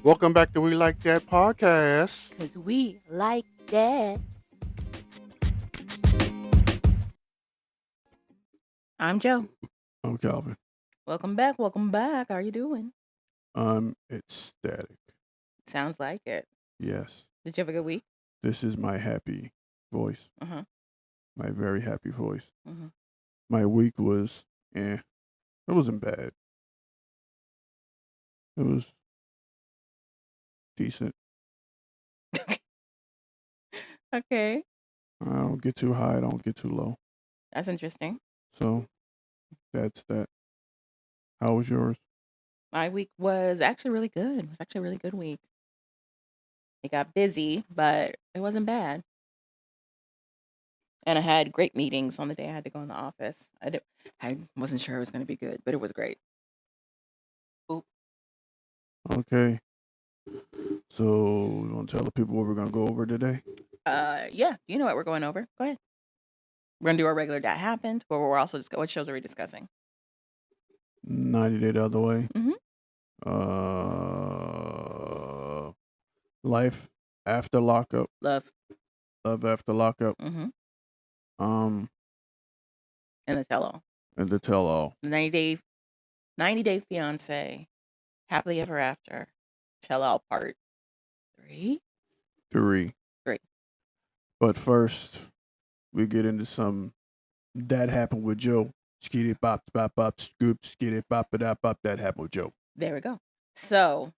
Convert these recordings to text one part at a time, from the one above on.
Welcome back to We Like That podcast. Because we like that. I'm Joe. I'm Calvin. Welcome back. Welcome back. How are you doing? I'm ecstatic. Sounds like it. Yes, Did you have a good week? this is my happy voice. Uh-huh. My very happy voice. Mm-hmm. My week was, it wasn't bad. It was decent. Okay. I don't get too high. I don't get too low. That's interesting. So that's that. How was yours? My week was actually really good. It was actually a really good week. It got busy, but it wasn't bad. And I had great meetings on the day I had to go in the office. I wasn't sure it was going to be good, but it was great. Oop. Okay. So you want to tell the people what we're gonna go over today? Yeah, you know what we're going over. Go ahead. We're going to do our regular That Happened, but we're also what shows are we discussing? 90 Day the Other Way. Mm-hmm. Life After Lockup. Love. Love After Lockup. Mm-hmm. And And the tell-all. the Tell All. The 90-day fiance, happily ever after, tell-all part 3. 3. 3. But first, we get into some That Happened with Joe. Skitty bop bop bop scoop skitty bop bop bop. That happened with Joe. There we go. So,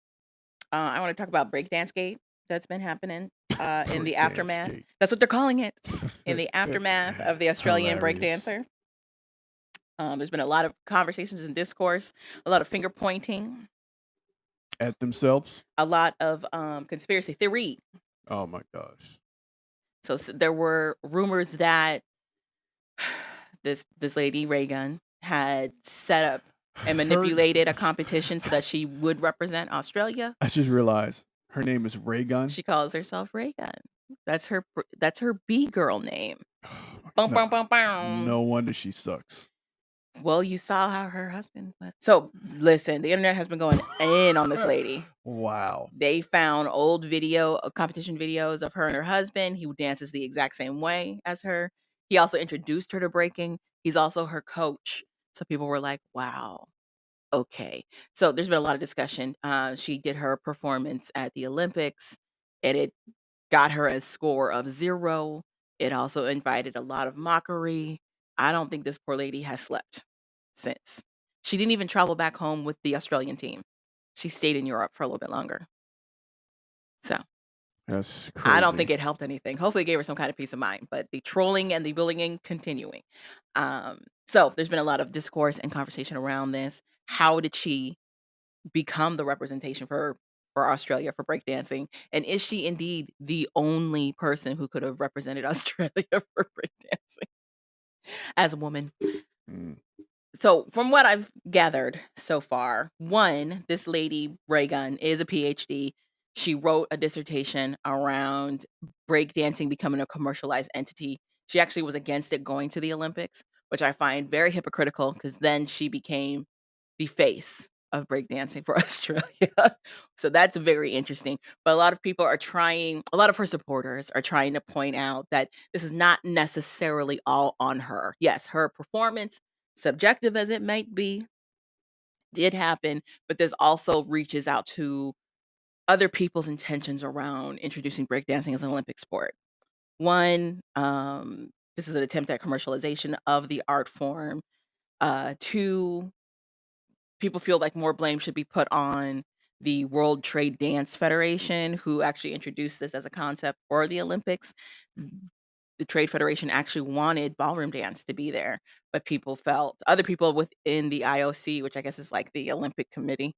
I want to talk about Breakdance Gate that's been happening in the aftermath. Gate. That's what they're calling it. In the aftermath of the Australian Hilarious. breakdancer. There's been a lot of conversations and discourse, a lot of finger pointing, At themselves. a lot of conspiracy theory. Oh my gosh. So there were rumors that this lady Reagan had set up and manipulated a competition so that she would represent Australia. I just realized her name is Raygun. She calls herself Reagan. That's her B girl name. No, Bum, bum, bum, bum. no wonder she sucks. Well, you saw how her husband was. So listen, the internet has been going in on this lady. Wow. They found old competition videos of her and her husband. He dances the exact same way as her. He also introduced her to breaking. He's also her coach. So people were like, wow, okay. So there's been a lot of discussion. She did her performance at the Olympics and it got her a score of 0. It also invited a lot of mockery. I don't think this poor lady has slept since. She didn't even travel back home with the Australian team. She stayed in Europe for a little bit longer. So That's crazy. I don't think it helped anything. Hopefully it gave her some kind of peace of mind, but the trolling and the bullying continuing. So there's been a lot of discourse and conversation around this. How did she become the representation for Australia for breakdancing? And is she indeed the only person who could have represented Australia for breakdancing as a woman? Mm. So from what I've gathered so far, one, this lady, Raygun, is a PhD. She wrote a dissertation around breakdancing becoming a commercialized entity. She actually was against it going to the Olympics, which I find very hypocritical because then she became the face of breakdancing for Australia. So that's very interesting. But a lot of people are trying, a lot of her supporters are trying to point out that this is not necessarily all on her. Yes, her performance, subjective as it might be, did happen, but this also reaches out to other people's intentions around introducing breakdancing as an Olympic sport. One, this is an attempt at commercialization of the art form. Two, people feel like more blame should be put on the World Trade Dance Federation, who actually introduced this as a concept for the Olympics. The Trade Federation actually wanted ballroom dance to be there, but other people within the IOC, which I guess is like the Olympic Committee,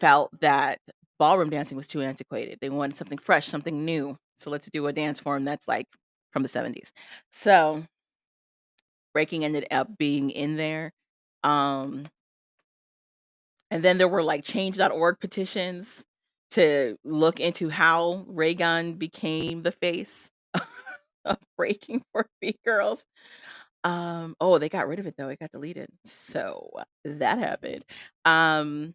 felt that ballroom dancing was too antiquated. They wanted something fresh, something new. So let's do a dance form that's like from the 70s. So breaking ended up being in there. And then there were like change.org petitions to look into how Raygun became the face of breaking for B girls. Oh, they got rid of it though. It got deleted. So that happened. Um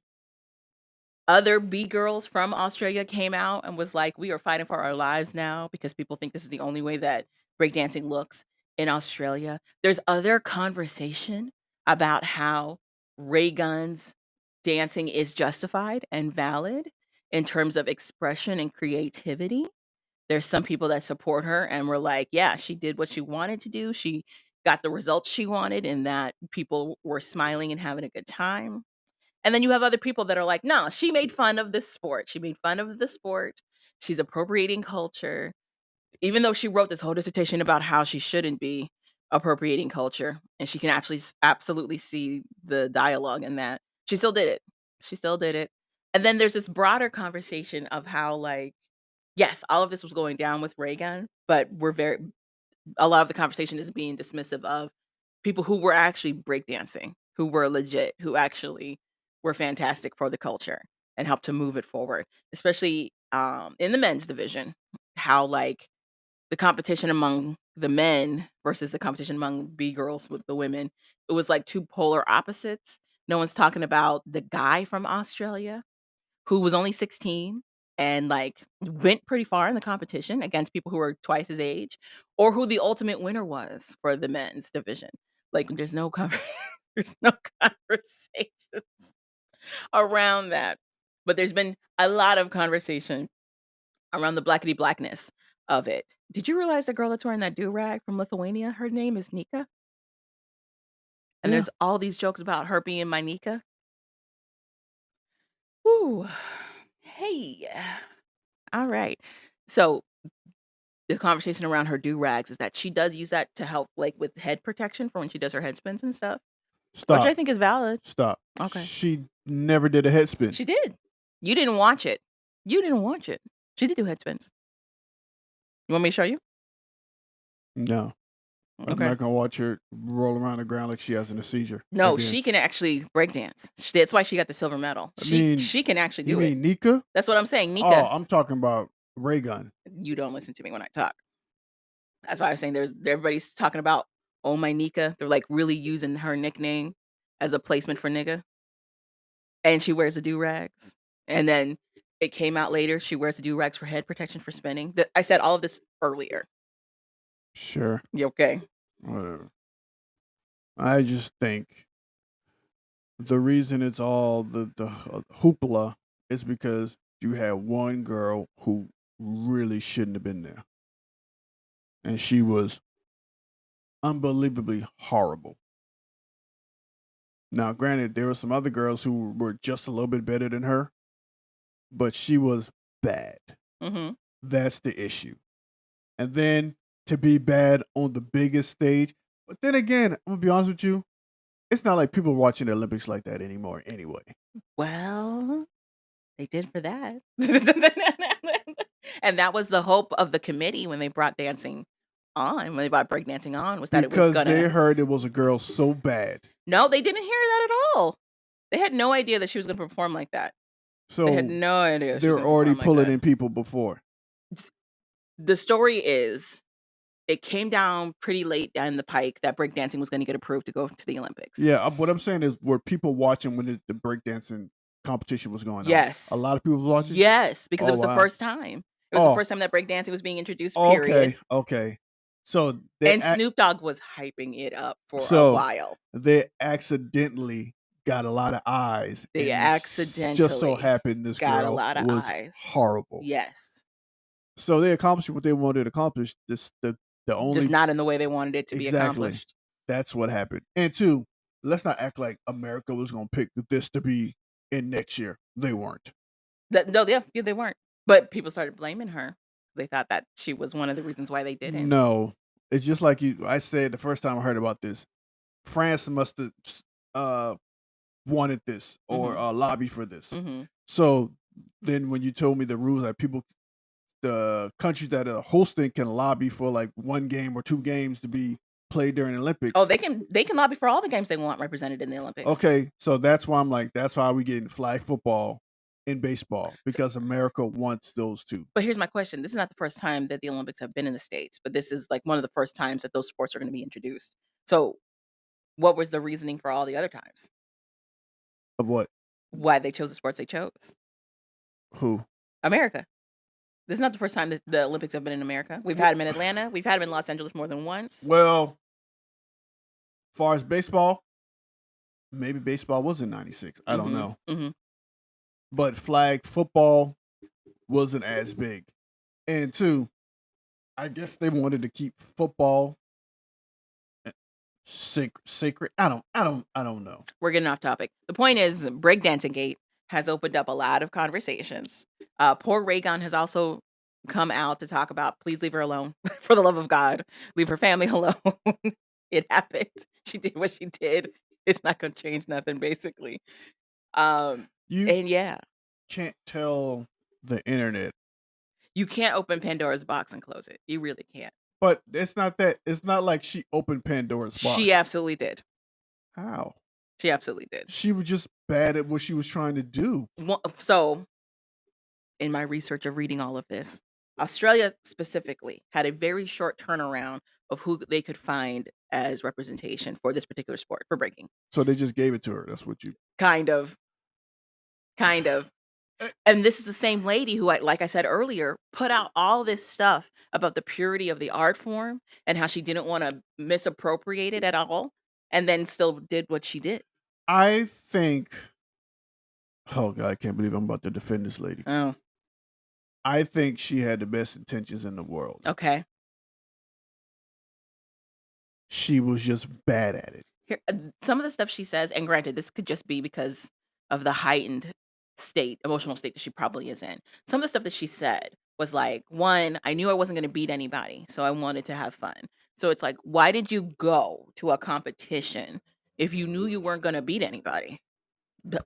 Other B girls from Australia came out and was like, "We are fighting for our lives now because people think this is the only way that breakdancing looks in Australia." There's other conversation about how ray guns dancing is justified and valid in terms of expression and creativity. There's some people that support her and were like, "Yeah, she did what she wanted to do. She got the results she wanted and that people were smiling and having a good time." And then you have other people that are like, "No, she made fun of this sport. She made fun of the sport. She's appropriating culture." Even though she wrote this whole dissertation about how she shouldn't be appropriating culture, and she can actually absolutely see the dialogue in that. She still did it. She still did it. And then there's this broader conversation of how, like, yes, all of this was going down with Reagan, but a lot of the conversation is being dismissive of people who were actually breakdancing, who were legit, who actually were fantastic for the culture and helped to move it forward, especially in the men's division. How, like, the competition among the men versus the competition among B girls with the women, it was like two polar opposites. No one's talking about the guy from Australia who was only 16 and, like, went pretty far in the competition against people who were twice his age, or who the ultimate winner was for the men's division. Like, there's no there's no conversations around that. But there's been a lot of conversation around the blackity blackness of it. Did you realize the girl that's wearing that do-rag from Lithuania, her name is Nika? And Yeah. there's all these jokes about her being my Nika? Ooh. Hey. All right. So the conversation around her do-rags is that she does use that to help, like, with head protection for when she does her head spins and stuff, which I Stop. think is valid. Stop. Okay. She never did a head spin. She did. You didn't watch it. You didn't watch it. She did do head spins. You want me to show you? No. I'm Okay. not gonna watch her roll around the ground like she has a seizure. No, And then, she can actually break dance. That's why she got the silver medal. I She mean, she can actually you do it. mean Nika? That's what I'm saying, Oh, Nika. I'm talking about ray gun. You don't listen to me when I talk. That's why I was saying everybody's talking about, "Oh, my Nika." They're, like, really using her nickname as a placement for nigga. And she wears the do-rags, and then it came out later, she wears the do-rags for head protection for spinning. I said all of this earlier. Sure. You okay? Whatever. I just think the reason it's all the hoopla is because you had one girl who really shouldn't have been there, and she was unbelievably horrible. Now, granted, there were some other girls who were just a little bit better than her, but she was bad. Mhm. That's the issue. And then to be bad on the biggest stage. But then again, I'm gonna be honest with you, it's not like people are watching the Olympics like that anymore anyway. Well, they did for that. And that was the hope of the committee when they brought dancing on, when they brought breakdancing on, was that it was Because they gonna. heard it was a girl so bad. No, they didn't hear that at all. They had no idea that she was gonna perform like that. They had So no idea she was they're gonna already perform like pulling that. in people before. The story is it came down pretty late down the pike that breakdancing was gonna get approved to go to the Olympics. Yeah, what I'm saying is were people watching when the breakdancing competition was going on? A Yes. lot of people was watching? Yes, because it Oh was the wow. first time. It was the Oh, first time that breakdancing was being introduced, period, okay, okay. So and Snoop Dogg was hyping it up for a so while. they accidentally got a lot of eyes, They and just so accidentally happened this got a girl lot of was eyes. horrible. Yes. So they accomplished what they wanted to accomplish. The Just only not in the way they wanted it to be exactly accomplished. that's what happened. And two, let's not act like America was gonna pick this to be in next year. They weren't. No, yeah, they weren't. But people started blaming her. They thought that she was one of the reasons why they didn't. No, it's just like you. I said the first time I heard about this. France must have uh, wanted this or Mhm. lobby for this. Mhm. So then when you told me the rules that people, the countries that are hosting can lobby for like one game or two games to be played during the Oh, Olympics. they can lobby for all the games they want represented in the Olympics. Okay, so that's why I'm like, that's why we getting flag football in baseball So, because America wants those two. but here's my question. This is not the first time that the Olympics have been in the States, but this is like one of the first times that those sports are going to be introduced. So, what was the reasoning for all the other times? Of what? Why they chose the sports they chose? Who? America. This is not the first time that the Olympics have been in America. We've had them in Atlanta. We've had them in Los Angeles more than once. Well, far as baseball, maybe baseball was in '96. I don't Mhm, know, mhm. but flag football wasn't as big. And two, I guess they wanted to keep football sacred. I don't know. We're getting off topic. The point is, breakdancing gate has opened up a lot of conversations. Poor Raygon has also come out to talk about, please leave her alone, for the love of God, leave her family alone. It happened. She did what she did. It's not going to change nothing, basically. Um, You and yeah, can't tell the internet, you can't open Pandora's box and close it. You really can't. but it's not that. It's not like she opened Pandora's She box. absolutely did. How? She absolutely did. She was just bad at what she was trying to do. So, in my research of reading all of this, Australia specifically had a very short turnaround of who they could find as representation for this particular sport, for breaking. So they just gave it to her. That's what you. Kind of, kind of. Eh, And this is the same lady who, like I said earlier, put out all this stuff about the purity of the art form and how she didn't want to misappropriate it at all, and then still did what she did. I think. Oh God, I can't believe I'm about to defend this lady. Oh, I think she had the best intentions in the world. okay. She was just bad at it. Here, some of the stuff she says, and granted, this could just be because of the heightened emotional state that she probably is in. Some of the stuff that she said was like, one, I knew I wasn't going to beat anybody, so I wanted to have fun. So it's like, why did you go to a competition if you knew you weren't going to beat anybody?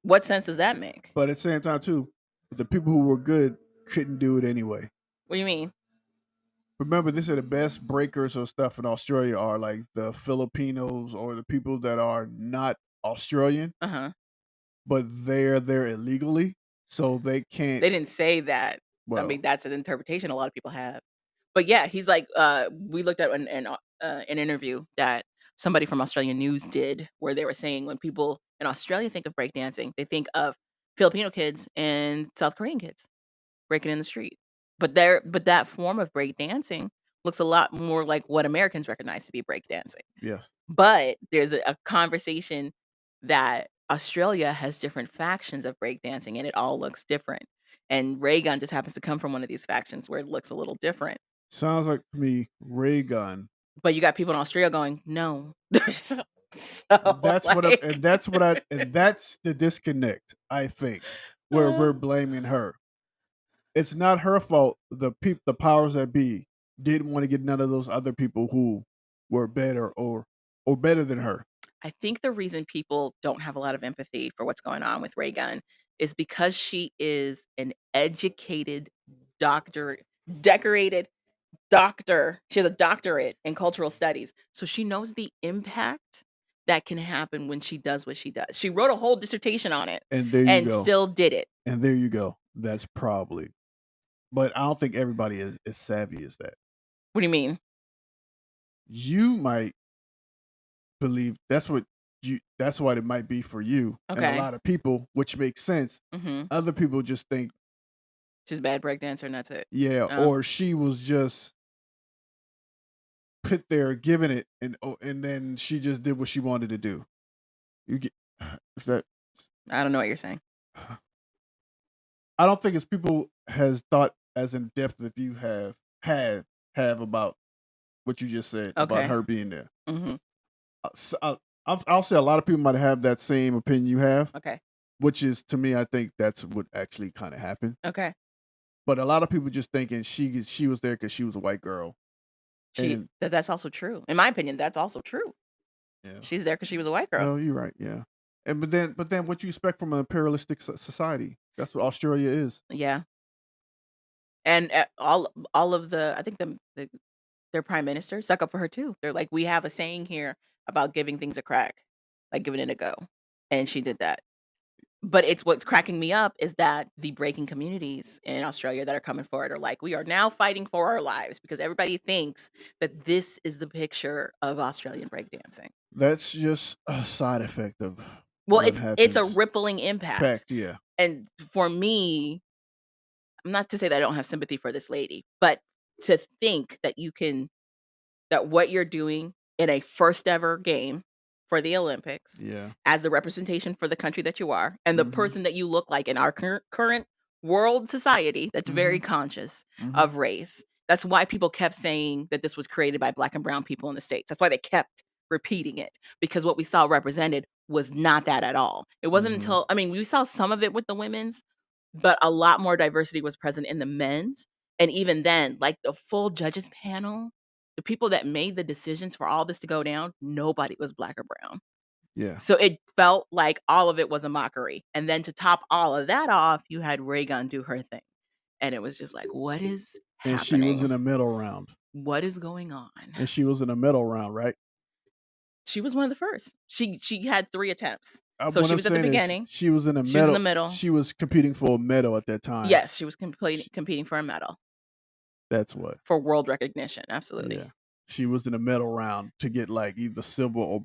What sense does that make? But at the same time, too, the people who were good couldn't do it anyway. What do you mean? Remember, this are the best breakers or stuff in Australia are like the Filipinos or the people that are not Australian, Uh huh. but they're there illegally, so they can't. They didn't say that. I Well, mean, that's an interpretation a lot of people have. But yeah, he's like, we looked at an interview that somebody from Australian News did where they were saying when people in Australia think of breakdancing, they think of Filipino kids and South Korean kids breaking in the street. But that form of breakdancing looks a lot more like what Americans recognize to be breakdancing. yes. But there's a conversation that Australia has different factions of breakdancing and it all looks different. And Raygun just happens to come from one of these factions where it looks a little different. Sounds like to me ray gun. But you got people in Australia going, "No." So, That's what I'm, like and that's the disconnect. I think where uh, we're blaming her. It's not her fault. The powers that be didn't want to get none of those other people who were better or better than her. I think the reason people don't have a lot of empathy for what's going on with Raygun is because she is an educated doctor, decorated doctor. She has a doctorate in cultural studies. So she knows the impact that can happen when she does what she does. She wrote a whole dissertation on it And there you and go. still did it. And there you go. That's probably. But I don't think everybody is as savvy as that. What do you mean? You might believe that's what it might be for you and a Okay. lot of people, which makes sense. Mhm. Other people just think, She's a bad breakdancer and that's it. yeah, Oh. or she was just put there giving it and then she just did what she wanted to do. You get if that I don't know what you're saying. I don't think it's people has thought as in depth as you have about what you just said about Okay. her being there. Mhm. I'll say a lot of people might have that same opinion you have, Okay. which is to me, I think that's what actually kind of happened. Okay. But a lot of people just thinking she was there because she was a white girl, and That's also true. In my opinion, that's also true. yeah, She's there because she was a white girl. well, you're right, yeah. And but then what you expect from an imperialistic society? That's what Australia is. Yeah. And all of I think their prime minister stuck up for her too. They're like, "We have a saying here about giving things a crack, like giving it a go." And she did that. But it's what's cracking me up is that the breaking communities in Australia that are coming forward are like, "We are now fighting for our lives," because everybody thinks that this is the picture of Australian breakdancing. That's just a side effect of Well, what it's a happens. rippling impact. Fact, yeah. And for me, not to say that I don't have sympathy for this lady, but to think that that what you're doing in a first ever game for the Olympics Yeah. as the representation for the country that you are and the Mhm. person that you look like in our current world society that's very Mhm. conscious Mhm. of race. That's why people kept saying that this was created by black and brown people in the States. That's why they kept repeating it because what we saw represented was not that at all. It wasn't Mhm. until, I mean, we saw some of it with the women's, but a lot more diversity was present in the men's. And even then, like the full judges panel, the people that made the decisions for all this to go down, nobody was black or brown. Yeah. So it felt like all of it was a mockery. And then to top all of that off, you had Raygun do her thing. And it was just like, what is And she was in happening? the middle round. What is going on? And she was in the middle round, right? She was one of the first. She had 3 attempts. So What she I'm was at the saying is beginning, she was in the she was in the middle. middle. She was competing for a medal at that time. Yes, she was competing for a medal, That's what. for world recognition, absolutely. Yeah. She was in the middle round to get like either silver or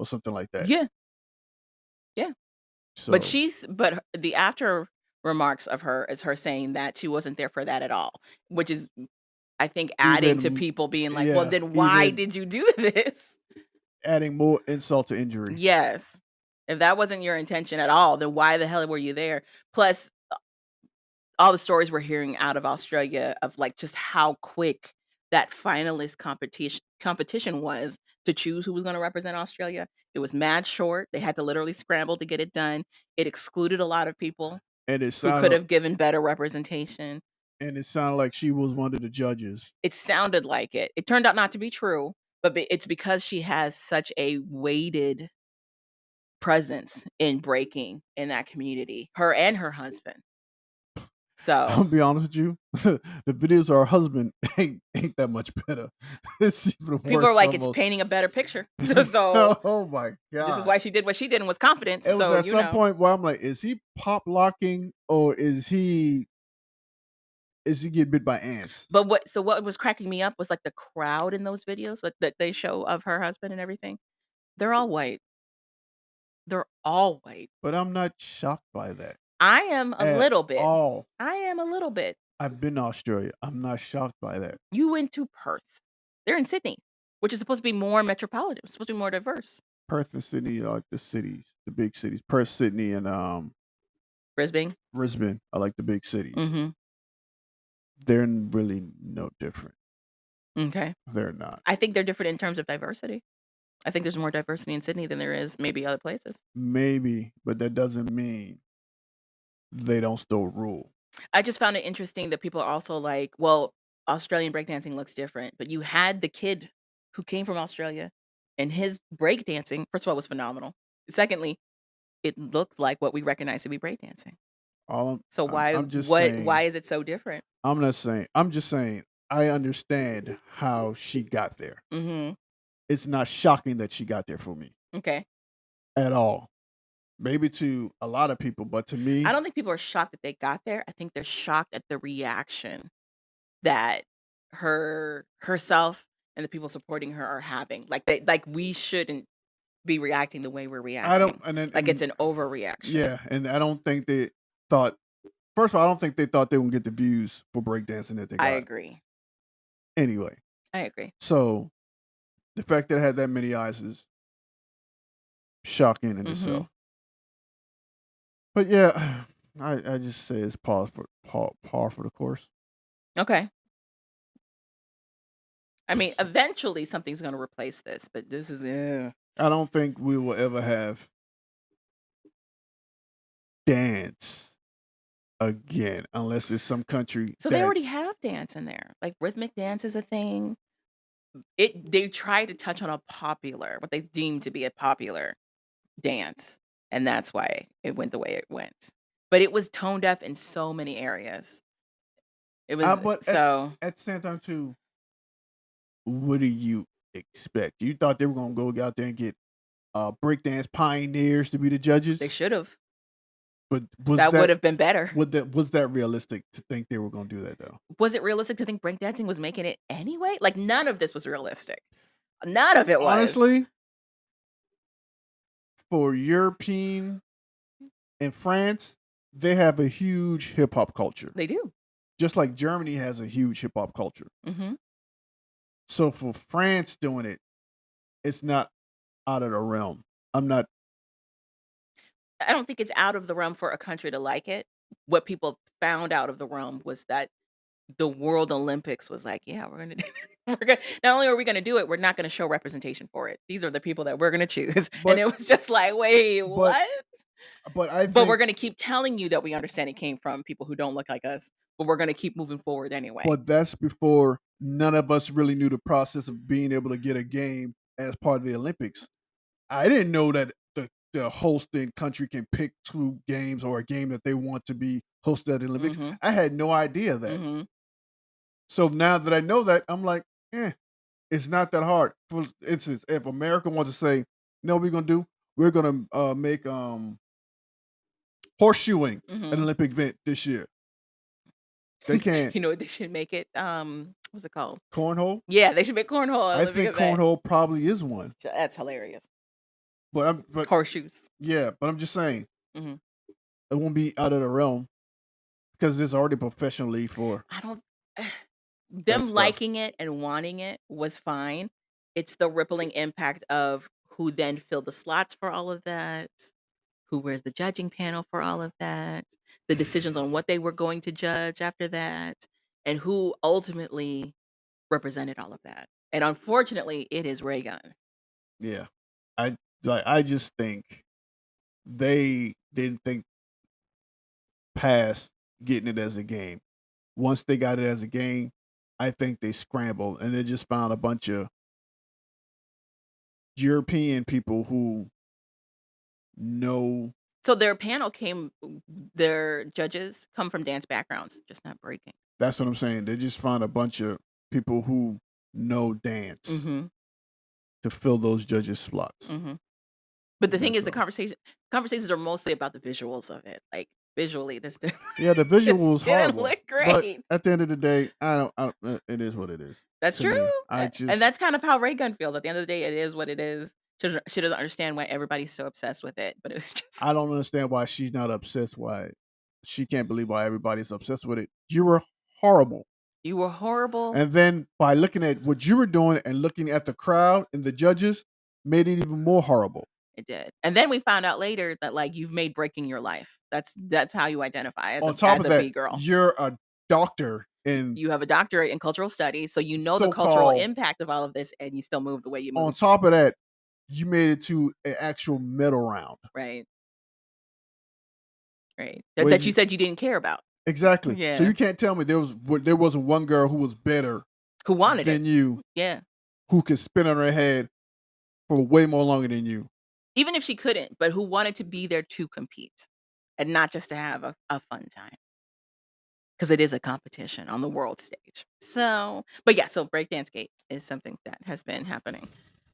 something like that. Yeah, yeah. But So the after remarks of her is her saying that she wasn't there for that at all, which is, I think, adding to even people being like, "Well, yeah, then why even did you do this?" adding more insult to injury. Yes. If that wasn't your intention at all, then why the hell were you there? Plus, all the stories we're hearing out of Australia of, like, just how quick that finalist competition was to choose who was gonna represent Australia. It was mad short. They had to literally scramble to get it done. It excluded a lot of people And who could have given better representation. it sounded like she was one of the judges. It sounded like it. It turned out not to be true, but it's because she has such a weighted presence in breaking in that community, her and her husband. I'll So, be honest with you. The videos of her husband ain't that much better. It's even people are worse like, "It's almost. painting a better picture." So, Oh my this is god. why she did what she did and was confident, It was so, at some point where I'm like, is he pop locking or is he getting bit by ants? But what was cracking me up was, like, the crowd in those videos, like, that they show of her husband and everything. They're all white. They're all white. But I'm not shocked by that I am a at little bit. all. I am a little bit. I've been to Australia. I'm not shocked by that. You went to Perth. They're in Sydney, which is supposed to be more metropolitan, it's supposed to be more diverse. Perth and Sydney are like the cities, the big cities. Perth, Sydney, and Brisbane? Brisbane are like the big cities. Mhm. They're really no different. Okay. They're not. I think they're different in terms of diversity. I think there's more diversity in Sydney than there is maybe other places. Maybe, but that doesn't mean they don't still rule. I just found it interesting that people are also like, well, Australian breakdancing looks different, but you had the kid who came from Australia and his breakdancing, first of all, was phenomenal. Secondly, it looked like what we recognize to be breakdancing. All So I'm just saying. why is it so different? I'm not saying. I'm just saying. I understand how she got there. Mhm. It's not shocking that she got there for me Okay. at all. Maybe to a lot of people, but to I me, don't think people are shocked that they got there. I think they're shocked at the reaction that herself and the people supporting her are having. Like we shouldn't be reacting the way we're I don't. reacting. And then, Like it's and an overreaction. yeah, and I don't think they thought. First of all, I don't think they thought they would get the views for breakdancing that they I got. agree. Anyway, I agree. so the fact that it had that many eyes is shocking in Mhm. itself. But yeah, I just say it's par for the course. Okay. I mean, eventually something's going to replace this, but this is I don't think we will ever have dance again unless it's some country So they already that's have dance in there. Like rhythmic dance is a thing. They try to touch on a popular, what they deem to be a popular dance, and that's why it went the way it went. But it was tone deaf in so many areas. It was but so at the same time too, what do you expect? You thought they were gonna go out there and get breakdance pioneers to be the they judges? should have. But was That would that have been better. was that realistic to think they were gonna do that though? Was it realistic to think breakdancing was making it anyway? Like none of this was realistic. None of it was. Honestly, for European and France, they have a huge hip hop culture, They do. just like Germany has a huge hip hop culture. Mhm. So for France doing it, it's not out of the realm. I'm not. I don't think it's out of the realm for a country to like it. What people found out of the realm was that the World Olympics was like, "Yeah, we're gonna do we're gonna not only are we gonna do it, we're not gonna show representation for it. These are the people that we're gonna choose." And But it was just like, "Wait, but what?" I But we're think, gonna keep telling you that we understand it came from people who don't look like us, but we're gonna keep moving forward anyway. but that's before none of us really knew the process of being able to get a game as part of the Olympics. I didn't know that the hosting country can pick 2 games or a game that they want to be hosted at the Olympics. Mhm. I had no idea that. Mhm. So now that I know that, I'm like, it's not that hard. For instance, if America wants to say, no, we're gonna do, we're gonna make horseshoeing an Mhm. Olympic event this year. They can't. You know what they should make it? What's it called? Cornhole. Yeah, they should make cornhole an I Olympic think event. cornhole probably is one. That's hilarious. But Horseshoes. yeah, but I'm just saying Mhm. it won't be out of the realm because there's already a professional league for I don't that them stuff. liking it and wanting it was fine. It's the rippling impact of who then filled the slots for all of that, who wears the judging panel for all of that, the decisions on what they were going to judge after that, and who ultimately represented all of that. And unfortunately, it is Raygun. Yeah, I just think they didn't think past getting it as a game. Once they got it as a game, I think they scrambled and they just found a bunch of European people who know. So their judges come from dance backgrounds, just not breaking. That's what I'm saying. They just found a bunch of people who know dance Mhm. to fill those judges slots. Mhm. But the thing That's is, all. conversations are mostly about the visuals of it. Like visually, this did, Yeah, the visual this was didn't horrible, look but great. at the end of the day, I don't. It is what it is That's to true, me. I and just that's kind of how Raygun feels. At the end of the day, it is what it is. She doesn't understand why everybody's so obsessed with it, but it's just I don't understand why she's not obsessed. Why she can't believe why everybody's obsessed with it. You were horrible. you were horrible. And then by looking at what you were doing and looking at the crowd and the judges, made it even more horrible. It did, and then we found out later that like you've made breaking your life. That's how you identify On top as of a that, B girl. you're a doctor in You have a doctorate in cultural studies, so you know the cultural so-called. impact of all of this, and you still move the way you On move, top of that, you made it to an actual medal round right? Right. where That you you said you didn't care about. exactly. So Yeah. you can't tell me there wasn't one girl who was better Who wanted it. than you, Yeah. who could spin on her head for way more longer than you. Even if she couldn't, but who wanted to be there to compete and not just to have a fun time. Because it is a competition on the world stage. So, but yeah, so Breakdance Gate is something that has been happening.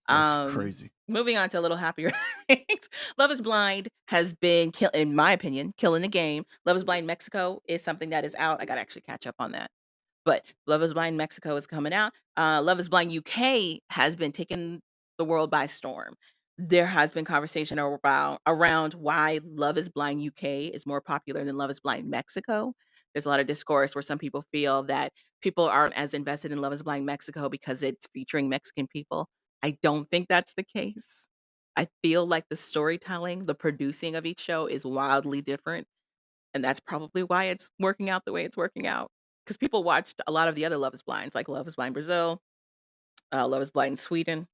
That's crazy. Moving on to a little happier things. Love is Blind has been in my opinion, killing the game. Love is Blind Mexico is something that is out. I gotta actually catch up on that. But Love is Blind Mexico is coming out. Love is Blind UK has been taking the world by storm. There has been conversation around why Love is Blind UK is more popular than Love is Blind Mexico. There's a lot of discourse where some people feel that people aren't as invested in Love is Blind Mexico because it's featuring Mexican people. I don't think that's the case. I feel like the storytelling, the producing of each show is wildly different, and that's probably why it's working out the way it's working out. Because people watched a lot of the other Love is Blinds, like Love is Blind Brazil, Love is Blind Sweden.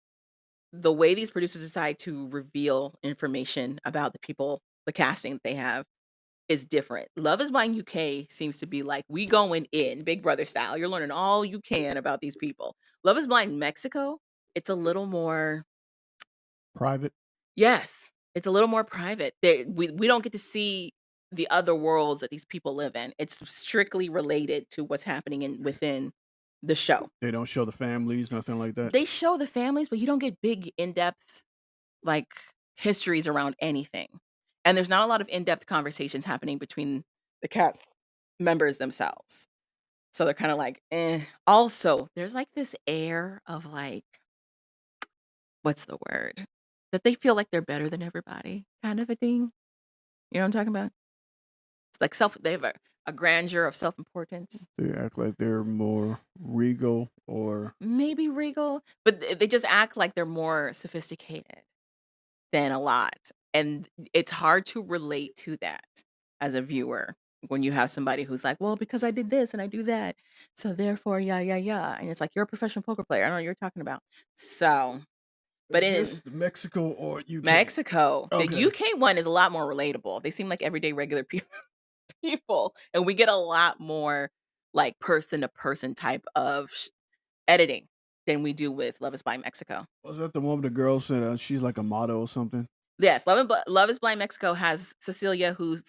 The way these producers decide to reveal information about the people, the casting they have is different. Love is Blind UK seems to be like, we going in, Big Brother style. You're learning all you can about these people. Love is Blind Mexico, it's a little more. Private. Yes, it's a little more private. We don't get to see the other worlds that these people live in. It's strictly related to what's happening within the show. They don't show the families, nothing like that. They show the families, but you don't get big in-depth like histories around anything. And there's not a lot of in-depth conversations happening between the cast members themselves. So they're kind of like, eh. Also, there's like this air of like, what's the word? That they feel like they're better than everybody kind of a thing. You know what I'm talking about? like they have a grandeur of self-importance. They act like they're more regal or Maybe regal, but they just act like they're more sophisticated than a lot, and it's hard to relate to that as a viewer when you have somebody who's like, "Well, because I did this and I do that, so therefore, yeah, yeah, yeah," and it's like, "You're a professional poker player, I don't know what you're talking about." So, but is in this Mexico or UK? Mexico, the Okay. UK one is a lot more relatable. They seem like everyday regular people, and we get a lot more, like, person to person type of editing than we do with Love is Blind Mexico. Was that the one with the girl said she's like a model or something? Yes, Love is Blind Mexico has Cecilia, who's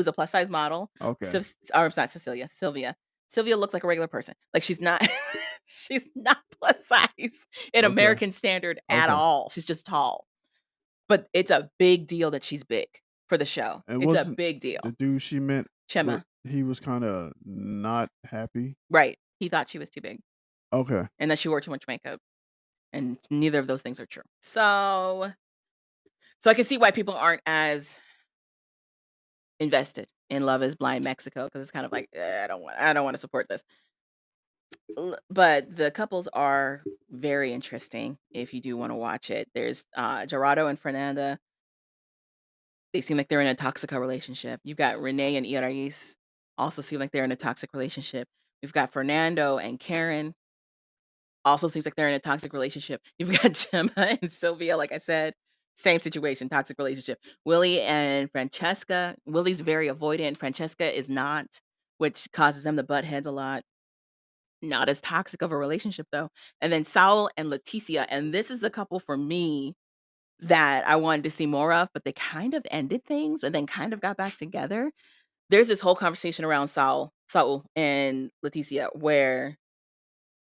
a plus size model. Okay. Or it's not Cecilia, Sylvia. Sylvia looks like a regular person. Like, she's not she's not plus size in Okay. American standard at Okay. all. She's just tall. But it's a big deal that she's big for the show. And It's a wasn't big the deal. dude she met with Chema. he was kinda not happy? Right. He thought she was too big Okay. and that she wore too much makeup, and neither of those things are true. So I can see why people aren't as invested in Love is Blind Mexico, because it's kind of like, I don't wanna support this. But the couples are very interesting if you do wanna watch it. There's, Gerardo and Fernanda. They seem like they're in a toxic relationship. You've got Renee and Irais, also seem like they're in a toxic relationship. We've got Fernando and Karen, also seems like they're in a toxic relationship. You've got Gemma and Sylvia, like I said, same situation, toxic relationship. Willie and Francesca. Willie's very avoidant, Francesca is not, which causes them to butt heads a lot. Not as toxic of a relationship though. And then Saul and Leticia, and this is a couple for me that I wanted to see more of, but they kind of ended things and then kind of got back together. There's this whole conversation around Saul and Leticia where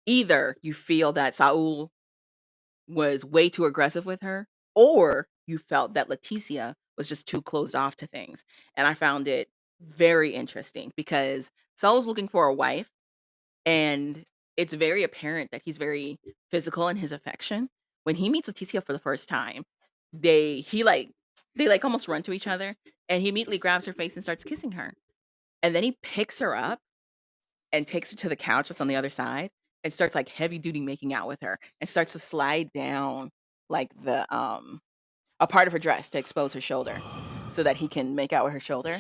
either you feel that Saul was way too aggressive with her, or you felt that Leticia was just too closed off to things. And I found it very interesting because Saul's looking for a wife, and it's very apparent that he's very physical in his affection. When he meets Leticia for the first time, they he like they like almost run to each other, and he immediately grabs her face and starts kissing her. And then he picks her up and takes her to the couch that's on the other side and starts like heavy duty making out with her and starts to slide down like a part of her dress to expose her shoulder so that he can make out with her shoulder.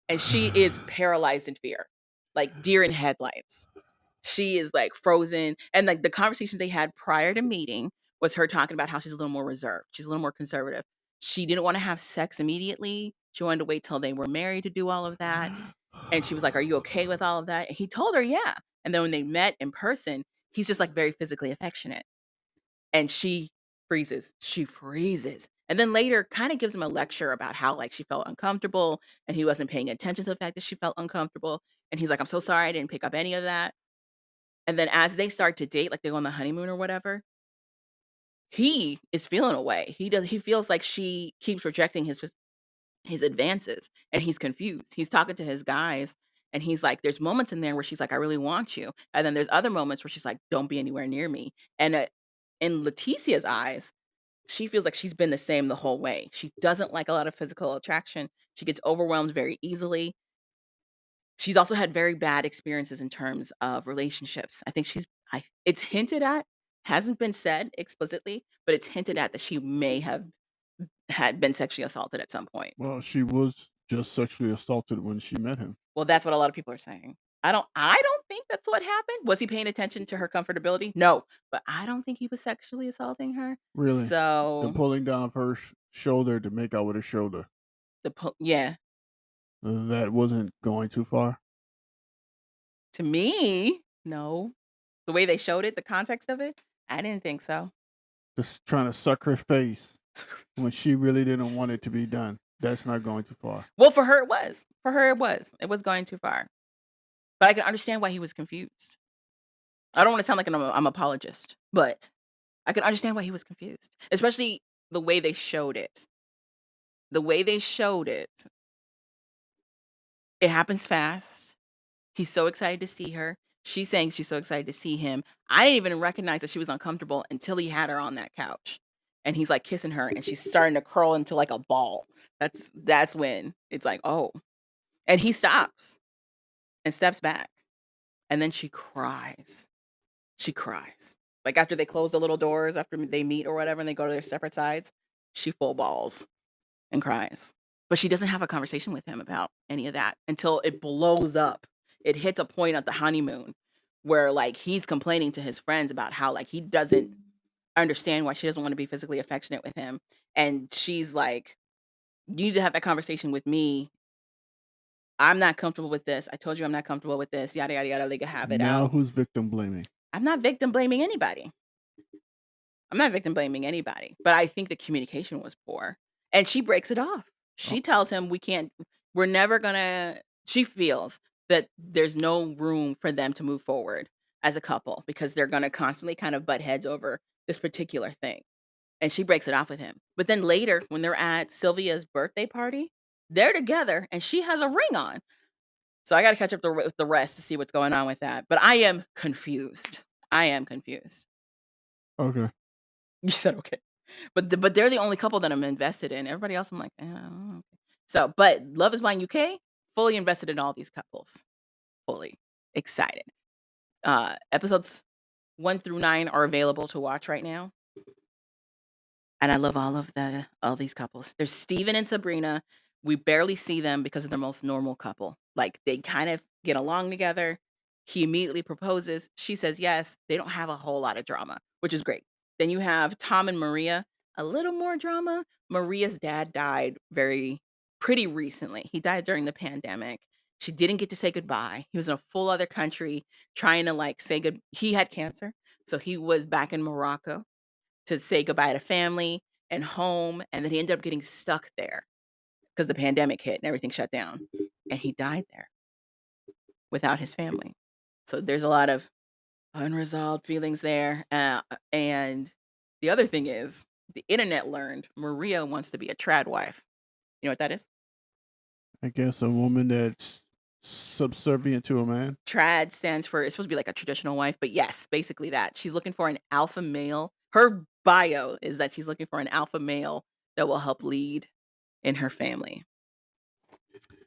And she is paralyzed in fear, like deer in headlights. She is, like, frozen, and, like, the conversations they had prior to meeting was her talking about how she's a little more reserved, she's a little more conservative. She didn't wanna have sex immediately, she wanted to wait till they were married to do all of that, and she was like, "Are you okay with all of that?" And he told her, "Yeah," and then when they met in person, he's just, like, very physically affectionate, and she freezes, and then later kinda gives him a lecture about how, like, she felt uncomfortable, and he wasn't paying attention to the fact that she felt uncomfortable, and he's like, "I'm so sorry, I didn't pick up any of that." And then as they start to date, like they go on the honeymoon or whatever, he is feeling away. He feels like she keeps rejecting his advances and he's confused. He's talking to his guys and he's like, there's moments in there where she's like, I really want you. And then there's other moments where she's like, don't be anywhere near me. And in Leticia's eyes, she feels like she's been the same the whole way. She doesn't like a lot of physical attraction. She gets overwhelmed very easily. She's also had very bad experiences in terms of relationships. I think it's hinted at, hasn't been said explicitly, but it's hinted at that she may have had been sexually assaulted at some point. Well, she was just sexually assaulted when she met him. Well, that's what a lot of people are saying. I don't think that's what happened. Was he paying attention to her comfortability? No, but I don't think he was sexually assaulting her. Really? The So, pulling down of her shoulder to make out with her shoulder. yeah, That wasn't going too far. to me, no. The way they showed it, the context of it, I didn't think so. Just trying to suck her face when she really didn't want it to be done. That's not going too far. Well, for her it was. For her it was. It was going too far. But I can understand why he was confused. I don't wanna sound like I'm apologist, but I can understand why he was confused, especially the way they showed it. The way they showed it, it happens fast. He's so excited to see her. She's saying she's so excited to see him. I didn't even recognize that she was uncomfortable until he had her on that couch. And he's, like, kissing her, and she's starting to curl into, like, a ball. That's when it's like, "Oh." And he stops and steps back, and then she cries. She cries. Like, after they close the little doors, after they meet or whatever, and they go to their separate sides, she full balls and cries. But she doesn't have a conversation with him about any of that until it blows up. It hits a point at the honeymoon where, like, he's complaining to his friends about how, like, he doesn't understand why she doesn't wanna be physically affectionate with him, and she's like, "You need to have that conversation with me. I'm not comfortable with this. I told you I'm not comfortable with this, yada, yada, yada." They could have it Now out. who's victim blaming? I'm not victim blaming anybody. I'm not victim blaming anybody, but I think the communication was poor, and she breaks it off. Oh, She tells him, we're never gonna." She feels that there's no room for them to move forward as a couple because they're gonna constantly kind of butt heads over this particular thing, and she breaks it off with him. But then later, when they're at Sylvia's birthday party, they're together and she has a ring on. So I gotta catch up with the rest to see what's going on with that, but I am confused. I am confused. okay. You said, "Okay." But they're the only couple that I'm invested in. Everybody else, I'm like, okay." So, but Love Is Blind UK, fully invested in all these couples. Fully excited. Episodes 1 through 9 are available to watch right now. And I love all these couples. There's Steven and Sabrina. We barely see them because of their most normal couple. Like, they kind of get along together. He immediately proposes. She says yes. They don't have a whole lot of drama, which is great. Then you have Tom and Maria, a little more drama. Maria's dad died pretty recently. He died during the pandemic. She didn't get to say goodbye. He was in a full other country trying to, like, say good. He had cancer, so he was back in Morocco to say goodbye to family and home, and then he ended up getting stuck there because the pandemic hit and everything shut down, and he died there without his family. So there's a lot of unresolved feelings there, and the other thing is the internet learned Maria wants to be a trad wife. You know what that is? I guess a woman that's subservient to a man. Trad stands for, it's supposed to be like a traditional wife, but yes, basically that. She's looking for an alpha male. Her bio is that she's looking for an alpha male that will help lead in her family.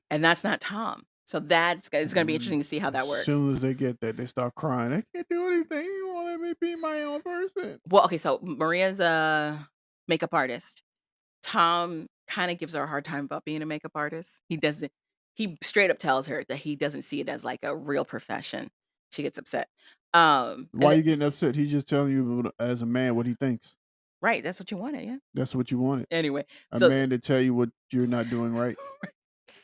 And that's not Tom. So it's gonna be And interesting to see how as that works. soon as they get that, they start crying. I can't do anything. You won't let me be my own person. Well, okay, so Maria's a makeup artist. Tom kinda gives her a hard time about being a makeup artist. He straight up tells her that he doesn't see it as, like, a real profession. She gets upset. Why And are then you getting upset? He's just telling you as a man what he thinks. right, that's what you wanted, yeah. That's what you wanted. Anyway, A so man to tell you what you're not doing right.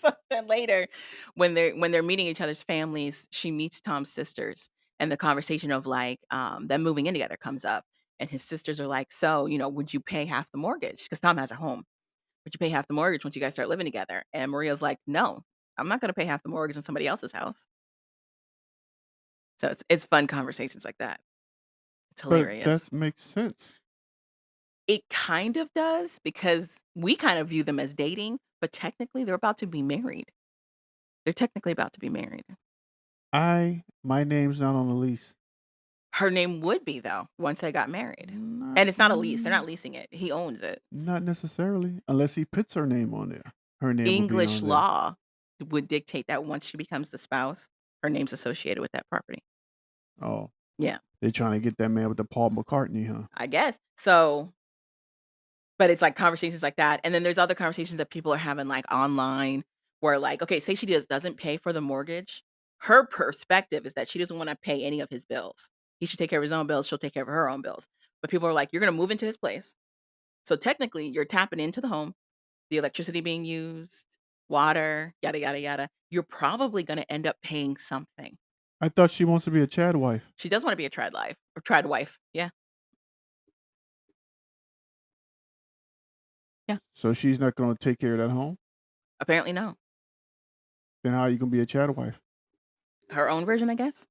so then later, when they're meeting each other's families, she meets Tom's sisters, and the conversation of, like, them moving in together comes up, and his sisters are like, "So, would you pay half the mortgage?" Because Tom has a home. "Would you pay half the mortgage once you guys start living together?" And Maria's like, "No, I'm not gonna pay half the mortgage on somebody else's house." So it's fun conversations like that. It's But that hilarious. makes sense. It kind of does because we kind of view them as dating, but technically they're about to be married. They're technically about to be married. My name's not on the lease. Her name would be, though, once they got married. Not And it's not a lease, they're not leasing it, he owns it. not necessarily, unless he puts her name on there. Her name will be English on there. law would dictate that once she becomes the spouse, her name's associated with that property. Oh, Yeah, they trying to get that man with the Paul McCartney, huh? I guess. So, but it's, like, conversations like that, and then there's other conversations that people are having, like, online where, like, okay, say she doesn't pay for the mortgage, her perspective is that she doesn't wanna pay any of his bills. He should take care of his own bills, she'll take care of her own bills. But people are like, "You're gonna move into his place, so technically you're tapping into the home, the electricity being used, water, yada, yada, yada. You're probably gonna end up paying something." I thought she wants to be a Chad wife. She does wanna be a trad wife. Yeah, yeah. So she's not gonna take care of that home? Apparently no. Then how you gonna be a Chad wife? Her own version, I guess?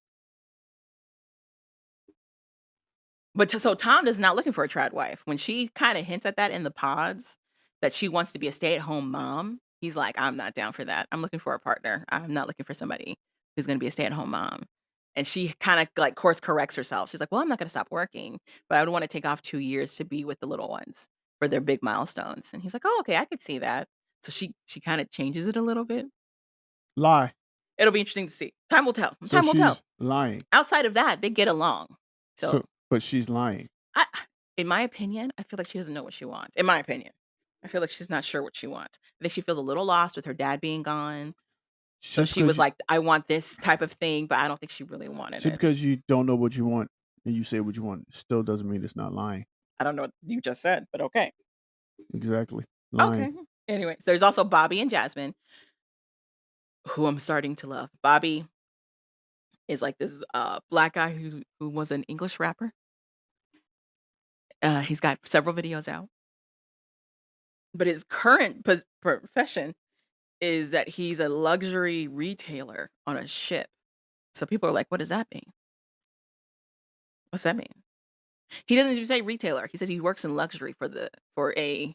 But so Tom is not looking for a trad wife. When she kinda hints at that in the pods, that she wants to be a stay-at-home mom, he's like, "I'm not down for that. I'm looking for a partner. I'm not looking for somebody who's gonna be a stay-at-home mom." And she kinda, like, course corrects herself. She's like, "Well, I'm not gonna stop working, but I would wanna take off 2 years to be with the little ones for their big milestones." And he's like, "Oh, okay, I could see that." So she kinda changes it a little bit. Lie. It'll be interesting to see. Time will tell. So Time will tell. she's lying. Outside of that, they get along. So, So but she's lying. I in my opinion, I feel like she doesn't know what she wants. In my opinion. I feel like she's not sure what she wants. I think she feels a little lost with her dad being gone. So Just she was because like, "I want this type of thing," but I don't think she really wanted just it. because you don't know what you want and you say what you want still doesn't mean it's not lying. I don't know what you just said, but okay. Exactly. Lying. Okay. Anyway, there's also Bobby and Jasmine, who I'm starting to love. Bobby is like this black guy who was an English rapper. He's got several videos out, but his current profession is that he's a luxury retailer on a ship. So people are like, "What does that mean? What's that mean?" He doesn't even say retailer. He says he works in luxury for a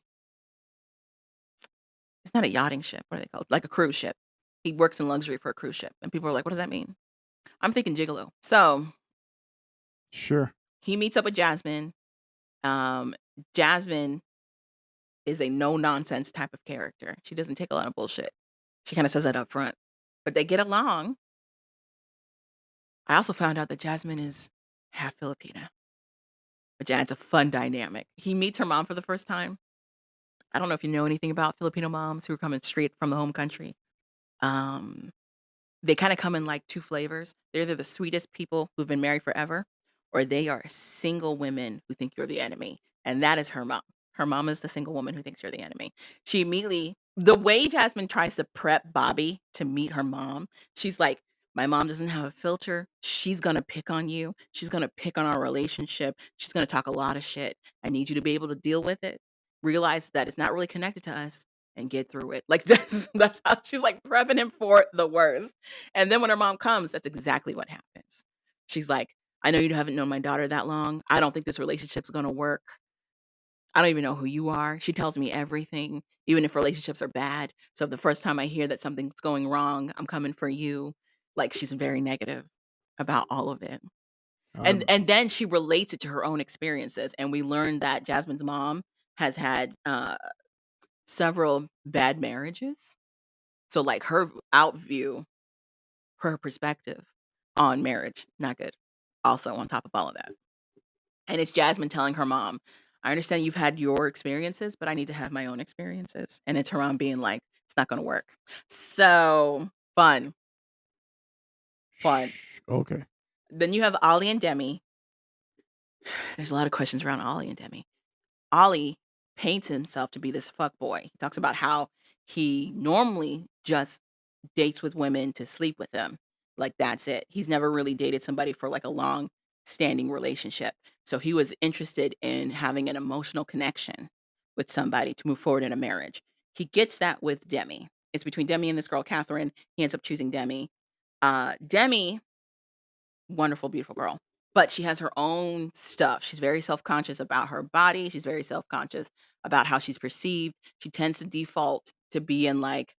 it's not a yachting ship. What are they called? Like a cruise ship. He works in luxury for a cruise ship, and people are like, "What does that mean?" I'm thinking gigolo. So Sure. he meets up with Jasmine. Um, Jasmine is a no nonsense type of character. She doesn't take a lot of bullshit. She kind of says that up front, but they get along. I also found out that Jasmine is half Filipino, which adds a fun dynamic. He meets her mom for the first time. I don't know if you know anything about Filipino moms who are coming straight from the home country. Um, they kinda come in, like, 2 flavors. They're either the sweetest people who've been married forever, or they are single women who think you're the enemy, and that is her mom. Her mom is the single woman who thinks you're the enemy. She immediately the way Jasmine tries to prep Bobby to meet her mom, she's like, "My mom doesn't have a filter. She's gonna pick on you. She's gonna pick on our relationship. She's gonna talk a lot of shit. I need you to be able to deal with it, realize that it's not really connected to us, and get through it." Like, that's how she's, like, prepping him for the worst. And then when her mom comes, that's exactly what happens. She's like, "I know you haven't known my daughter that long. I don't think this relationship's gonna work. I don't even know who you are." She tells me everything, even if relationships are bad. So the first time I hear that something's going wrong, I'm coming for you. Like, she's very negative about all of it. And Um, and then she relates it to her own experiences, and we learned that Jasmine's mom has had, several bad marriages. So, like, her outview her perspective on marriage, not good. Also on top of all of that. And it's Jasmine telling her mom, "I understand you've had your experiences, but I need to have my own experiences." And it's her mom being like, "It's not gonna work." So fun, fun. okay. Then you have Ollie and Demi. There's a lot of questions around Ollie and Demi. Ollie paints himself to be this fuck boy. He talks about how he normally just dates with women to sleep with them. Like, that's it. He's never really dated somebody for like a long standing relationship. So he was interested in having an emotional connection with somebody to move forward in a marriage. He gets that with Demi. It's between Demi and this girl, Catherine. He ends up choosing Demi. Demi, wonderful, beautiful girl. But she has her own stuff. She's very self-conscious about her body. She's very self-conscious about how she's perceived. She tends to default to being like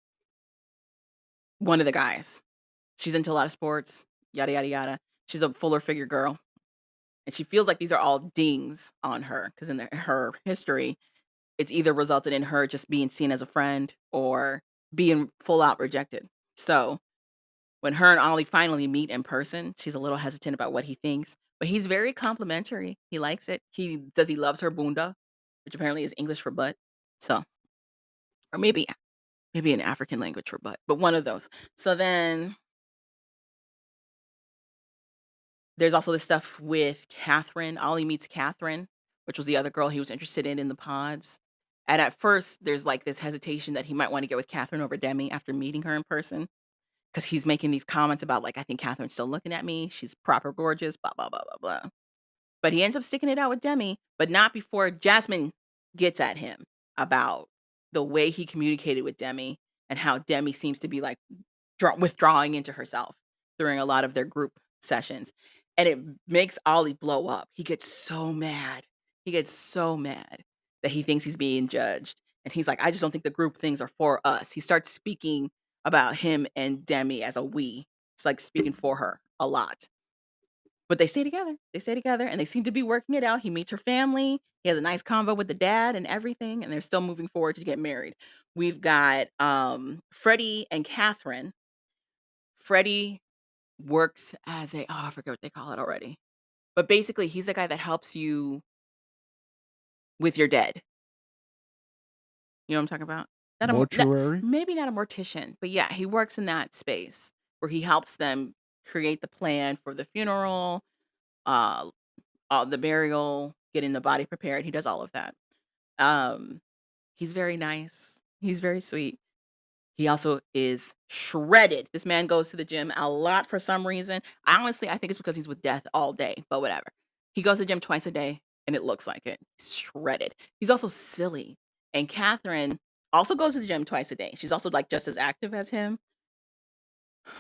one of the guys. She's into a lot of sports, yada, yada, yada. She's a fuller figure girl, and she feels like these are all dings on her because in her history, it's either resulted in her just being seen as a friend or being full out rejected. So when her and Ollie finally meet in person, she's a little hesitant about what he thinks, but he's very complimentary. He likes it. He loves her bunda, which apparently is English for butt. So, or maybe an African language for butt, but one of those. So then there's also this stuff with Catherine. Ollie meets Catherine, which was the other girl he was interested in the pods. And at first, there's like this hesitation that he might want to get with Catherine over Demi after meeting her in person because he's making these comments about, like, "I think Catherine's still looking at me. She's proper gorgeous, blah, blah, blah, blah, blah." But he ends up sticking it out with Demi, but not before Jasmine gets at him about the way he communicated with Demi and how Demi seems to be like withdrawing into herself during a lot of their group sessions, and it makes Ollie blow up. He gets so mad. He gets so mad that he thinks he's being judged, and he's like, "I just don't think the group things are for us." He starts speaking about him and Demi as a "we." It's like speaking for her a lot. But they stay together. They stay together, and they seem to be working it out. He meets her family. He has a nice convo with the dad and everything, and they're still moving forward to get married. We've got, Freddie and Catherine. Freddie works as a I forget what they call it already. But basically, he's the guy that helps you with your dead. You know what I'm talking about? Not Mortuary? maybe not a mortician, but yeah, he works in that space where he helps them create the plan for the funeral, uh, the burial, getting the body prepared. He does all of that. Um, he's very nice. He's very sweet. He also is shredded. This man goes to the gym a lot for some reason. I think it's because he's with death all day, but whatever. He goes to the gym twice a day, and it looks like it. He's shredded. He's also silly. And Catherine also goes to the gym twice a day. She's also like just as active as him,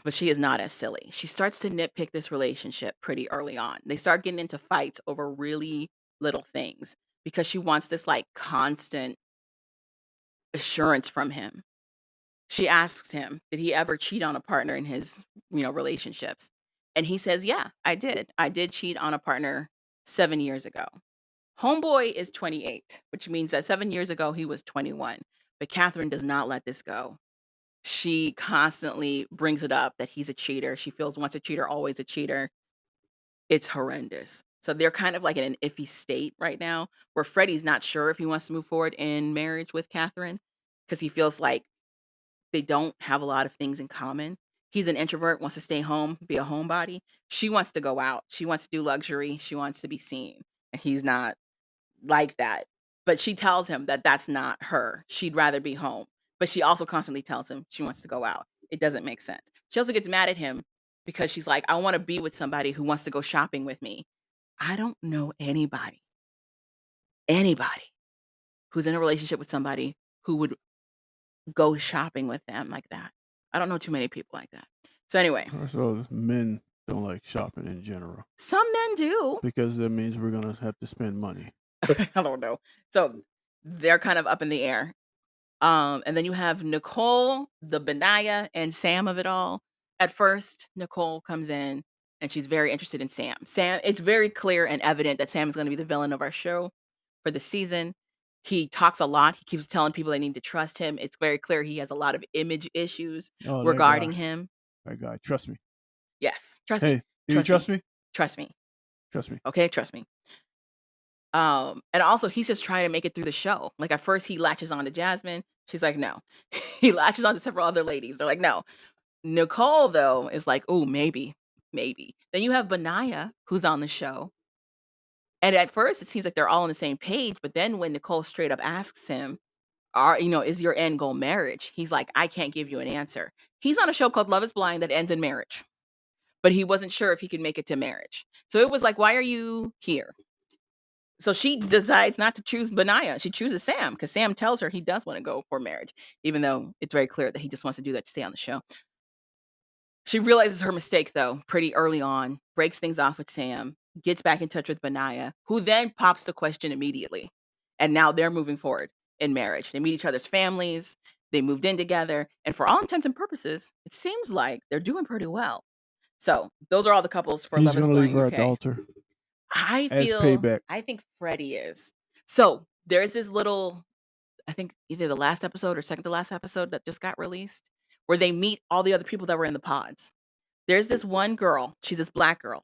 but she is not as silly. She starts to nitpick this relationship pretty early on. They start getting into fights over really little things because she wants this like constant assurance from him. She asks him, "Did he ever cheat on a partner in his, relationships?" And he says, "Yeah, I did. I did cheat on a partner 7 years ago." Homeboy is 28, which means that 7 years ago he was 21. But Catherine does not let this go. She constantly brings it up that he's a cheater. She feels once a cheater, always a cheater. It's horrendous. So they're kind of like in an iffy state right now where Freddie's not sure if he wants to move forward in marriage with Catherine because he feels like they don't have a lot of things in common. He's an introvert, wants to stay home, be a homebody. She wants to go out. She wants to do luxury. She wants to be seen. And he's not like that. But she tells him that that's not her. She'd rather be home. But she also constantly tells him she wants to go out. It doesn't make sense. She also gets mad at him because she's like, I want to be with somebody who wants to go shopping with me. I don't know anybody who's in a relationship with somebody who would go shopping with them like that. I don't know too many people like that. So anyway, So men don't like shopping in general some men do. because that means we're gonna have to spend money. I don't know. So they're kind of up in the air. And then you have Nicole, the Benaya, and Sam of it all. At first, Nicole comes in and she's very interested in Sam. Sam, it's very clear and evident that Sam is going to be the villain of our show for the season. He talks a lot. He keeps telling people they need to trust him. It's very clear he has a lot of image issues Oh, regarding him. that guy. Trust me. Yes, trust me. Hey, do you Trust me. trust me? Trust me. Trust me. Okay, trust me. And also he's just trying to make it through the show. Like at first he latches on to Jasmine. She's like, no. He latches on to several other ladies. They're like, no. Nicole, though, is like, oh, maybe, maybe. Then you have Benaya, who's on the show. And at first it seems like they're all on the same page, but then when Nicole straight up asks him, is your end goal marriage? He's like, I can't give you an answer. He's on a show called Love is Blind that ends in marriage, but he wasn't sure if he could make it to marriage. So it was like, why are you here? So she decides not to choose Benaya. She chooses Sam because Sam tells her he does want to go for marriage, even though it's very clear that he just wants to do that to stay on the show. She realizes her mistake, though, pretty early on, breaks things off with Sam, gets back in touch with Benaya, who then pops the question immediately. And now they're moving forward in marriage. They meet each other's families, they moved in together, and for all intents and purposes, it seems like they're doing pretty well. So those are all the couples for He's Love is gonna leave Blind her at the UK. altar as payback. I think Freddie is. So there's this little, I think either the last episode or second to last episode that just got released, where they meet all the other people that were in the pods. There's this one girl, she's this black girl.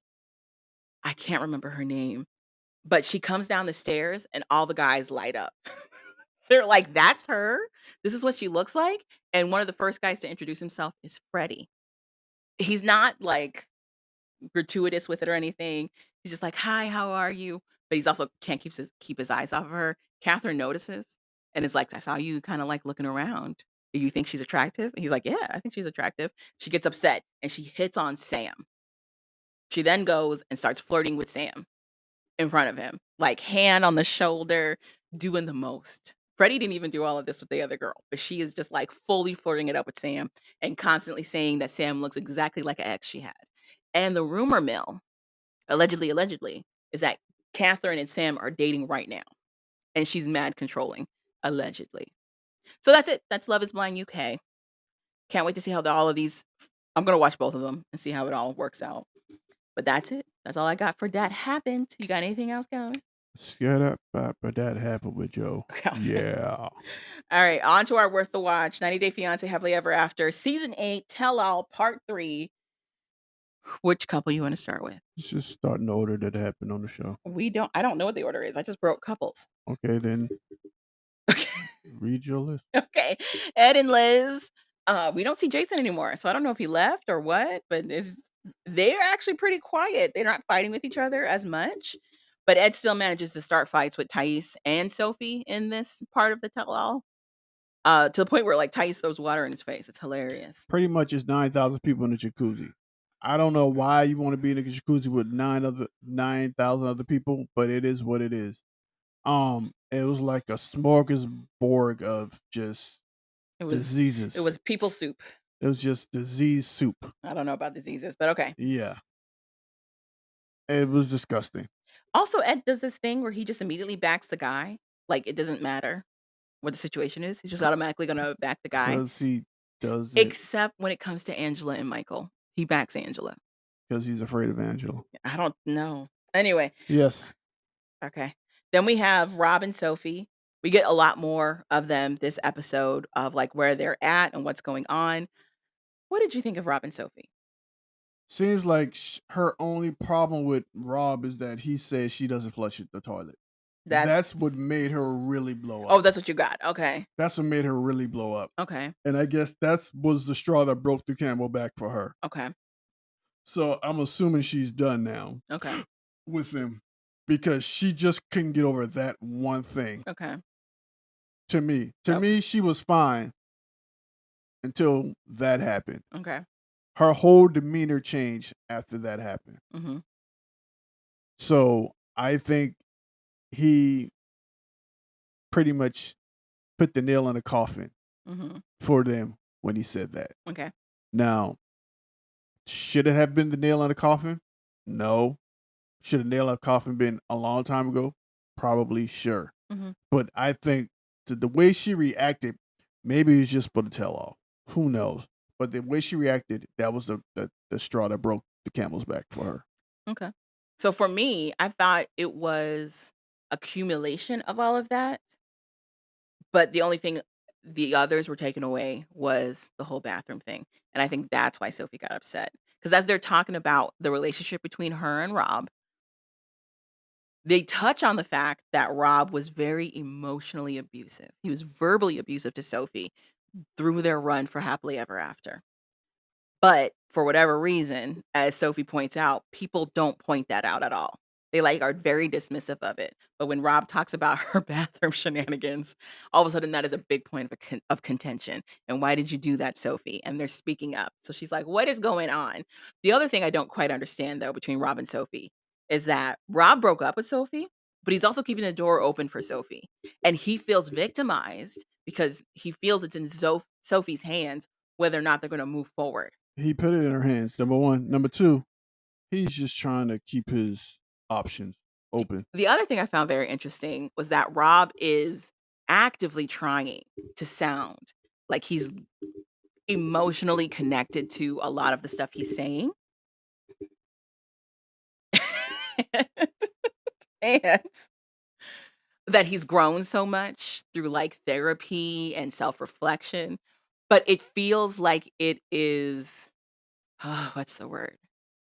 I can't remember her name, but she comes down the stairs and all the guys light up. They're like, "That's her? This is what she looks like?" And one of the first guys to introduce himself is Freddie. He's not, like, gratuitous with it or anything. He's just like, "Hi, how are you?" But he's also can't keep his eyes off of her. Catherine notices and is like, "I saw you kinda, like, looking around. Do you think she's attractive?" And he's like, "Yeah, I think she's attractive." She gets upset and she hits on Sam. She then goes and starts flirting with Sam in front of him, like hand on the shoulder, doing the most. Freddie didn't even do all of this with the other girl, but she is just like fully flirting it up with Sam and constantly saying that Sam looks exactly like an ex she had. And the rumor mill, allegedly, is that Catherine and Sam are dating right now. And she's mad controlling, allegedly. So that's it. That's Love is Blind UK. Can't wait to see how all of these. I'm gonna watch both of them and see how it all works out. But that's it. That's all I got for That Happened. You got anything else, Calvin? Scared up, but that happened with Joe. Okay. Yeah. All right, on to our worth the watch, 90 Day Fiance Happily Ever After, season 8, Tell All, part 3. Which couple you wanna start with? Let's just start in the order that happened on the show. I don't know what the order is, I just wrote couples. Okay, then Okay. read your list. Okay. Ed and Liz, we don't see Jason anymore, so I don't know if he left or what, but they're actually pretty quiet. They're not fighting with each other as much, but Ed still manages to start fights with Thais and Sophie in this part of the tell-all, to the point where, like, Thais throws water in his face. It's hilarious. Pretty much it's 9,000 people in the jacuzzi. I don't know why you want to be in a jacuzzi with 9,000 other people, but it is what it is. It was like a smorgasbord of just It was it diseases. was people soup. It was just disease soup. I don't know about diseases, but okay. Yeah, it was disgusting Also, Ed does this thing where he just immediately backs the guy, like, it doesn't matter what the situation is. He's just automatically gonna back the guy. because he does it Except when it comes to Angela and Michael. He backs Angela. because he's afraid of Angela. I don't know. Anyway, Yes, okay. Then we have Rob and Sophie. We get a lot more of them this episode of, like, where they're at and what's going on. What did you think of Rob and Sophie? seems like her only problem with Rob is that he says she doesn't flush the toilet. That's That's what made her really blow Oh, up. that's what you got. Okay. That's what made her really blow up. Okay. And I guess that's was the straw that broke the camel back for her. Okay. So I'm assuming she's done now Okay. with him because she just couldn't get over that one thing. Okay. To me, Oh, she was fine until that happened. okay. Her whole demeanor changed after that happened. Mhm. So I think he pretty much put the nail in the coffin Mhm. for them when he said that. Okay. Now, should it have been the nail in the coffin? No. Should a nail in the coffin been a long time ago? Probably, sure. Mhm. But I think the way she reacted, maybe it's just for the tell all. Who knows? But the way she reacted, that was the straw that broke the camel's back for her. Okay. So for me, I thought it was accumulation of all of that. But the only thing the others were taken away was the whole bathroom thing, and I think that's why Sophie got upset. Because as they're talking about the relationship between her and Rob, they touch on the fact that Rob was very emotionally abusive. He was verbally abusive to Sophie through their run for Happily Ever After. But for whatever reason, as Sophie points out, people don't point that out at all. They, like, are very dismissive of it. But when Rob talks about her bathroom shenanigans, all of a sudden that is a big point of contention. And why did you do that, Sophie? And they're speaking up. So she's like, what is going on? The other thing I don't quite understand, though, between Rob and Sophie is that Rob broke up with Sophie, but he's also keeping the door open for Sophie. And he feels victimized because he feels it's in Sophie's hands whether or not they're going to move forward. He put it in her hands. Number one. Number two, he's just trying to keep his options open. The other thing I found very interesting was that Rob is actively trying to sound like he's emotionally connected to a lot of the stuff he's saying. And that he's grown so much through, like, therapy and self-reflection, but it feels like it is what's the word?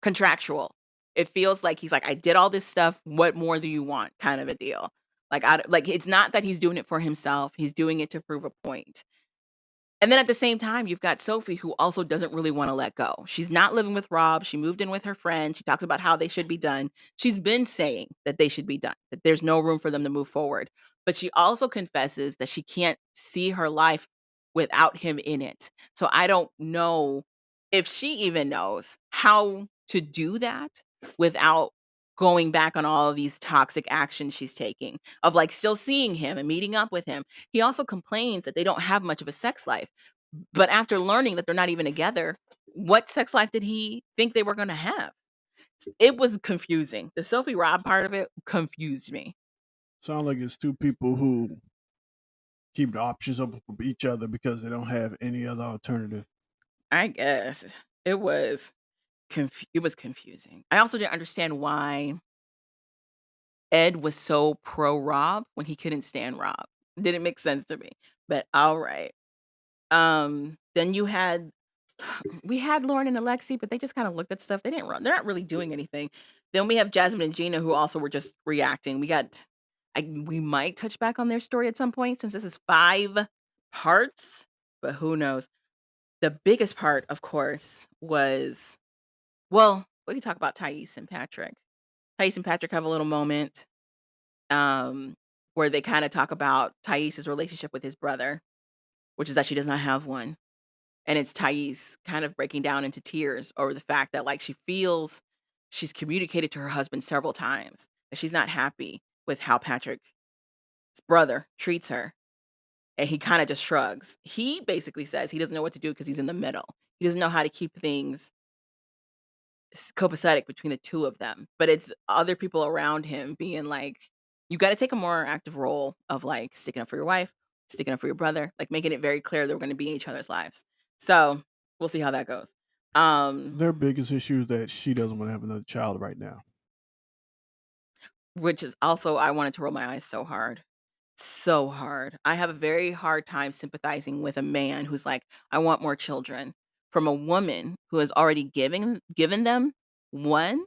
Contractual. It feels like he's like, "I did all this stuff, what more do you want?" kind of a deal. Like, it's not that he's doing it for himself, he's doing it to prove a point. And then at the same time, you've got Sophie who also doesn't really wanna let go. She's not living with Rob, she moved in with her friend, she talks about how they should be done. She's been saying that they should be done, that there's no room for them to move forward. But she also confesses that she can't see her life without him in it. So I don't know if she even knows how to do that without going back on all of these toxic actions she's taking, of, like, still seeing him and meeting up with him. He also complains that they don't have much of a sex life. But after learning that they're not even together, what sex life did he think they were gonna have? It was confusing. The Sophie Rob part of it confused me. Sound like it's two people who keep the options open for each other because they don't have any other alternative. I guess. It was it was confusing. I also didn't understand why Ed was so pro Rob when he couldn't stand Rob. Didn't make sense to me, but alright. Then you had we had Lauren and Alexi, but they just kinda looked at stuff. They didn't run. They're not really doing anything. Then we have Jasmine and Gina who also were just reacting. We might touch back on their story at some point since this is 5 parts, but who knows? The biggest part, of course, was well, we can talk about Thais and Patrick. Thais and Patrick have a little moment, um, where they kinda talk about Thais' relationship with his brother, which is that she does not have one. And it's Thais kind of breaking down into tears over the fact that, like, she feels she's communicated to her husband several times that she's not happy with how Patrick's brother treats her, and he kinda just shrugs. He basically says he doesn't know what to do because he's in the middle. He doesn't know how to keep things copacetic between the 2 of them, but it's other people around him being like, "You gotta take a more active role of, like, sticking up for your wife, sticking up for your brother," like, making it very clear they're gonna be in each other's lives. So, we'll see how that goes. Um, Their biggest issue is that she doesn't want to have another child right now. which is also I wanted to roll my eyes so hard. So hard. I have a very hard time sympathizing with a man who's like, "I want more children," from a woman who has already given them 1.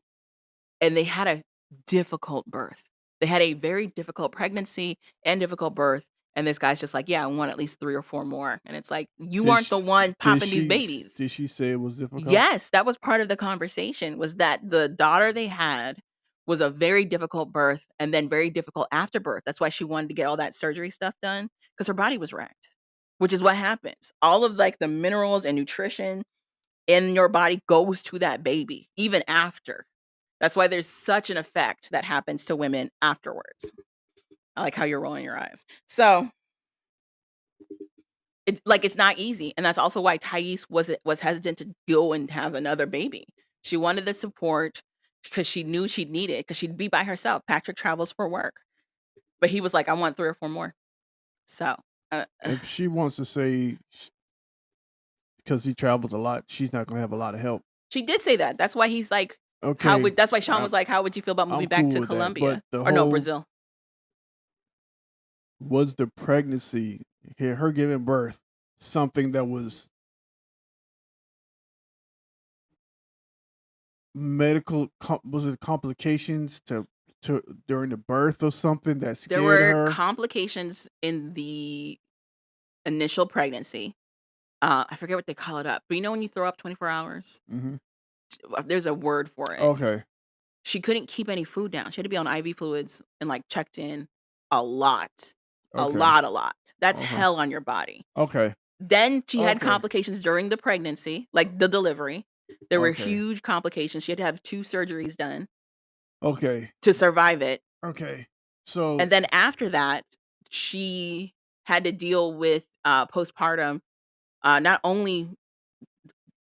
And they had a difficult birth. They had a very difficult pregnancy and difficult birth, and this guy's just like, "Yeah, I want at least 3 or 4 more," and it's like, "You Did aren't she, the one did popping these she babies." did she say it was difficult? Yes, that was part of the conversation, was that the daughter they had was a very difficult birth and then very difficult afterbirth. That's why she wanted to get all that surgery stuff done because her body was wrecked, which is what happens. All of, like, the minerals and nutrition in your body goes to that baby, even after. That's why there's such an effect that happens to women afterwards. I like how you're rolling your eyes. So, it's not easy, and that's also why Thais was hesitant to go and have another baby. She wanted the support because she knew she'd need it because she'd be by herself. Patrick travels for work, but he was like, "I want 3 or 4 more." So, If she wants to say because he travels a lot, she's not going to have a lot of help. she did say that. That's why he's like, "How Okay, would" that's why Sean I'm was like, "How would you feel about I'm moving back cool to with that. But Colombia?" Or no, Brazil. was the pregnancy, her giving birth, something that was was it complications to during the birth or something that There scared were her? complications in the initial pregnancy. I forget what they call it up, but you know when you throw up 24 hours? Mhm. There's a word for it. Okay. She couldn't keep any food down. She had to be on IV fluids and, like, checked in a lot. A Okay. lot, a lot. That's Okay. hell on your body. Okay. Then she had Okay. complications during the pregnancy, like the delivery. There were Okay. huge complications. She had to have 2 surgeries done Okay. to survive it. Okay. So And then after that, she had to deal with, postpartum, not only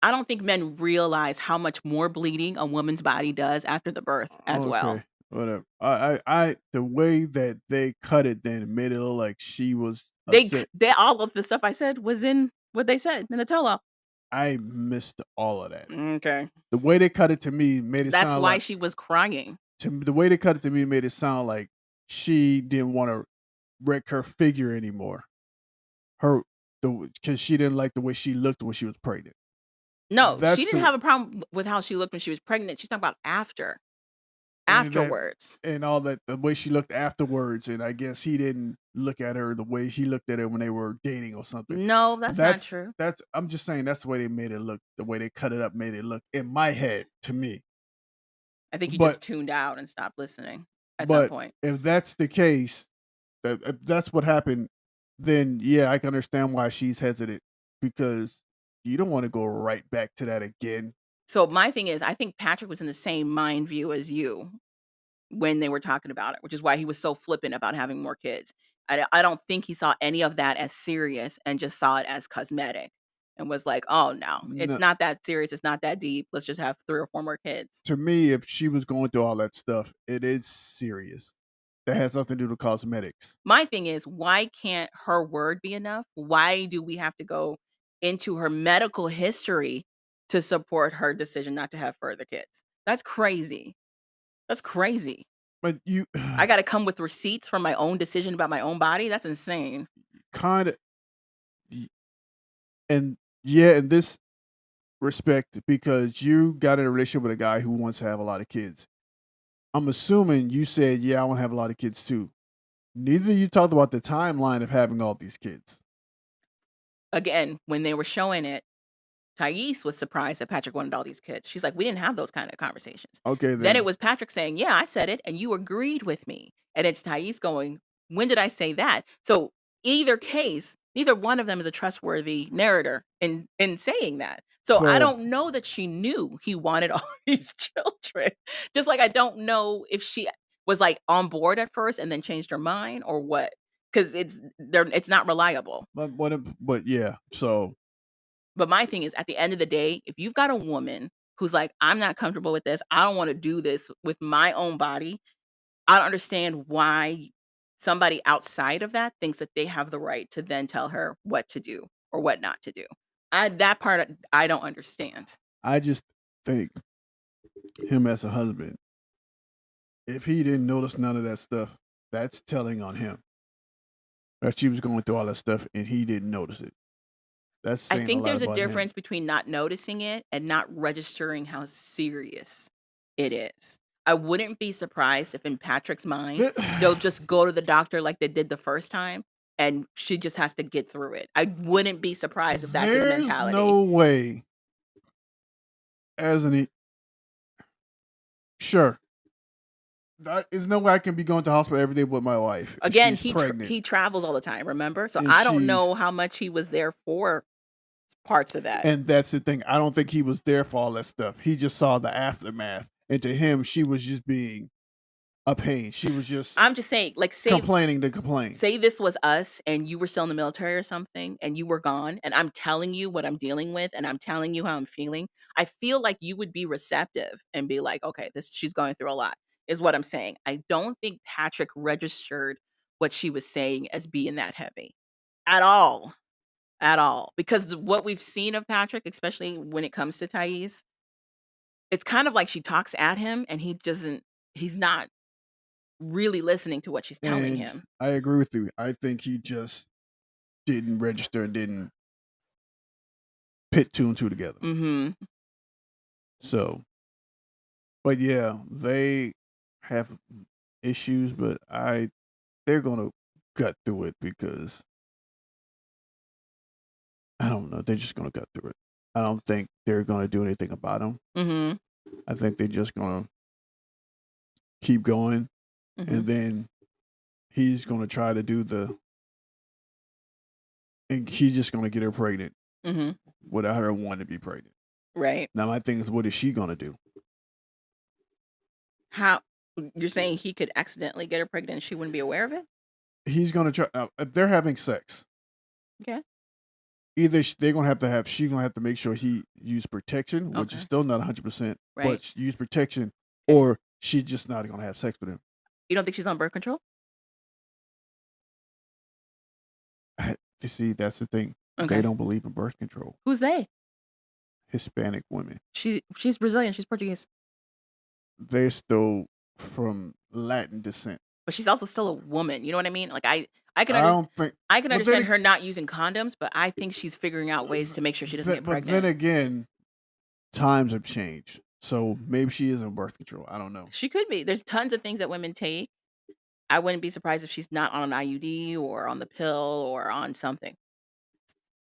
I don't think men realize how much more bleeding a woman's body does after the birth as well. okay. Whatever. The way that they cut it then made it look like she was upset. They all of the stuff I said was in what they said in the tell-all. I missed all of that. Okay. The way they cut it to me made it That's sound why like she was crying. the way they cut it to me made it sound like she didn't want to wreck her figure anymore. Her the because she didn't like the way she looked when she was pregnant. No, she That's didn't the have a problem with how she looked when she was pregnant. She's talking about and that afterwards. and all that the way she looked afterwards, and I guess he didn't look at her the way he looked at her when they were dating or something. No, that's not true. That's I'm just saying that's the way they made it look. The way they cut it up made it look in my head to me. I think you But just tuned out and stopped listening at some but point. if that's the case, that if that's what happened, then yeah, I can understand why she's hesitant because you don't want to go right back to that again. So my thing is, I think Patrick was in the same mind view as you when they were talking about it, which is why he was so flippant about having more kids. I don't think he saw any of that as serious and just saw it as cosmetic and was like, "Oh, no, it's No, not that serious. It's not that deep. Let's just have 3 or 4 more kids." to me, if she was going through all that stuff, it is serious. That has nothing to do with cosmetics. My thing is, why can't her word be enough? Why do we have to go into her medical history to support her decision not to have further kids? That's crazy. That's crazy. but you I gotta come with receipts from my own decision about my own body? That's insane. kinda and yeah, in this respect, because you got in a relationship with a guy who wants to have a lot of kids. I'm assuming you said, "Yeah, I wanna have a lot of kids too." Neither of you talked about the timeline of having all these kids. Again, when they were showing it, Thais was surprised that Patrick wanted all these kids. She's like, "We didn't have those kind of conversations." Okay, Then it then. was Patrick saying, "Yeah, I said it, and you agreed with me." And it's Thais going, "When did I say that?" So either case, neither one of them is a trustworthy narrator in saying that. So I So, don't know that she knew he wanted all these children. Just like I don't know if she was like on board at first and then changed her mind or what. Because it's not reliable. but yeah, so But my thing is, at the end of the day, if you've got a woman who's like, "I'm not comfortable with this. I don't wanna do this with my own body," I don't understand why somebody outside of that thinks that they have the right to then tell her what to do or what not to do. That part I don't understand. I just think him as a husband, if he didn't notice none of that stuff, that's telling on him. That she was going through all that stuff and he didn't notice it. That's I saying a think lot there's a about him. difference between not noticing it and not registering how serious it is. I wouldn't be surprised if in Patrick's mind, Th they'll just go to the doctor like they did the first time, and she just has to get through it. I wouldn't be surprised if that's his there's mentality. no way as an sure, that is no way I can be going to the hospital every day with my wife. Again, She's pregnant he travels all the time, remember? So and I don't she's know how much he was there for parts of that. and that's the thing. I don't think he was there for all that stuff. He just saw the aftermath. And to him, she was just being a pain. She was just I'm just saying, like, complaining to complain. say this was us and you were still in the military or something and you were gone and I'm telling you what I'm dealing with and I'm telling you how I'm feeling, I feel like you would be receptive and be like, "Okay, this she's going through a lot." Is what I'm saying. I don't think Patrick registered what she was saying as being that heavy at all. At all. Because what we've seen of Patrick, especially when it comes to Thais, it's kind of like she talks at him and he's not really listening to what she's telling And him. I agree with you. I think he just didn't register and didn't put two and two together. Mhm. So, but yeah, they have issues, but they're gonna gut through it because I don't know. They're just gonna gut through it. I don't think they're gonna do anything about him. Mhm. I think they're just gonna keep going, Mhm. and then he's gonna try to do and he's just gonna get her pregnant Mhm. without her wanting to be pregnant. Right. Now, my thing is, what is she gonna do? How you're saying he could accidentally get her pregnant and she wouldn't be aware of it? He's gonna try. If they're having sex, Okay. either they're gonna have to have she's gonna have to make sure he use protection, which is Okay. still not 100%, Right. but use protection, Okay. or she's just not gonna have sex with him. You don't think she's on birth control? You see, that's the thing. They Okay. don't believe in birth control. Who's they? Hispanic women, She's Brazilian, she's Portuguese, they're still from Latin descent. but she's also still a woman, you know what I mean? Like, I can I understand. don't think, I can but then, understand her not using condoms, but I think she's figuring out ways to make sure she doesn't get but then pregnant. again, times have changed, so maybe she is on birth control. I don't know. She could be. There's tons of things that women take. I wouldn't be surprised if she's not on an IUD or on the pill or on something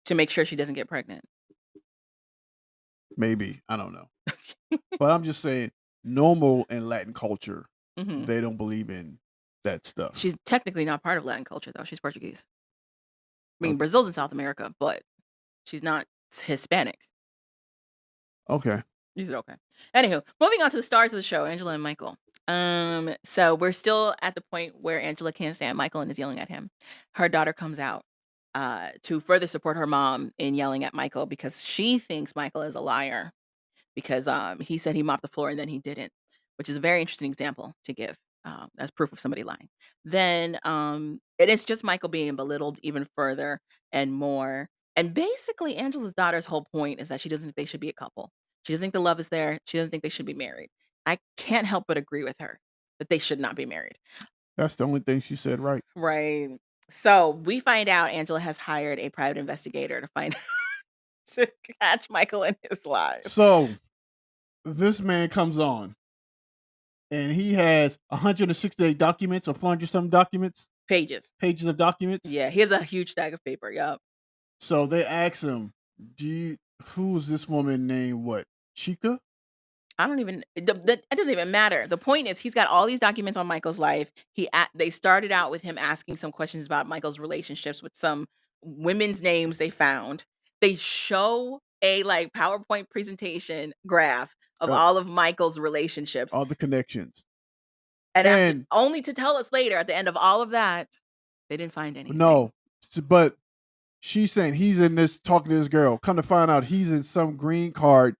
to make sure she doesn't get pregnant. Maybe I don't know. But I'm just saying, normal in Latin culture, Mhm. they don't believe in that stuff. She's technically not part of Latin culture, though, she's Portuguese. I mean, Okay. Brazil's in South America, but she's not Hispanic. Okay. You said okay. Anywho, moving on to the stars of the show, Angela and Michael. So we're still at the point where Angela can't stand Michael and is yelling at him. Her daughter comes out to further support her mom in yelling at Michael because she thinks Michael is a liar because he said he mopped the floor and then he didn't, which is a very interesting example to give as proof of somebody lying. Then it is just Michael being belittled even further and more. And basically, Angela's daughter's whole point is that she doesn't think they should be a couple. She doesn't think the love is there. She doesn't think they should be married. I can't help but agree with her. that they should not be married. That's the only thing she said right. Right. So we find out Angela has hired a private investigator to find to catch Michael in his lies. So this man comes on and he has 168 documents or 400 some documents, Pages. pages of documents. Yeah, he has a huge stack of paper. Yup. So they ask him, "Do you, who's this woman named what? Chica?" I don't even it doesn't even matter. The point is he's got all these documents on Michael's life. They started out with him asking some questions about Michael's relationships with some women's names they found. They show a like PowerPoint presentation graph of Of all of Michael's relationships. all the connections. And after And only to tell us later at the end of all of that, they didn't find anything. no, but she's saying he's in this talking to this girl. Come to find out, he's in some green card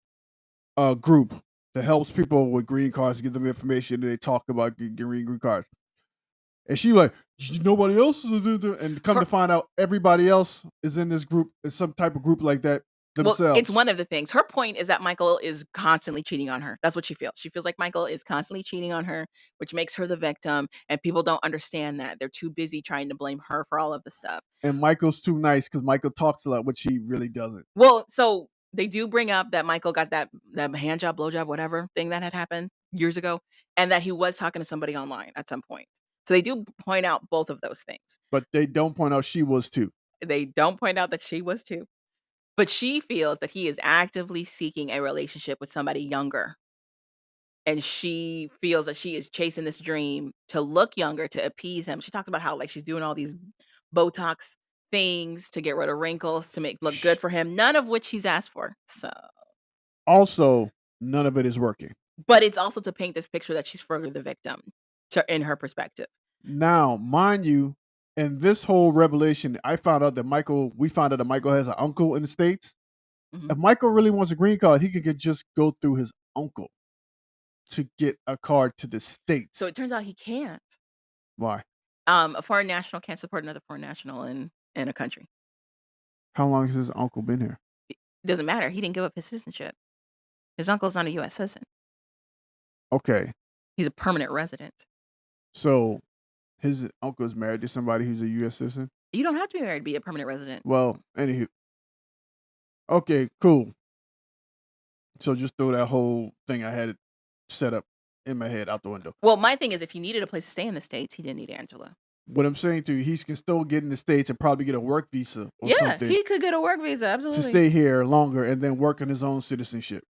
group that helps people with green cards, give them information, and they talk about getting green cards. And she like, nobody else is and come Her to find out everybody else is in this group, is some type of group like that Well, it's themselves. one of the things. Her point is that Michael is constantly cheating on her. That's what she feels. She feels like Michael is constantly cheating on her, which makes her the victim, and people don't understand that. They're too busy trying to blame her for all of the stuff. And Michael's too nice because Michael talks a lot, which he really doesn't. Well, so they do bring up that Michael got that hand job, blowjob, whatever thing that had happened years ago, and that he was talking to somebody online at some point. So they do point out both of those things. But they don't point out she was too. They don't point out that she was too. But she feels that he is actively seeking a relationship with somebody younger. And she feels that she is chasing this dream to look younger, to appease him. She talks about how, like, she's doing all these Botox things to get rid of wrinkles, to make look Sh- good for him, none of which he's asked for. So Also, none of it is working. but it's also to paint this picture that she's further the victim to in her perspective. Now, mind you, in this whole revelation, we found out that Michael has an uncle in the States. Mhm. If Michael really wants a green card, he could just go through his uncle to get a card to the So States. it turns out he can't. Why? A foreign national can't support another foreign national in a country. How long has his uncle been here? It doesn't matter. He didn't give up his citizenship. His uncle's not a US citizen. Okay. He's a permanent resident. So his uncle is married to somebody who's a US citizen? You don't have to be married to be a permanent resident. Well, anywho. Okay, cool. So just throw that whole thing I had it set up in my head out the window. Well, my thing is if he needed a place to stay in the States, he didn't need Angela. What I'm saying to you, he can still get in the States and probably get a work visa or Yeah, something he could get a work visa, to absolutely. stay here longer and then work on his own citizenship.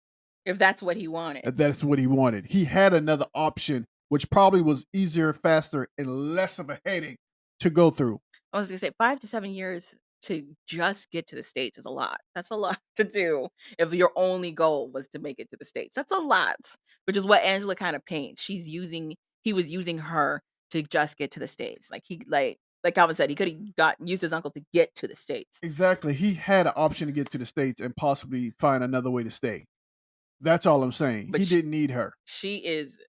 If that's what he wanted. If that's what he wanted. He had another option, which probably was easier, faster, and less of a headache to go through. I was gonna say 5 to 7 years to just get to the States is a lot. That's a lot to do if your only goal was to make it to the States. That's a lot, which is what Angela kind of paints. He was using her to just get to the States. Like Calvin said, he could have got used his uncle to get to the States. Exactly. He had an option to get to the States and possibly find another way to stay. That's all I'm saying. But He didn't need her. she is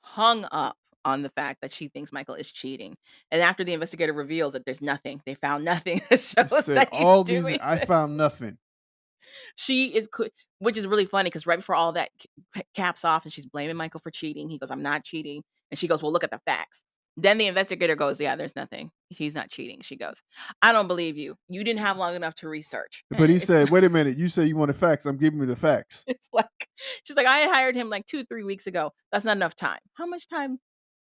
hung up on the fact that she thinks Michael is cheating. And after the investigator reveals that there's nothing, they found nothing that It shows said that he's all these, doing I this. found nothing. She is which is really funny because right before all that caps off and she's blaming Michael for cheating, he goes, "I'm not cheating." And she goes, "Well, look at the facts." Then the investigator goes, "Yeah, there's nothing. He's not cheating." She goes, "I don't believe you. You didn't have long enough to research." But he It's said, wait a minute, you say you wanted facts. I'm giving you the facts. it's like she's like, "I hired him like 2, 3 weeks ago. That's not enough time. How much time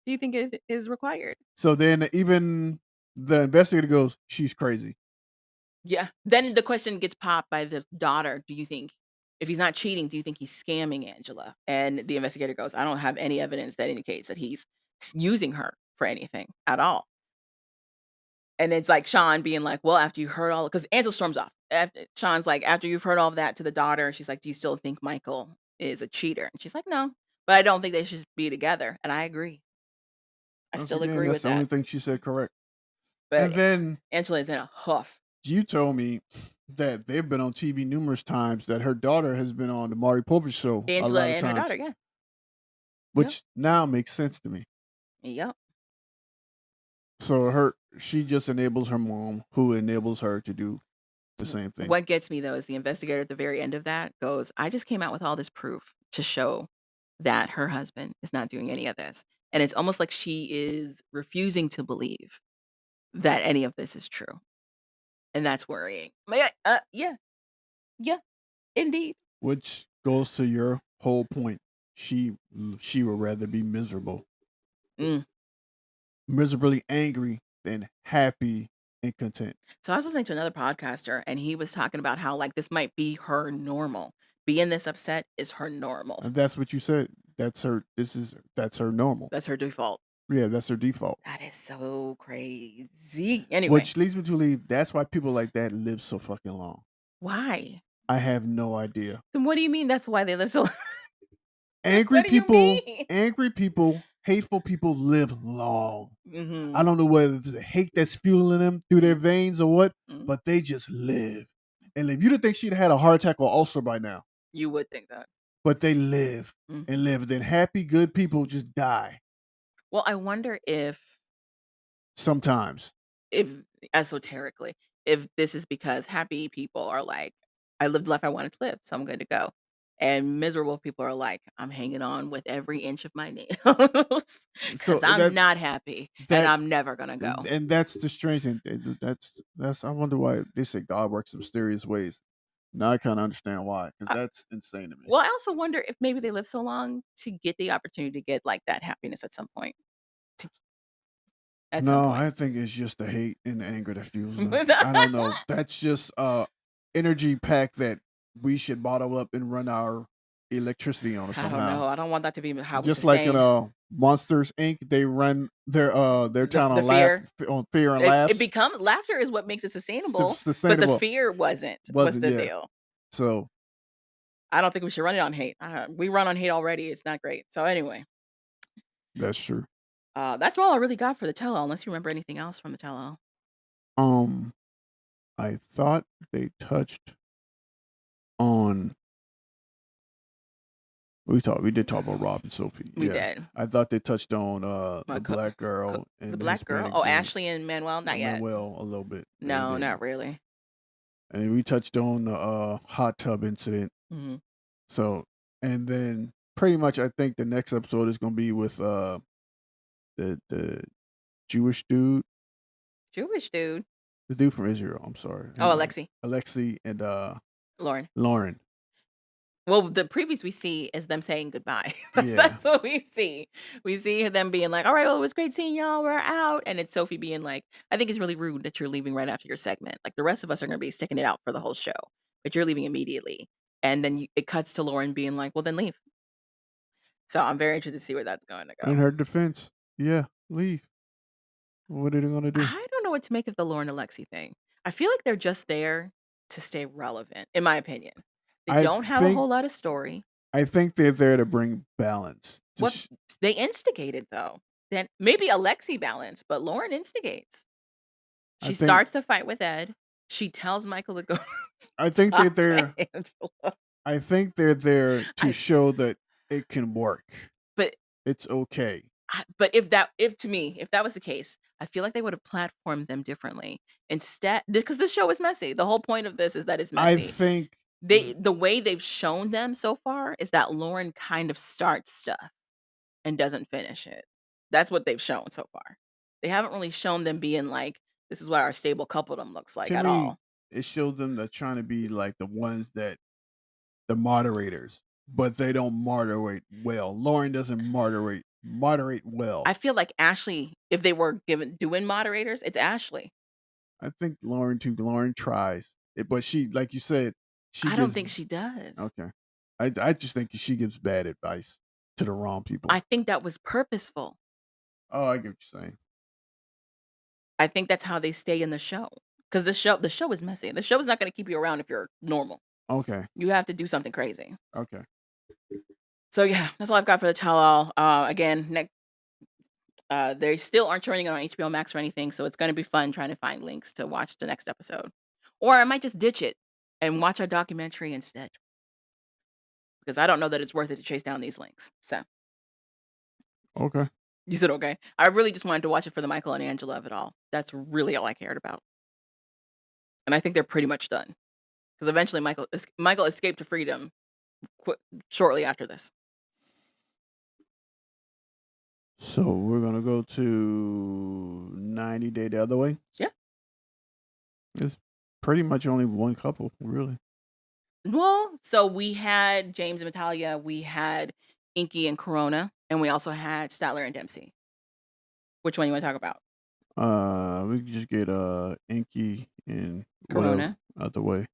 do you think it is required?" So then even the investigator goes, she's crazy. Yeah. Then the question gets popped by the daughter. Do you think if he's not cheating, do you think he's scamming Angela? And the investigator goes, I don't have any evidence that indicates that he's using her for anything at all. And it's like Sean being like, well, after you heard all, because Angela storms off. After, Sean's like, after you've heard all of that to the daughter, she's like, do you still think Michael is a cheater? And she's like, no, but I don't think they should be together. And I agree. I Once still again, agree that's with the only that. thing she said correct. And But then Angela is in a huff. you told me that they've been on TV numerous times, that her daughter has been on the Maury Povich show a Angela lot of and her times, daughter, yeah. Yep. which now makes sense to me. Yep. So she just enables her mom, who enables her to do the same thing. What gets me though is the investigator at the very end of that goes, I just came out with all this proof to show that her husband is not doing any of this. And it's almost like she is refusing to believe that any of this is true, and that's worrying. Yeah, yeah, indeed. Which goes to your whole point. She she would rather be miserable, Mm. miserably angry than happy and content. So I was listening to another podcaster, and he was talking about how, like, this might be her normal. Being this upset is her normal. And that's what you said. That's her. That's her normal. That's her default. Yeah, that's her default. That is so crazy. Anyway, Which leads me to believe that's why people like that live so fucking long. why? I have no idea. Then what do you mean that's why they live so Angry What do you people, mean? hateful people live long. I Mhm. don't know whether it's the hate that's fueling them through their veins or what, Mhm. but they just live and live. You'd think she'd had a heart attack or ulcer by now, You would think that. but they live and Mhm. live. Then happy, good people just die Well, I wonder sometimes. if esoterically, if this is because happy people are like, "I lived the life I wanted to live, so I'm good to go." And miserable people are like, "I'm hanging on with every inch of my nails because 'cause So I'm not happy and that's I'm never gonna go." and that's the strange thing. That's I wonder why they say God works in mysterious ways. Now I kind of understand why, because I that's insane to me. Well, I also wonder if maybe they live so long to get the opportunity to get, like, that happiness at some point, to at some No, point. I think it's just the hate and the anger that fuels them. I don't know. That's just energy pack that we should bottle up and run our electricity on it I don't somehow. know, I don't want that to be how we Just like in sustain Monsters Inc. They run their town the on laugh fear. on fear and It laughs. become laughter is what makes it sustainable, but the Sustainable fear wasn't, was wasn't the yet. deal. So I don't think we should run it on hate. We run on hate already, it's not great. So anyway, that's true. that's all I really got for the tell-all, unless you remember anything else from the tell-all. Um I thought they touched on we did talk about Rob and Sophie. We Yeah. did. I thought they touched on My the co black co girl the and the black girl? Hispanic Oh, dude, Ashley and Manuel? Not yet. Manuel, a little bit. And No, not then really. and we touched on the hot tub incident. Mhm. So and then pretty much I think the next episode is gonna be with the Jewish dude, Jewish dude. the dude from Israel, I'm sorry. Oh, And Alexi. Alexi and Lauren. Lauren. Well, the previews we see is them saying goodbye. Yeah. That's what we see. We see them being like, "All right, well, it was great seeing y'all. We're out." And it's Sophie being like, "I think it's really rude that you're leaving right after your segment. Like the rest of us are going to be sticking it out for the whole show, but you're leaving immediately." And then it cuts to Lauren being like, "Well, then leave." So I'm very interested to see where that's going to In go. her defense, yeah, leave. What are they gonna do? I don't know what to make of the Lauren Alexi thing. I feel like they're just there to stay relevant, in my opinion. They I don't have a think whole lot of story. I think they're there to bring balance. What they instigated though. Then maybe Alexi balance, but Lauren instigates. I She think starts the fight with Ed. She tells Michael to go I think they're talk to there Angela. I think they're there to I show that it can work. but It's okay. but if to me, if that was the case, I feel like they would have platformed them differently. Instead, because this show is messy. The whole point of this is that it's I messy. think The way they've shown them so far is that Lauren kind of starts stuff and doesn't finish it. That's what they've shown so far. They haven't really shown them being like, "This is what our stable coupledom looks like," to at me, all. it shows them that trying to be like the ones that the moderators, but they don't moderate well. Lauren doesn't moderate well. I feel like Ashley, if they were doing moderators, it's Ashley. I think Lauren tries, but she, like you said, she I don't gives think she does. okay. I just think she gives bad advice to the wrong people. I think that was purposeful. Oh, I get what you're saying. I think that's how they stay in the show. Because the show is messy. The show is not gonna keep you around if you're normal. Okay, You have to do something crazy. okay. So yeah, that's all I've got for the tell all. Again, they still aren't showing it on HBO Max or anything, so it's gonna be fun trying to find links to watch the next episode. Or I might just ditch it and watch a documentary instead. Because I don't know that it's worth it to chase down these links. So Okay. you said okay. I really just wanted to watch it for the Michael and Angela of it all. That's really all I cared about. And I think they're pretty much done. Because eventually Michael escaped to freedom shortly after this. So we're gonna go to 90 Day the Other Way. Yeah. It's pretty much only one couple, really. Well, so we had James and Natalia, we had Inky and Corona, and we also had Statler and Dempsey. Which one you want to talk about? We could just get Inky and whatever Corona. out the way.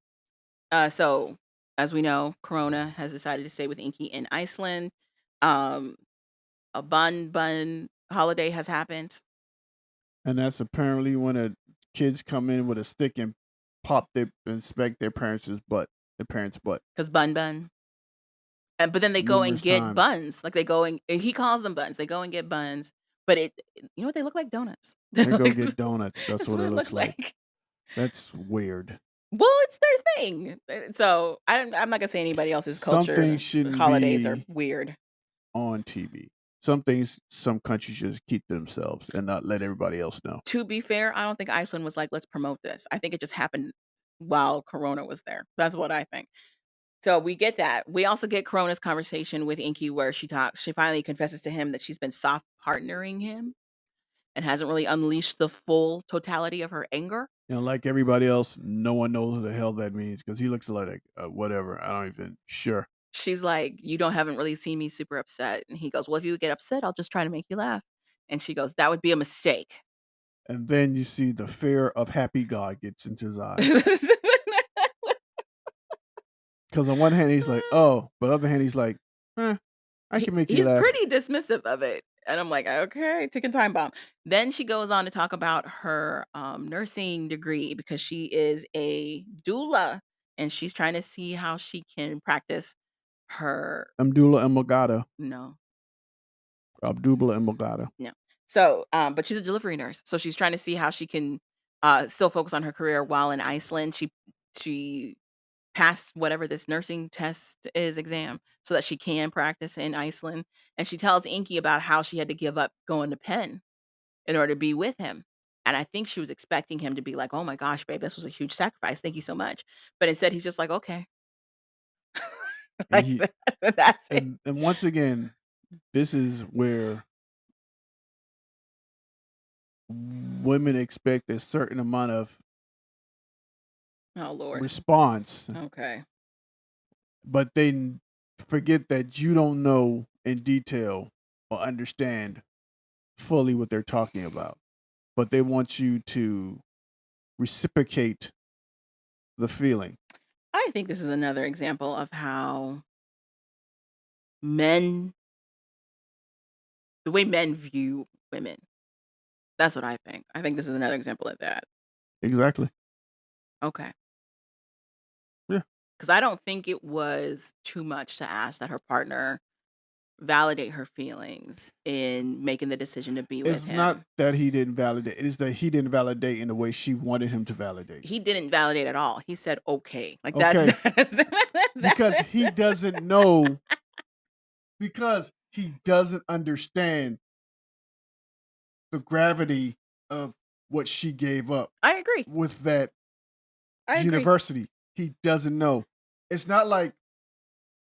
So as we know, Corona has decided to stay with Inky in Iceland. Um, a bun holiday has happened And that's apparently when kids come in with a stick and inspect their parents' butt because bun. And but then they go and numerous get times. buns. Like they go and he calls them buns. They go and get buns, but you know what, they look like donuts. They go Like, get donuts. That's that's what what it it looks looks like. like. That's weird. Well, it's their thing. So I'm not gonna say anybody else's Some cultures things or shouldn't holidays are be weird. on TV. Some things, some countries just keep to themselves and not let everybody else know. To be fair, I don't think Iceland was like, let's promote this. I think it just happened while Corona was there. That's what I think. So we get that. We also get Corona's conversation with Inky where she finally confesses to him that she's been soft partnering him and hasn't really unleashed the full totality of her anger. And like everybody else, no one knows what the hell that means because he looks like whatever. I don't even sure. She's like, "You don't haven't really seen me super upset." And he goes, "Well, if you get upset, I'll just try to make you laugh." And she goes, "That would be a mistake." And then you see the fear of happy God gets into his eyes. Because on one hand he's like, oh, but on the other hand he's like, I can make you He's laugh. pretty dismissive of it. And I'm like, "Okay, ticking time bomb." Then she goes on to talk about her nursing degree because she is a doula and she's trying to see how she can practice her Abdullah and Mogada. no, Abdullah and Mogada. no. So, but she's a delivery nurse, so she's trying to see how she can still focus on her career while in Iceland. She passed whatever this nursing test is exam so that she can practice in Iceland. And she tells Inky about how she had to give up going to Penn in order to be with him. And I think she was expecting him to be like, "Oh my gosh, babe, this was a huge sacrifice. Thank you so much." But instead, he's just like, "Okay." And Like he that's it. and once again, this is where women expect a certain amount of Oh Lord. response, Okay. but they forget that you don't know in detail or understand fully what they're talking about. But they want you to reciprocate the feeling. I think this is another example of how men the way men view women. That's what I think. I think this is another example of that. Exactly. Okay. Yeah. Because I don't think it was too much to ask that her partner validate her feelings in making the decision to be with It's not him. that he didn't validate. It is that he didn't validate in the way she wanted him to validate. He didn't validate at all. He said, "Okay." Like Okay. Because that's he doesn't know, because he doesn't understand the gravity of what she gave up I agree. with that I agree. university. He doesn't know. It's not like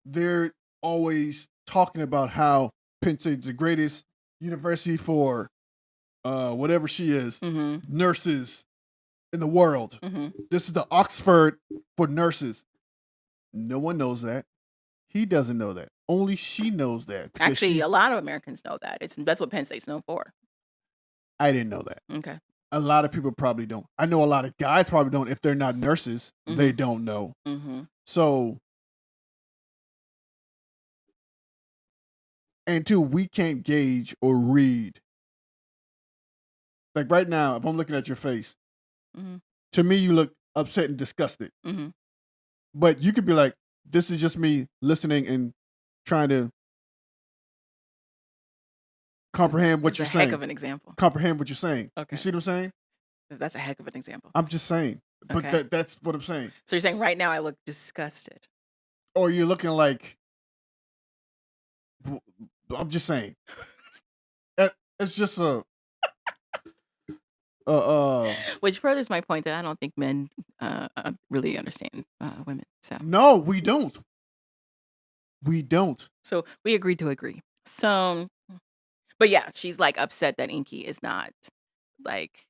they're always talking about how Penn State's the greatest university for whatever she is, Mhm. nurses in the world. Mhm. This is the Oxford for nurses. No one knows that. He doesn't know that. Only she knows that because Actually, a lot of Americans know that. That's what Penn State's known for. I didn't know that. Okay. A lot of people probably don't. I know a lot of guys probably don't. If they're not nurses, they Mhm. don't know. Mhm. So, and two, we can't gauge or read. Like right now, if I'm looking at your face, Mhm. to me, you look upset and disgusted. Mhm. But you could be like, this is just me listening and trying to comprehend This what is you're a heck saying. of an example. Comprehend what you're saying. You Okay. see what I'm saying? That's a heck of an example. I'm just saying. But Okay. that's what I'm saying. So you're saying right now I look disgusted. Or you're looking like, I'm just saying. It's just Which furthers my point that I don't think men really understand women. no, we don't. We don't. So we agreed to agree. So, But yeah, she's, like, upset that Inky is not, like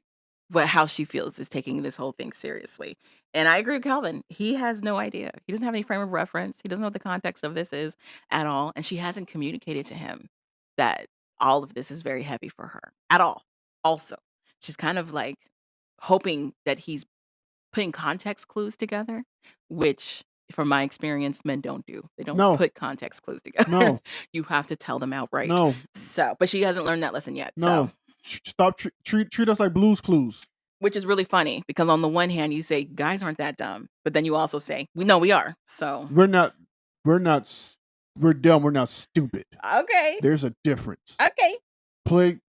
how she feels is taking this whole thing seriously. And I agree with Calvin. He has no idea. He doesn't have any frame of reference. He doesn't know what the context of this is at all, and she hasn't communicated to him that all of this is very heavy for her at all. Also, she's kind of, like, hoping that he's putting context clues together, which from my experience, men don't do. They don't No, put context clues together. no, You have to tell them outright. no, So, but she hasn't learned that lesson yet. So, no. Stop treat us like Blues Clues. which is really funny because on the one hand you say guys aren't that dumb, but then you also say we know we are. So, We're not we're not we're dumb, we're not stupid. okay. There's a difference. Okay. Play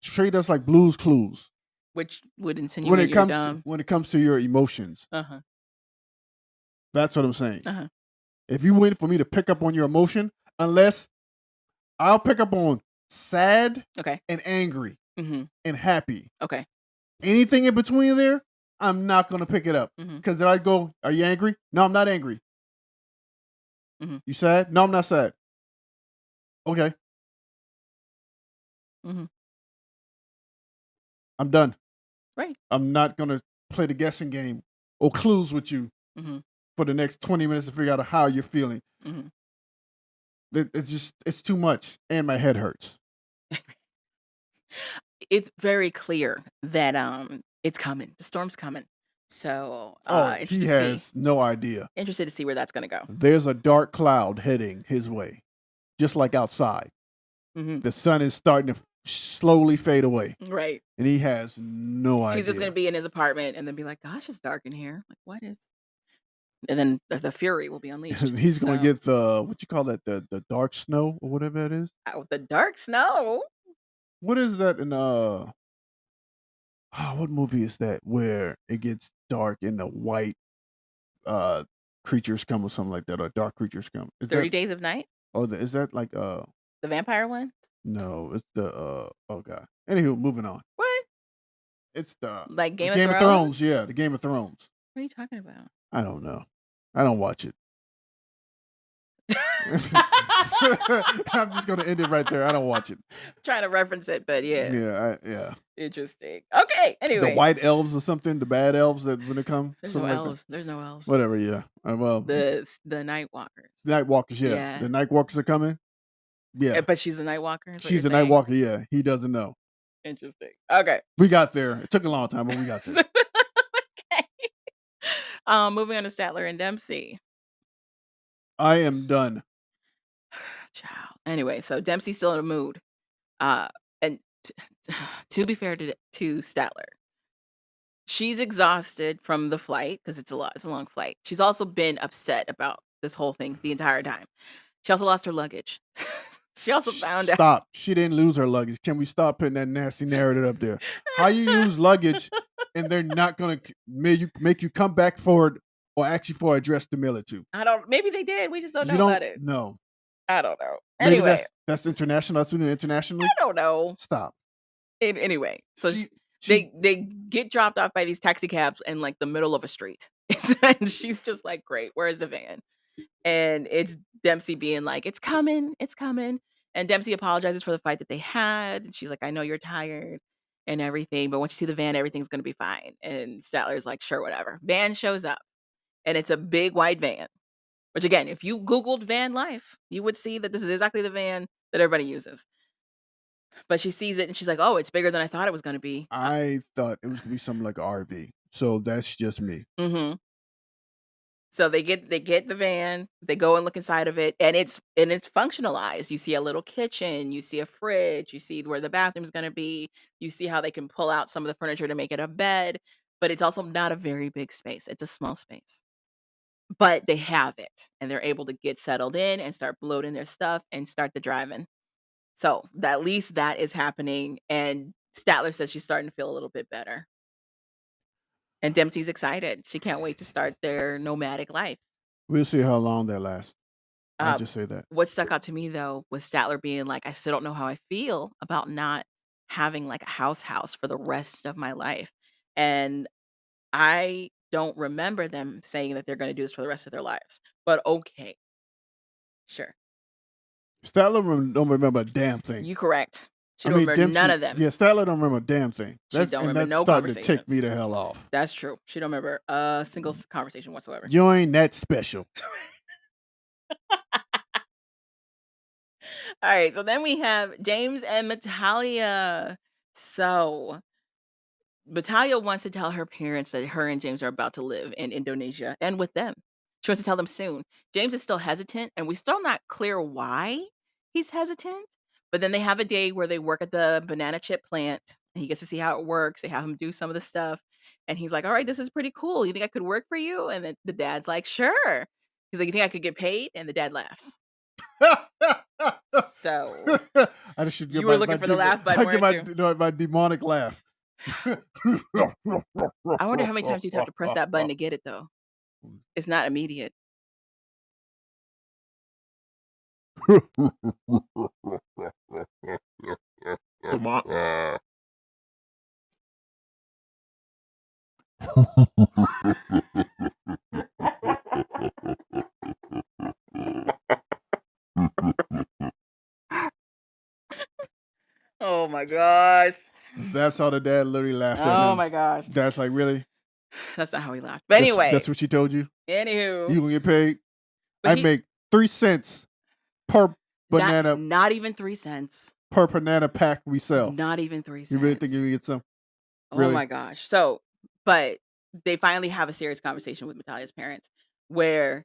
treat us like Blues Clues Which would insinuate you're dumb. when it comes to your emotions. Uh-huh. That's what I'm saying. Uh-huh. If you wait for me to pick up on your emotion, unless I'll pick up on sad Okay. and angry Mm-hmm. and happy. Okay. Anything in between there, I'm not going to pick it up. Mm-hmm. Because if I go, are you angry? No, I'm not angry. Mm-hmm. You sad? No, I'm not sad. Okay, Mm-hmm. I'm done. Right. I'm not going to play the guessing game or clues with you Mm-hmm. for the next 20 minutes to figure out how you're feeling. Mm-hmm. It's too much. And my head hurts. It's very clear that it's coming. The storm's coming. So Oh, he interested to see. has no idea. Interested to see where that's gonna go. There's a dark cloud heading his way, just like outside. Mm-hmm. The sun is starting to slowly fade away, Right. and he has no idea. He's just gonna be in his apartment and then be like, "Gosh, it's dark in here. Like, what is?" And then the fury will be unleashed. He's going to So, get the what you call that the dark snow or whatever that is. with the dark snow. What is that in what movie is that where it gets dark and the white uh creatures come or something like that, or dark creatures come? Is 30 that Days of Night, is that like the vampire one. no, it's the oh god. Anywho, moving on. What? It's the Like Game Game of of Thrones? Thrones, yeah, the Game of Thrones. What are you talking about? I don't know. I don't watch it. I'm just gonna end it right there. I don't watch it. Trying to reference it, but yeah, Yeah. interesting. Okay, The anyway, white elves or something, the bad elves that when they come, there's no something like that. elves. There's no elves. Whatever, yeah. Well, The Night Walkers. Night Walkers, yeah. Yeah. The Night Walkers are coming. Yeah, But she's a Night Walker. Is what she's you're a Night saying? Walker. Yeah, he doesn't know. Interesting. Okay. We got there. It took a long time, but we got there. Okay. Moving on to Statler and Dempsey. I am done. Child. Anyway, so Dempsey's still in a mood. And to be fair to Statler, she's exhausted from the flight because it's a long flight. She's also been upset about this whole thing the entire time. She also lost her luggage. She also found out. Stop. She didn't lose her luggage. Can we stop putting that nasty narrative up there? How you use luggage and they're not gonna make you come back for it or actually for address to mail it to? I don't. Maybe they did. We just don't You know about it. No. I don't know. Maybe Anyway, that's international. That's doing it internationally. I don't know. Stop. Anyway, so She- they get dropped off by these taxi cabs in like the middle of a street, and she's just like, "Great, where's the van?" And it's Dempsey being like, "It's coming, it's coming." And Dempsey apologizes for the fight that they had, and she's like, "I know you're tired and everything, but once you see the van, everything's gonna be fine." And Statler's like, "Sure, whatever." Van shows up, and it's a big white van. Which again, if you Googled van life, you would see that this is exactly the van that everybody uses. But she sees it and she's like, "Oh, it's bigger than I thought it was gonna be." I thought it was gonna be something like an RV. So that's just me. Mm-hmm. So they get the van, they go and look inside of it, and it's functionalized. You see a little kitchen, you see a fridge, you see where the bathroom's gonna be, you see how they can pull out some of the furniture to make it a bed, but it's also not a very big space. It's a small space. But they have it, and they're able to get settled in and start loading their stuff and start the driving. So, at least that is happening, and Statler says she's starting to feel a little bit better. And Dempsey's excited. She can't wait to start their nomadic life. We'll see how long that lasts. I Uh, just say that. what stuck out to me though was Statler being like, "I still don't know how I feel about not having like a house for the rest of my life." And I don't remember them saying that they're going to do this for the rest of their lives. But okay, sure. Statler don't remember a damn thing. You correct. She I don't mean, remember none of them. Yeah, Statler don't remember a damn thing. She don't remember That's no starting to tick me conversations. the hell off. That's true. She don't remember a single conversation whatsoever. You ain't that special. All right, so then we have James and Natalia. So Natalia wants to tell her parents that her and James are about to live in Indonesia and with them. She wants to tell them soon. James is still hesitant, and we're still not clear why he's hesitant. But then they have a day where they work at the banana chip plant, and he gets to see how it works. They have him do some of the stuff, and he's like, "All right, this is pretty cool. You think I could work for you?" And then the dad's like, "Sure." He's like, "You think I could get paid?" And the dad laughs. So I just should you were looking for the laugh button, weren't you? My demonic laugh. I wonder how many times you'd have to press that button to get it, though. It's not immediate. Come on. Oh my gosh. That's how the dad literally laughed at him. Oh my gosh. Dad's like, really? That's not how he laughed. But anyway. That's what she told you? Anywho. You gonna get paid? I make 3 cents per banana. Not even 3 cents. Per banana pack we sell. Not even 3 cents. You really think you can get some? Really? Oh my gosh. So, but they finally have a serious conversation with Natalia's parents where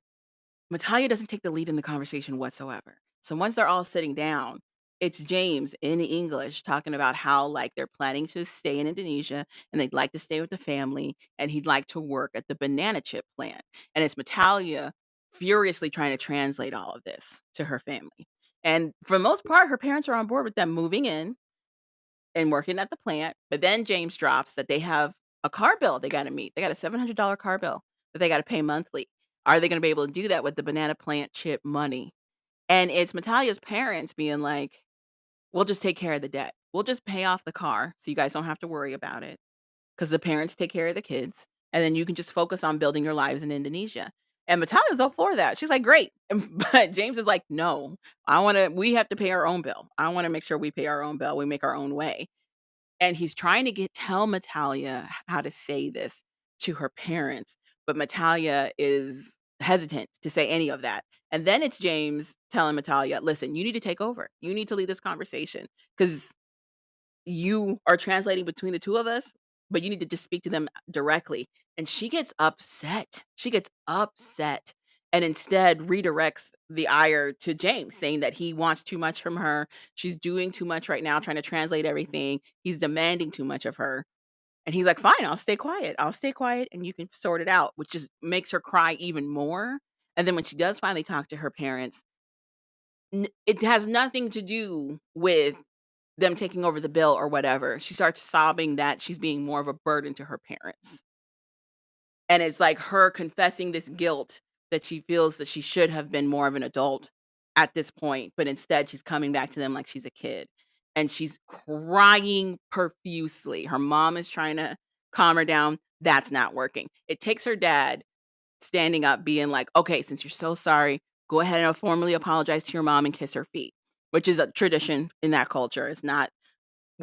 Natalia doesn't take the lead in the conversation whatsoever. So once they're all sitting down, it's James in English talking about how like they're planning to stay in Indonesia and they'd like to stay with the family and he'd like to work at the banana chip plant. And it's Natalia furiously trying to translate all of this to her family. And for the most part, her parents are on board with them moving in and working at the plant. But then James drops that they have a car bill they got to meet. They got a $700 car bill that they got to pay monthly. Are they going to be able to do that with the banana plant chip money? And it's Natalia's parents being like, we'll just take care of the debt. We'll just pay off the car so you guys don't have to worry about it because the parents take care of the kids. And then you can just focus on building your lives in Indonesia. And Natalia's all for that. She's like, great. But James is like, no, we have to pay our own bill. I want to make sure we pay our own bill. We make our own way. And he's trying to tell Natalia how to say this to her parents, but Natalia is hesitant to say any of that. And then it's James telling Natalia, listen, you need to take over. You need to lead this conversation because you are translating between the two of us, but you need to just speak to them directly. And she gets upset. She gets upset and instead redirects the ire to James, saying that he wants too much from her. She's doing too much right now, trying to translate everything. He's demanding too much of her. And he's like, fine, I'll stay quiet. I'll stay quiet and you can sort it out, which just makes her cry even more. And then when she does finally talk to her parents, it has nothing to do with them taking over the bill or whatever. She starts sobbing that she's being more of a burden to her parents. And it's like her confessing this guilt that she feels that she should have been more of an adult at this point, but instead she's coming back to them like she's a kid. And she's crying profusely. Her mom is trying to calm her down. That's not working. It takes her dad standing up, being like, okay, since you're so sorry, go ahead and formally apologize to your mom and kiss her feet, which is a tradition in that culture. It's not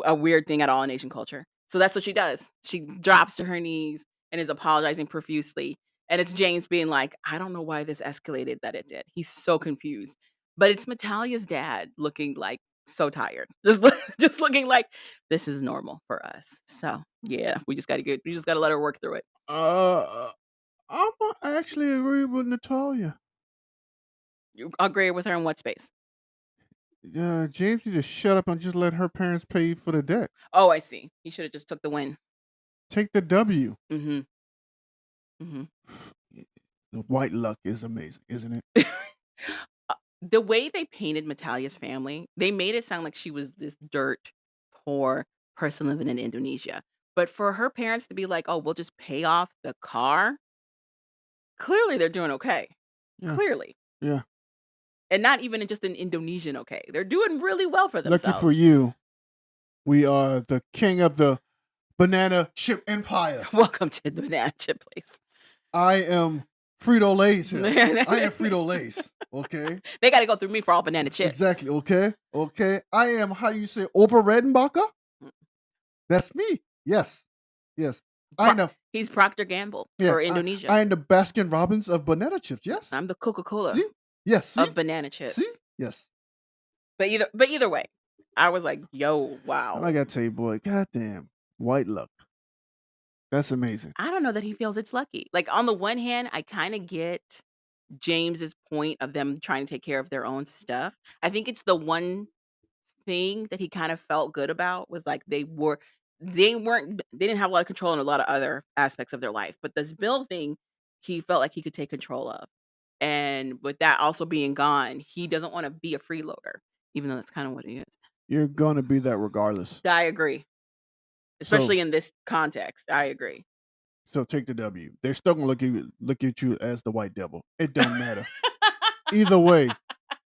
a weird thing at all in Asian culture. So that's what she does. She drops to her knees and is apologizing profusely. And it's James being like, I don't know why this escalated that it did. He's so confused. But it's Natalia's dad looking like so tired. Just looking like this is normal for us. So yeah, we just gotta let her work through it. I'm actually agree with Natalia. You agree with her in what space? James, you just shut up and just let her parents pay for the debt. Oh, I see. He should have just took the win. Take the W. Mm-hmm. Mm-hmm. The white luck is amazing, isn't it? The way they painted Natalia's family, they made it sound like she was this dirt poor person living in Indonesia. But for her parents to be like, oh, we'll just pay off the car. Clearly they're doing okay. Yeah. Clearly. Yeah. And not even just an Indonesian okay. They're doing really well for themselves. Lucky for you, we are the king of the banana chip empire. Welcome to the banana chip place. I am Frito Lay's here. I am Frito Lay's. Okay. They got to go through me for all banana chips. Exactly. Okay. Okay. I am, how you say, Over Redenbacher? That's me. Yes. Yes. I know. He's Procter Gamble Yeah. for Indonesia. I am the Baskin Robbins of banana chips. Yes. I'm the Coca-Cola See? Yes. See? of banana chips. See? Yes. But either way, I was like, yo, wow. And I gotta tell you, boy, goddamn, white luck. That's amazing. I don't know that he feels it's lucky. Like, on the one hand, I kind of get James's point of them trying to take care of their own stuff. I think it's the one thing that he kind of felt good about was like they didn't have a lot of control in a lot of other aspects of their life. But this bill thing, he felt like he could take control of. And with that also being gone, he doesn't want to be a freeloader, even though that's kind of what he is. You're gonna be that regardless. I agree. Especially in this context. I agree. So take the W. They're still gonna look at you as the white devil. It don't matter. Either way,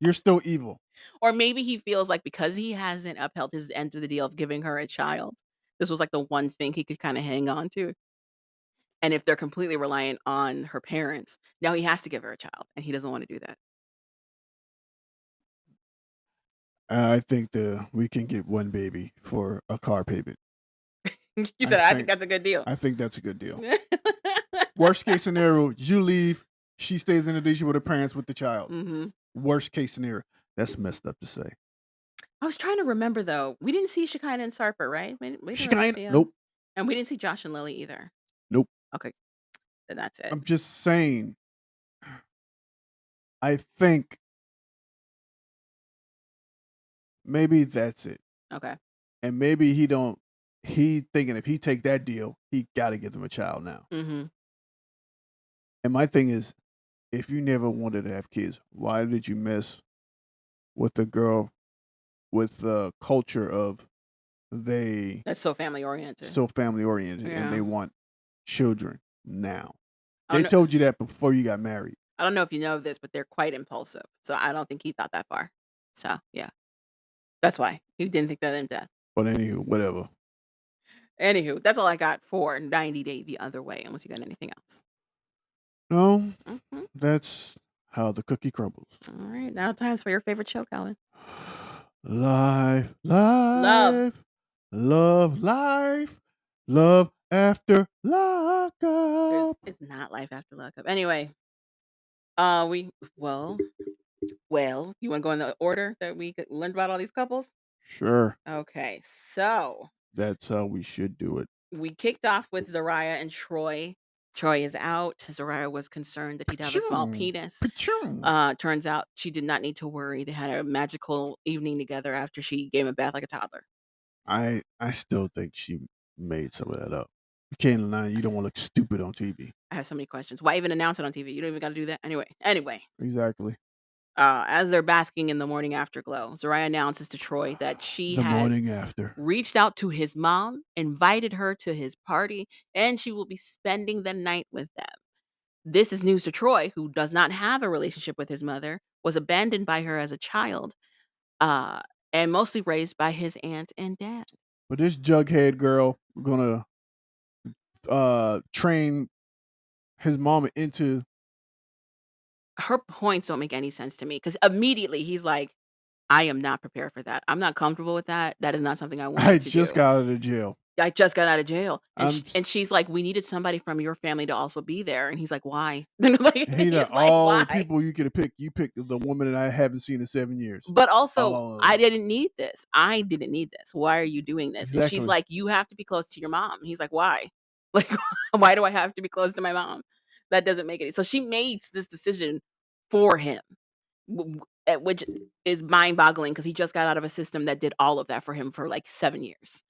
you're still evil. Or maybe he feels like because he hasn't upheld his end of the deal of giving her a child, this was like the one thing he could kind of hang on to. And if they're completely reliant on her parents, now he has to give her a child, and he doesn't want to do that. I think we can get one baby for a car payment. You said I think that's a good deal. I think that's a good deal. Worst case scenario, you leave, she stays in Indonesia with her parents with the child. Mm-hmm. Worst case scenario. That's messed up to say. I was trying to remember though. We didn't see Shekinah and Sarper, right? We didn't Shekinah? really see 'em. Nope. And we didn't see Josh and Lily either. Nope. Okay. Then that's it. I'm just saying. I think maybe that's it. Okay. And maybe he thinking if he take that deal, he gotta give them a child now. Mm-hmm. And my thing is, if you never wanted to have kids, why did you mess with the girl with the culture of that's so family oriented. And they want children now. They told you that before you got married. I don't know if you know this, but they're quite impulsive. So I don't think he thought that far. So yeah. That's why. He didn't think that in depth. But anywho, whatever. Anywho, that's all I got for 90 Day the Other Way, unless you got anything else. No. Mm-hmm. That's how the cookie crumbles. All right. Now time's for your favorite show, Calvin. Life. Love After Lockup. It's not Life After Lockup. Anyway, you want to go in the order that we learned about all these couples? Sure. Okay, so that's how we should do it. We kicked off with Zariah and Troy. Troy is out. Zariah was concerned that he'd have a small penis. Turns out she did not need to worry. They had a magical evening together after she gave him a bath like a toddler. I still think she made some of that up. You can't lie. You don't want to look stupid on TV. I have so many questions. Why even announce it on TV? You don't even got to do that. Anyway. Exactly. As they're basking in the morning afterglow, Zariah announces to Troy that she has reached out to his mom, invited her to his party, and she will be spending the night with them. This is news to Troy, who does not have a relationship with his mother, was abandoned by her as a child, and mostly raised by his aunt and dad. But this jughead girl gonna train his mom into... Her points don't make any sense to me, because immediately he's like, I am not prepared for that. I'm not comfortable with that. That is not something I want to do. I just got out of jail. And she's like, we needed somebody from your family to also be there. And he's like, why? All the people you could have picked. You picked the woman that I haven't seen in 7 years. But also, I didn't need this. Why are you doing this? Exactly. And she's like, you have to be close to your mom. And he's like, why? Like, why do I have to be close to my mom? That doesn't make it. So she makes this decision for him, which is mind-boggling because he just got out of a system that did all of that for him for like 7 years.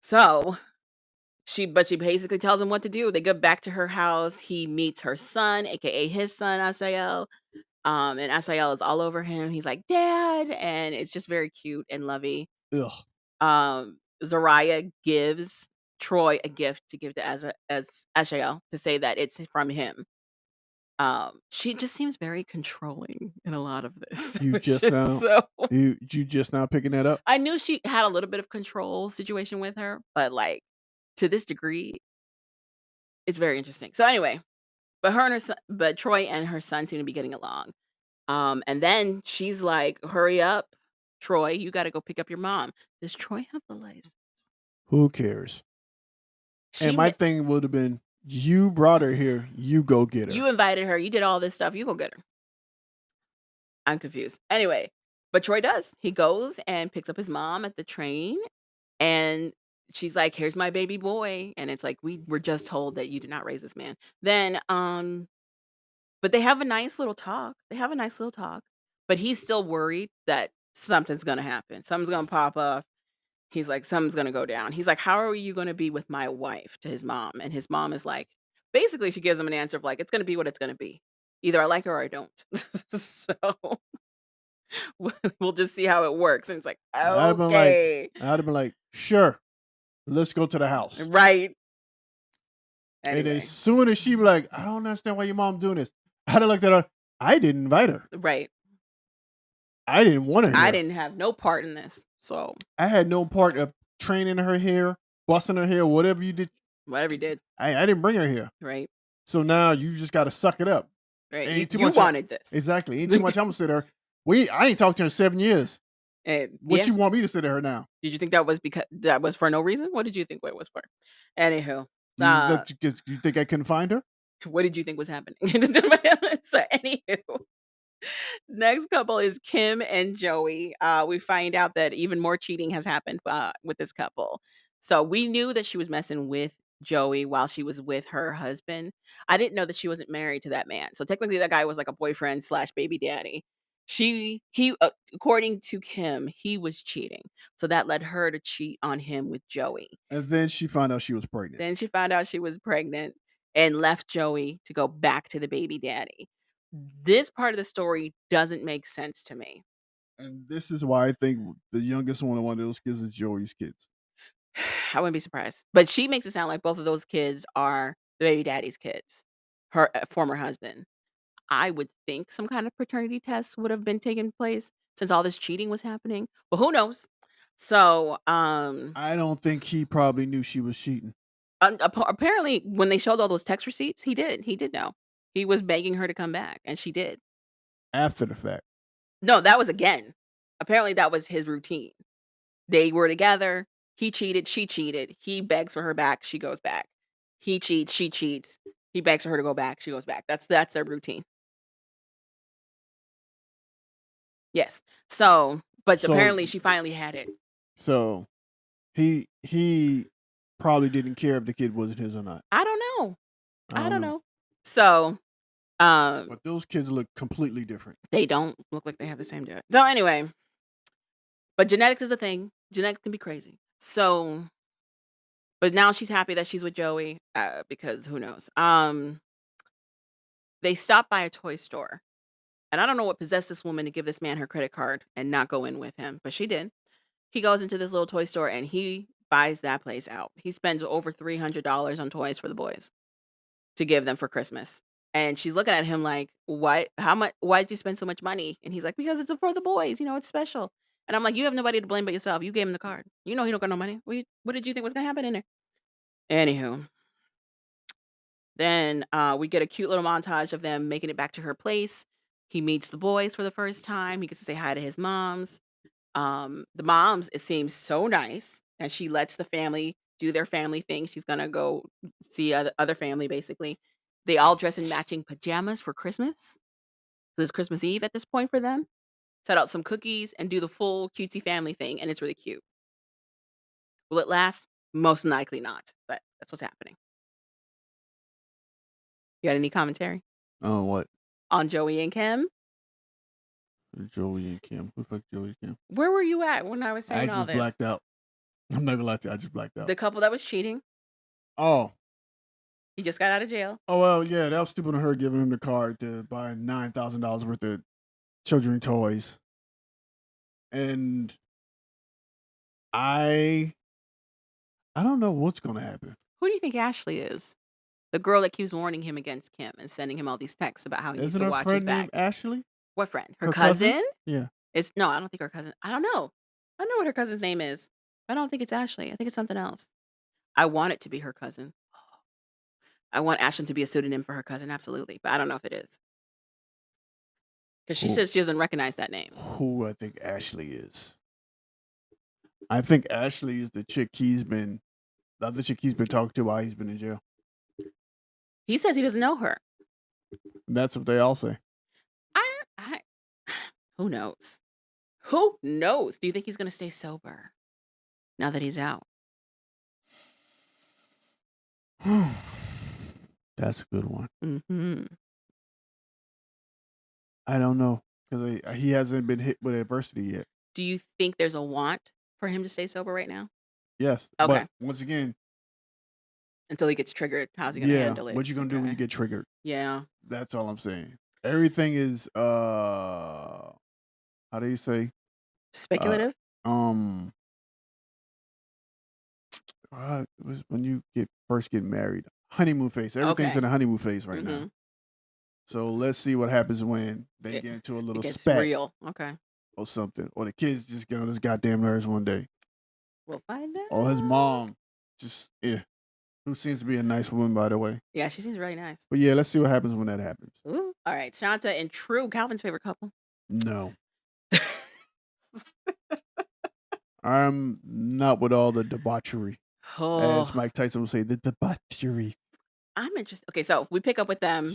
So she basically tells him what to do. They go back to her house. He meets her son, aka his son, Asael. And Asael is all over him. He's like, Dad, and it's just very cute and lovey. Zariah gives Troy a gift to give to Asael to say that it's from him. She just seems very controlling in a lot of this. You just now picking that up? I knew she had a little bit of control situation with her, but like to this degree, it's very interesting. So anyway, but Troy and her son seem to be getting along. And then she's like, "Hurry up, Troy, you gotta go pick up your mom." Does Troy have the license? Who cares? And She my mi thing would have been, you brought her here, you go get You her. invited her, you did all this stuff, you go get her. I'm confused. Anyway, but Troy does. He goes and picks up his mom at the train, and she's like, "Here's my baby boy." And it's like, "We were just told that you did not raise this man." Then, but they have a nice little talk. They have a nice little talk, but he's still worried that something's gonna happen. Something's gonna pop up. He's like, "Something's gonna go down." He's like, "How are you gonna be with my wife?" to his mom, and his mom is like, basically, she gives him an answer of like, "It's gonna be what it's gonna be. Either I like her or I don't." So we'll just see how it works. And it's like, okay, I'd have been like, sure, let's go to the house. right. And as Anyway, soon as she be like, I don't understand why your mom doing this. I'd have looked at her. I didn't invite her. right. I didn't want her I here. didn't have no part in this. So I had no part of training her hair, busting her hair, whatever you did. whatever you did, I didn't bring her here. right, So now you just got to suck it up. right. You Ain't too you much. wanted this, Exactly. Ain't too much. I'm gonna sit there. I ain't talked to her in 7 years. and What yeah. you want me to sit to her now? Did you think that was because that was for no reason? What did you think it was for? Anywho, You think I couldn't find her? what did you think was happening? So anywho, next couple is Kim and Joey. We find out that even more cheating has happened with this couple. So we knew that she was messing with Joey while she was with her husband. I didn't know that she wasn't married to that man. So technically, that guy was like a boyfriend slash baby daddy. According to Kim, he was cheating. So that led her to cheat on him with Joey. And then she found out she was pregnant. Then she found out she was pregnant and left Joey to go back to the baby daddy. This part of the story doesn't make sense to me. And this is why I think the youngest one of those kids is Joey's kids. I wouldn't be surprised. But she makes it sound like both of those kids are the baby daddy's kids, her former husband. I would think some kind of paternity test would have been taking place since all this cheating was happening, but who knows? So, I don't think he probably knew she was cheating apparently, when they showed all those text receipts, he did. He did know. He was begging her to come back, and she did. after the fact. No, that was again. Apparently, that was his routine. They were together. He cheated. She cheated. He begs for her back. She goes back. He cheats. She cheats. He begs for her to go back. She goes back. That's their routine. Yes. So, but So apparently, she finally had it. so he probably didn't care if the kid wasn't his or not. I don't know. I I don't don't know. know. So, But those kids look completely different. they don't look like they have the same dad. So anyway, but genetics is a thing. Genetics can be crazy. So, but now she's happy that she's with Joey because who knows? They stopped by a toy store, and I don't know what possessed this woman to give this man her credit card and not go in with him, but she did. He goes into this little toy store and he buys that place out. He spends over $300 on toys for the boys to give them for Christmas. And she's looking at him like, "What? How much? Why did you spend so much money?" And he's like, "Because it's for the boys. You know, it's special." And I'm like, "You have nobody to blame but yourself. You gave him the card. You know he don't got no money. What did you think was gonna happen in there?" Anywho, then we get a cute little montage of them making it back to her place. He meets the boys for the first time. He gets to say hi to his moms. The moms, it seems so nice, and she lets the family do their family thing. She's gonna go see other family, basically. They all dress in matching pajamas for Christmas. So it's Christmas Eve at this point for them. Set out some cookies and do the full cutesy family thing, and it's really cute. Will it last? Most likely not, but that's what's happening. You got any commentary Oh, what? on Joey and Kim? Joey and Kim. Who the fuck Joey and Kim? Where were you at when I was I saying all just this? blacked out. I'm not gonna lie to you. I just blacked out. The couple that was cheating, Oh. he just got out of jail. Oh well, yeah, that was stupid of her giving him the card to buy $9,000 worth of children toys. And I I don't know what's gonna happen. Who do you think Ashley is? The girl that keeps warning him against Kim and sending him all these texts about how he needs Isn't to her watch his friend back. named Ashley? What friend? Her Her cousin? cousin? Yeah. It's no, I don't think her cousin. I don't know. I know what her cousin's name is. I don't think it's Ashley. I think it's something else. I want it to be her cousin. I want Ashton to be a pseudonym for her cousin, absolutely, but I don't know if it is. Because she Who says she doesn't recognize that name. who I think Ashley is. I think Ashley is the other chick he's been talking to while he's been in jail. He says he doesn't know her. That's what they all say. I who knows? Who knows? Do you think he's gonna stay sober now that he's out? That's a good one. Mhm. I don't know because he hasn't been hit with adversity yet. Do you think there's a want for him to stay sober right now? Yes, but Okay. once again, Until he gets triggered, how's he gonna yeah, handle it? what you gonna do when you Okay. get triggered? Yeah. That's all I'm saying. Everything is how do you say? Uh Speculative? um it was when you first get married. Honeymoon phase. Everything's Okay. in a honeymoon phase right now. Mhm. So let's see what happens when they get into a It little gets spat real. Okay. or something. Or the kids just get on his goddamn nerves one day. We'll find Or his out. mom just who seems to be a nice woman by the way. Yeah, she seems really nice. But yeah, let's see what happens when that happens. Ooh. All right. Shanta and True, Calvin's favorite couple. No. I'm not with all the debauchery. As Oh, Mike Tyson would say, the debauchery. I'm interested. Okay, so if we pick up with them,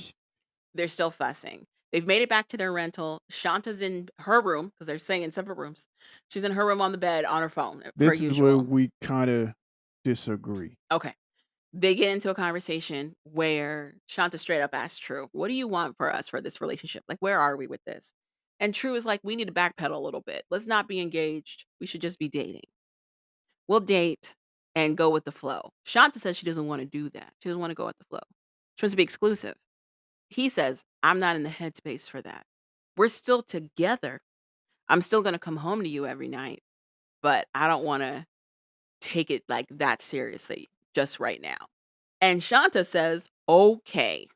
they're still fussing. They've made it back to their rental. Shanta's in her room because they're staying in separate rooms. She's in her room on the bed on her phone, per This is where usual. we kind of disagree. Okay. They get into a conversation where Shanta straight up asks True, "What do you want for us for this relationship? Like, where are we with this?" And True is like, "We need to backpedal a little bit. Let's not be engaged. We should just be dating. We'll date and go with the flow." Shanta says she doesn't want to do that. She doesn't want to go with the flow. She wants to be exclusive. He says, "I'm not in the headspace for that. We're still together. I'm still going to come home to you every night, but I don't want to take it like that seriously just right now." And Shanta says, "Okay."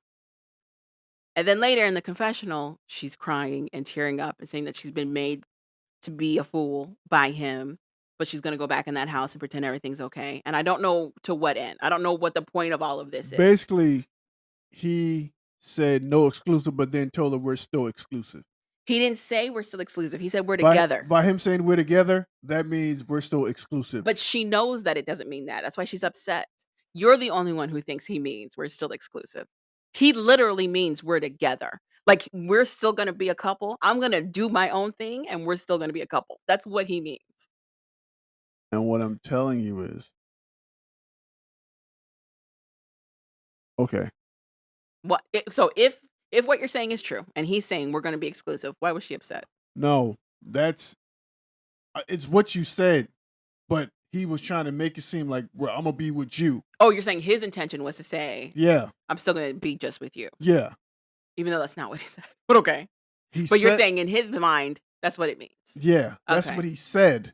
And then later in the confessional, she's crying and tearing up and saying that she's been made to be a fool by him, but she's going to go back in that house and pretend everything's okay. And I don't know to what end. I don't know what the point of all of this is. Basically, he said no exclusive, but then told her we're still exclusive. He didn't say we're still exclusive. He said we're By together. by him saying we're together, that means we're still exclusive. But she knows that it doesn't mean that. That's why she's upset. You're the only one who thinks he means we're still exclusive. He literally means we're together. Like we're still going to be a couple. I'm going to do my own thing and we're still going to be a couple. That's what he means. And what I'm telling you is, okay, So if what you're saying is true and he's saying we're going to be exclusive, why was she upset? no, that's it's what you said, but he was trying to make it seem like, well, I'm gonna be with you. Oh, you're saying his intention was to say Yeah, I'm still going to be just with you, yeah. even though that's not what he said. But okay. He But you're said, saying in his mind that's what it means. yeah, that's Okay. what he said.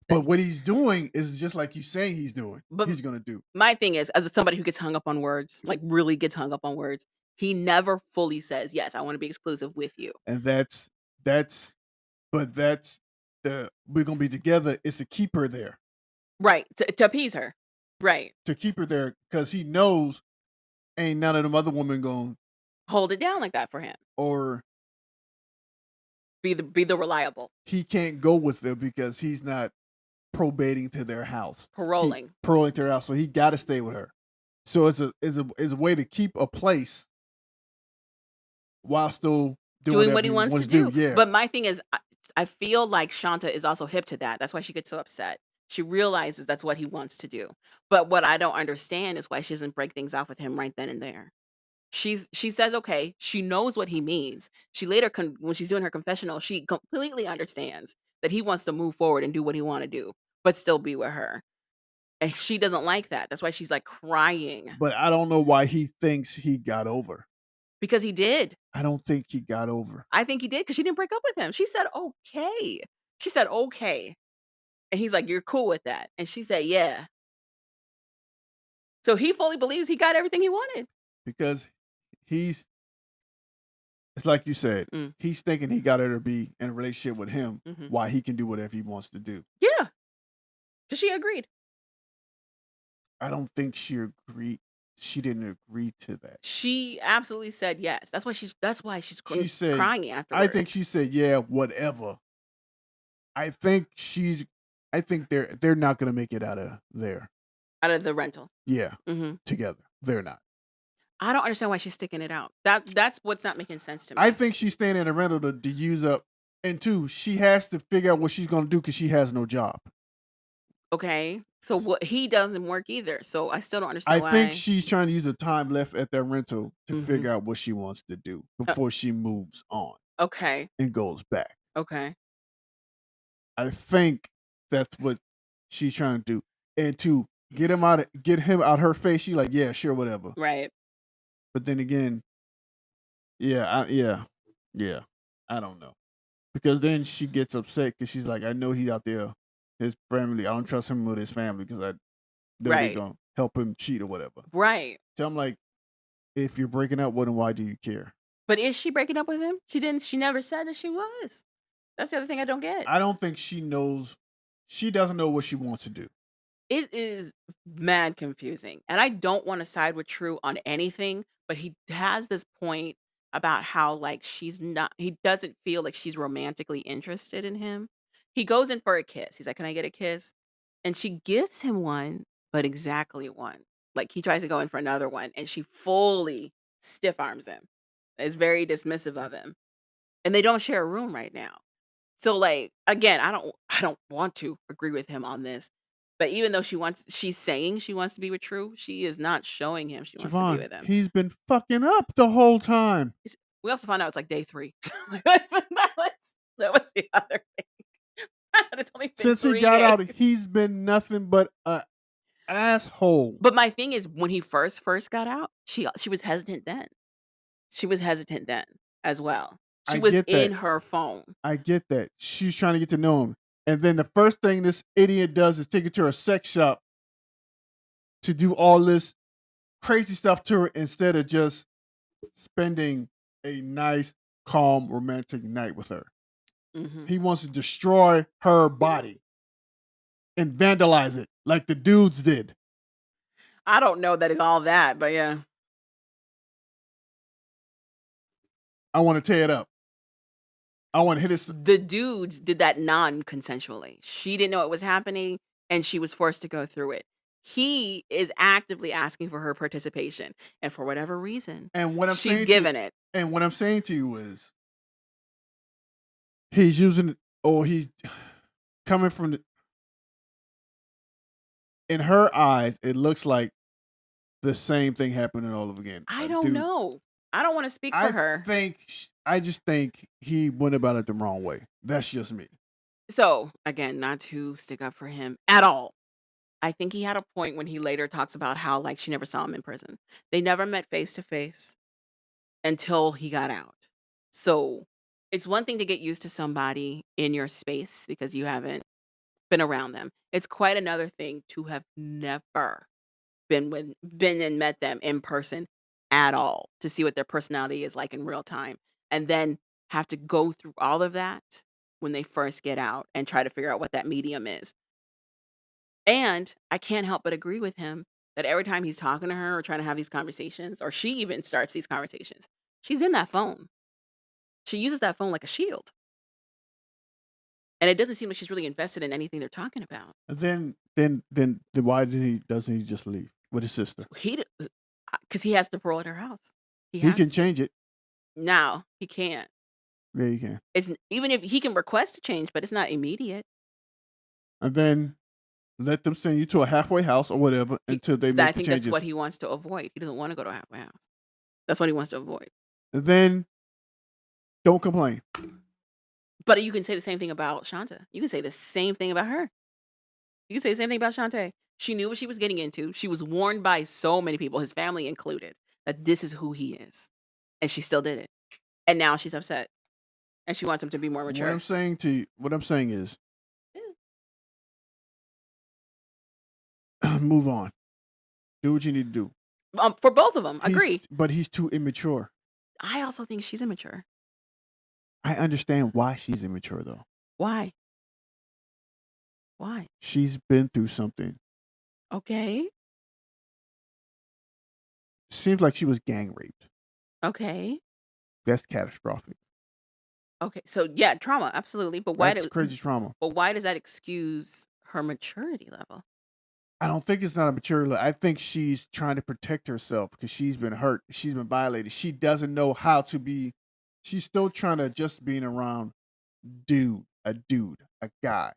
But That's- what he's doing is just like you saying he's doing. But He's gonna do, my thing is, as somebody who gets hung up on words, like really gets hung up on words, he never fully says, "Yes, I want to be exclusive with you." and that's, but that's the we're gonna be together is to keep her there, Right. To appease her. Right. because he knows ain't none of them other women going Hold it down like that for him. or Be the reliable. he can't go with them because he's not probating to their house. Paroling. Paroling to their house, so he got to stay with her. So it's a way to keep a place while still Doing whatever what he wants to to do. Yeah, But my thing is, I feel like Shanta is also hip to that. That's why she gets so upset. She realizes that's what he wants to do. But what I don't understand is why she doesn't break things off with him right then and there. She says okay. She knows what he means. She later when she's doing her confessional, she completely understands that he wants to move forward and do what he want to do, but still be with her. And she doesn't like that. That's why she's like crying but I don't know why he thinks he got over. because he did. I don't think he got over. I think he did because she didn't break up with him. She said okay. She said okay, and he's like, "You're cool with that?" And she said, "Yeah." So he fully believes he got everything he wanted. Because he's it's like you said, Mm, he's thinking he got her to be in a relationship with him, mhm. why he can do whatever he wants to do. Yeah, because she agreed. I don't think she agreed. she didn't agree to that. She absolutely said yes. That's why she's She said, crying I think afterwards. she said, yeah, whatever. I think they're not gonna make it out of there. Out of the rental. Yeah, hmm together. They're not. I don't understand why she's sticking it out. That's what's not making sense to me. I think she's staying in a rental to use up. And two, she has to figure out what she's gonna do because she has no job. Okay. So what he doesn't work either. So I still don't I understand think why. she's trying to use the time left at that rental to Mhm. figure out what she wants to do before she moves on Okay. and goes back. Okay. I think that's what she's trying to do. And to get him out her face, she like, yeah, sure, whatever. Right. But then again, yeah, I don't know. Because then she gets upset because she's like, I know he's out there, his family. I don't trust him with his family because I know they're Right. gonna help him cheat or whatever. Right. So I'm like, if you're breaking up, then why do you care? But is she breaking up with him? She never said that she was. That's the other thing I don't get. I don't think she knows. She doesn't know what she wants to do. It is mad confusing. And I don't want to side with True on anything, but he has this point about how like he doesn't feel like she's romantically interested in him. He goes in for a kiss. He's like, "Can I get a kiss?" And she gives him one, but exactly one. Like he tries to go in for another one and she fully stiff arms him. Is very dismissive of him. And they don't share a room right now. So, like, again, I don't want to agree with him on this, but even though she's saying she wants to be with True, she is not showing him she wants to be Javon, with him. he's been fucking up the whole time. We also found out it's like day 3. That was the other thing. It's only been Since he 3 got out, days. he's been nothing but a asshole. But my thing is when he first got out, she was hesitant then. She was hesitant then as well. She I was get in that. her phone. I get that. She's trying to get to know him. And then the first thing this idiot does is take her to a sex shop to do all this crazy stuff to her instead of just spending a nice, calm, romantic night with her. Mhm. He wants to destroy her body and vandalize it like the dudes did. I don't know that it's all that, but yeah. I want to tear it up. I want to hit his. The dudes did that non-consensually. She didn't know it was happening, and she was forced to go through it. He is actively asking for her participation, and for whatever reason, And what I'm she's saying given it. And what I'm saying to you is, he's using, or he's coming from in her eyes. It looks like the same thing happening all over again. I don't know. I don't want to speak for her. I just think he went about it the wrong way. That's just me. So, again, not to stick up for him at all. I think he had a point when he later talks about how, like, she never saw him in prison. They never met face to face until he got out. So, it's one thing to get used to somebody in your space because you haven't been around them. It's quite another thing to have never been and met them in person at all to see what their personality is like in real time, and then have to go through all of that when they first get out and try to figure out what that medium is. And I can't help but agree with him that every time he's talking to her or trying to have these conversations, or she even starts these conversations, she's in that phone. She uses that phone like a shield. And it doesn't seem like she's really invested in anything they're talking about. And then why doesn't he just leave with his sister? Because he has to parole at her house. He can change it. No, he can't. Yeah, he can. It's even if he can request a change, but it's not immediate. And then let them send you to a halfway house or whatever until they make I the think changes. that's what he wants to avoid. He doesn't want to go to a halfway house. That's what he wants to avoid. And then don't complain. But you can say the same thing about Shanta. You can say the same thing about her. You can say the same thing about Shantae. She knew what she was getting into. She was warned by so many people, his family included, that this is who he is. And she still did it. And now she's upset. And she wants him to be more mature. What I'm saying is, move on. Do what you need to do. For both of them, agree. But he's too immature. I also think she's immature. I understand why she's immature, though. Why? Why? She's been through something. Okay. seems like she was gang raped. Okay. That's catastrophic. Okay. So yeah, trauma, absolutely. That's crazy trauma. But why does that excuse her maturity level? I don't think it's not a mature. I think she's trying to protect herself because she's been hurt. She's been violated. She doesn't know how to be. She's still trying to just being around a guy,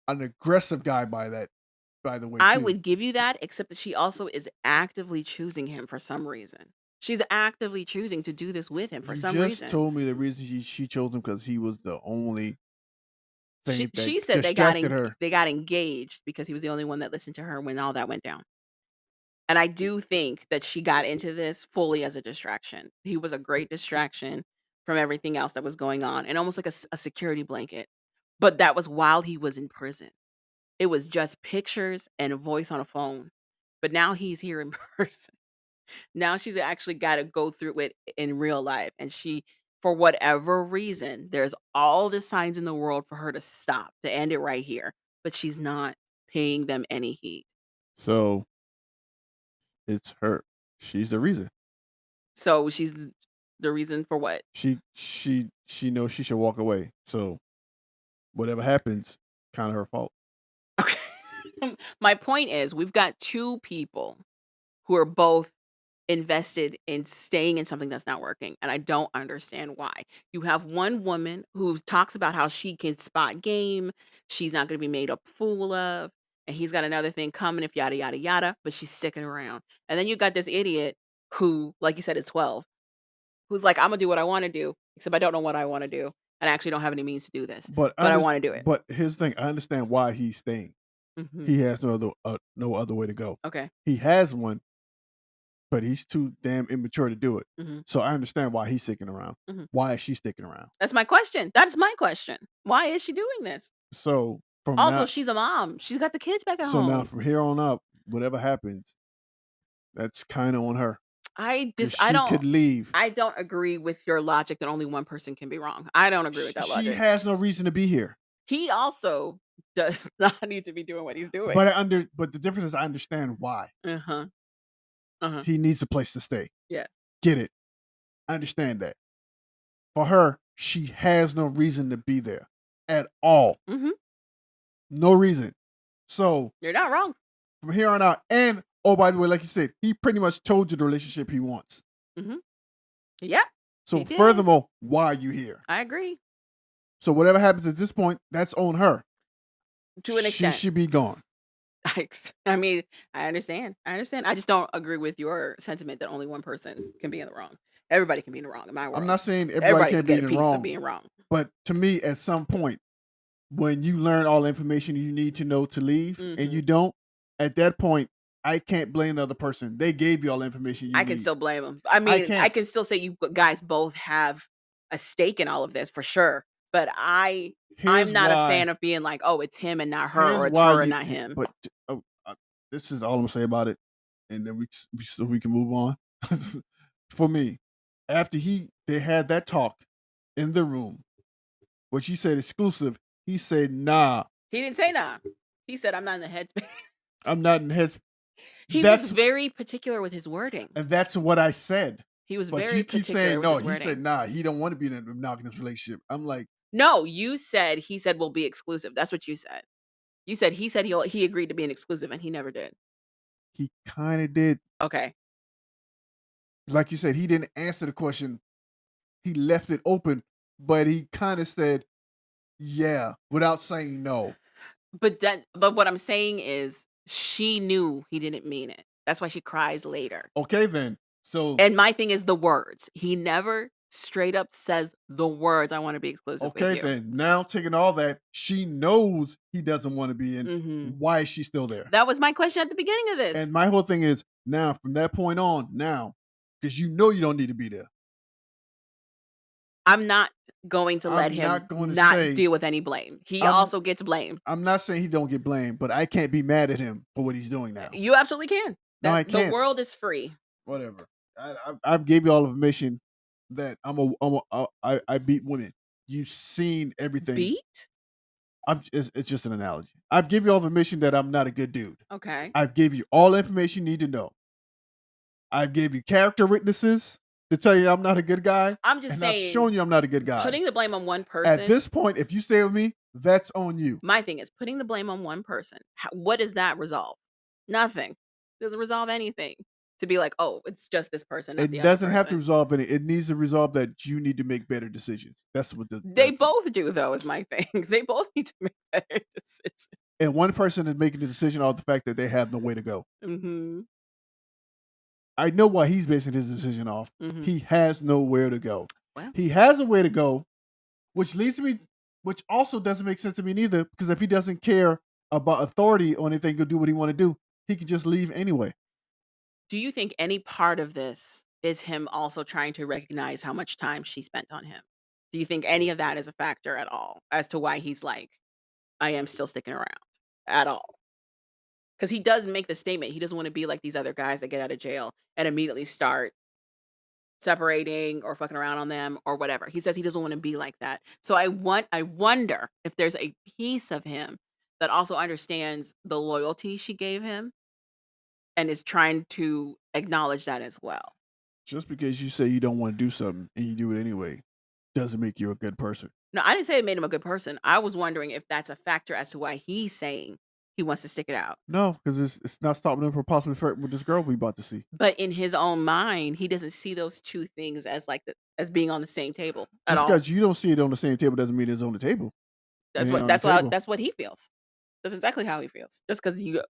an aggressive guy by the way, I too. would give you that, except that she also is actively choosing him for some reason. She's actively choosing to do this with him for You some just reason. told me the reason she chose him because he was the only thing that She said distracted her. they got engaged because he was the only one that listened to her when all that went down. And I do think that she got into this fully as a distraction. He was a great distraction from everything else that was going on, and almost like a security blanket. But that was while he was in prison. It was just pictures and a voice on a phone. But now he's here in person. Now she's actually got to go through it in real life. And she, for whatever reason, there's all the signs in the world for her to stop, to end it right here. But she's not paying them any heed. So it's her. She's the reason. So she's the reason for what? She knows she should walk away. So whatever happens, kind of her fault. Okay. My point is, we've got two people who are both invested in staying in something that's not working, and I don't understand why. You have one woman who talks about how she can spot game, she's not going to be made a fool of, and he's got another thing coming if yada yada yada, but she's sticking around. And then you got this idiot who, like you said, is 12, who's like, I'm gonna do what I want to do, except I don't know what I want to do, and I actually don't have any means to do this, but I want to do it. But here's the thing. I understand why he's staying. Hmm. He has no other way to go. Okay. He has one, but he's too damn immature to do it. Hmm. So I understand why he's sticking around. Hmm. Why is she sticking around? That's my question. That's my question. Why is she doing this? So from Also, now, she's a mom. She's got the kids back at so now home. from here on up, whatever happens, that's kind of on her. I 'Cause I she could don't leave. I don't agree with your logic that only one person can be wrong. I don't agree with that She logic. has no reason to be here. He also does not need to be doing what he's doing. But the difference is I understand why. Uh-huh. Uh-huh. He needs a place to stay. Yeah. Get it. I understand that. For her, she has no reason to be there at all. Mhm. No reason. So You're not wrong. from here on out, and oh, by the way, like you said, he pretty much told you the relationship he wants. Mhm. Yeah, So he did. furthermore, why are you here? I agree. So whatever happens at this point, that's on her. To an extent. She should be gone. I mean, I understand. I just don't agree with your sentiment that only one person can be in the wrong. Everybody can be in the wrong in my world. I'm not saying Everybody everybody can can't be get in a the piece wrong. of being wrong. But to me, at some point, when you learn all the information you need to know to leave and Mhm. you don't, at that point, I can't blame the other person. They gave you all the information you I need. can still blame him. I mean, I can't. can still say you guys both have a stake in all of this for sure. But I'm Here's not a why- fan of being like, oh, it's him and not her, here's or it's why her and you- not him. But this is all I'm gonna say about it, and then we can move on. For me, after they had that talk in the room, what she said exclusive, he said, nah, He didn't say nah. He said, I'm not in the headspace. I'm not in his. He That's was very particular with his wording. and that's what I said. He was But very you keep particular saying with no. his He wording. said nah. He don't want to be in a monogamous relationship. I'm like, No, he said we'll be exclusive. That's what you said. You said he agreed to be an exclusive and he never did. he kind of did. Okay. Like you said, he didn't answer the question. He left it open, but he kind of said, yeah, without saying no. But what I'm saying is she knew he didn't mean it. That's why she cries later. Okay, then. So And my thing is the words. He never straight up says the words, I want to be exclusive with okay, you. then. Now taking all that, she knows he doesn't want to be in. Mhm. Why is she still there? That was my question at the beginning of this. And my whole thing is now, from that point on, now, because you know you don't need to be there. I'm not going to let I'm him not going to not say- deal with any blame. He I'm- also gets blamed. I'm not saying he don't get blamed, but I can't be mad at him for what he's doing now. You absolutely can. No, I The can't. world is free. Whatever. I gave you all the information that I beat women. You've seen everything. Beat? It's just an analogy. I've given you all the information that I'm not a good dude. Okay. I've gave you all the information you need to know. I gave you character witnesses to tell you I'm not a good guy, I'm just and I've saying, shown you I'm not a good guy. putting the blame on one At person. this point, if you stay with me, that's on you. My thing is putting the blame on one person. What does that resolve? Nothing. Doesn't resolve anything. To be like, oh, it's just this person, not It the other doesn't have to person. resolve any. It needs to resolve that you need to make better decisions. That's what They both do, though, is my thing. They both need to make better decisions. And one person is making the decision off the fact that they have no way to go. Mm-hmm. I know why he's basing his decision off. Mm-hmm. He has nowhere to go. Well, He has a way to go, which leads me, which also doesn't make sense to me neither, because if he doesn't care about authority or anything, he'll do what he want to do. He could just leave anyway. do you think any part of this is him also trying to recognize how much time she spent on him? Do you think any of that is a factor at all as to why he's like, I am still sticking around at all? Because he does make the statement. He doesn't want to be like these other guys that get out of jail and immediately start separating or fucking around on them or whatever. He says he doesn't want to be like that. So I wonder if there's a piece of him that also understands the loyalty she gave him and is trying to acknowledge that as well. Just because you say you don't want to do something and you do it anyway, doesn't make you a good person. No, I didn't say it made him a good person. I was wondering if that's a factor as to why he's saying he wants to stick it out. No, because it's not stopping him from possibly flirting with this girl we about to see. But in his own mind, he doesn't see those two things as like as being on the same table at Just all. because you don't see it on the same table doesn't mean it's on the table. That's what he feels. That's exactly how he feels. Just because you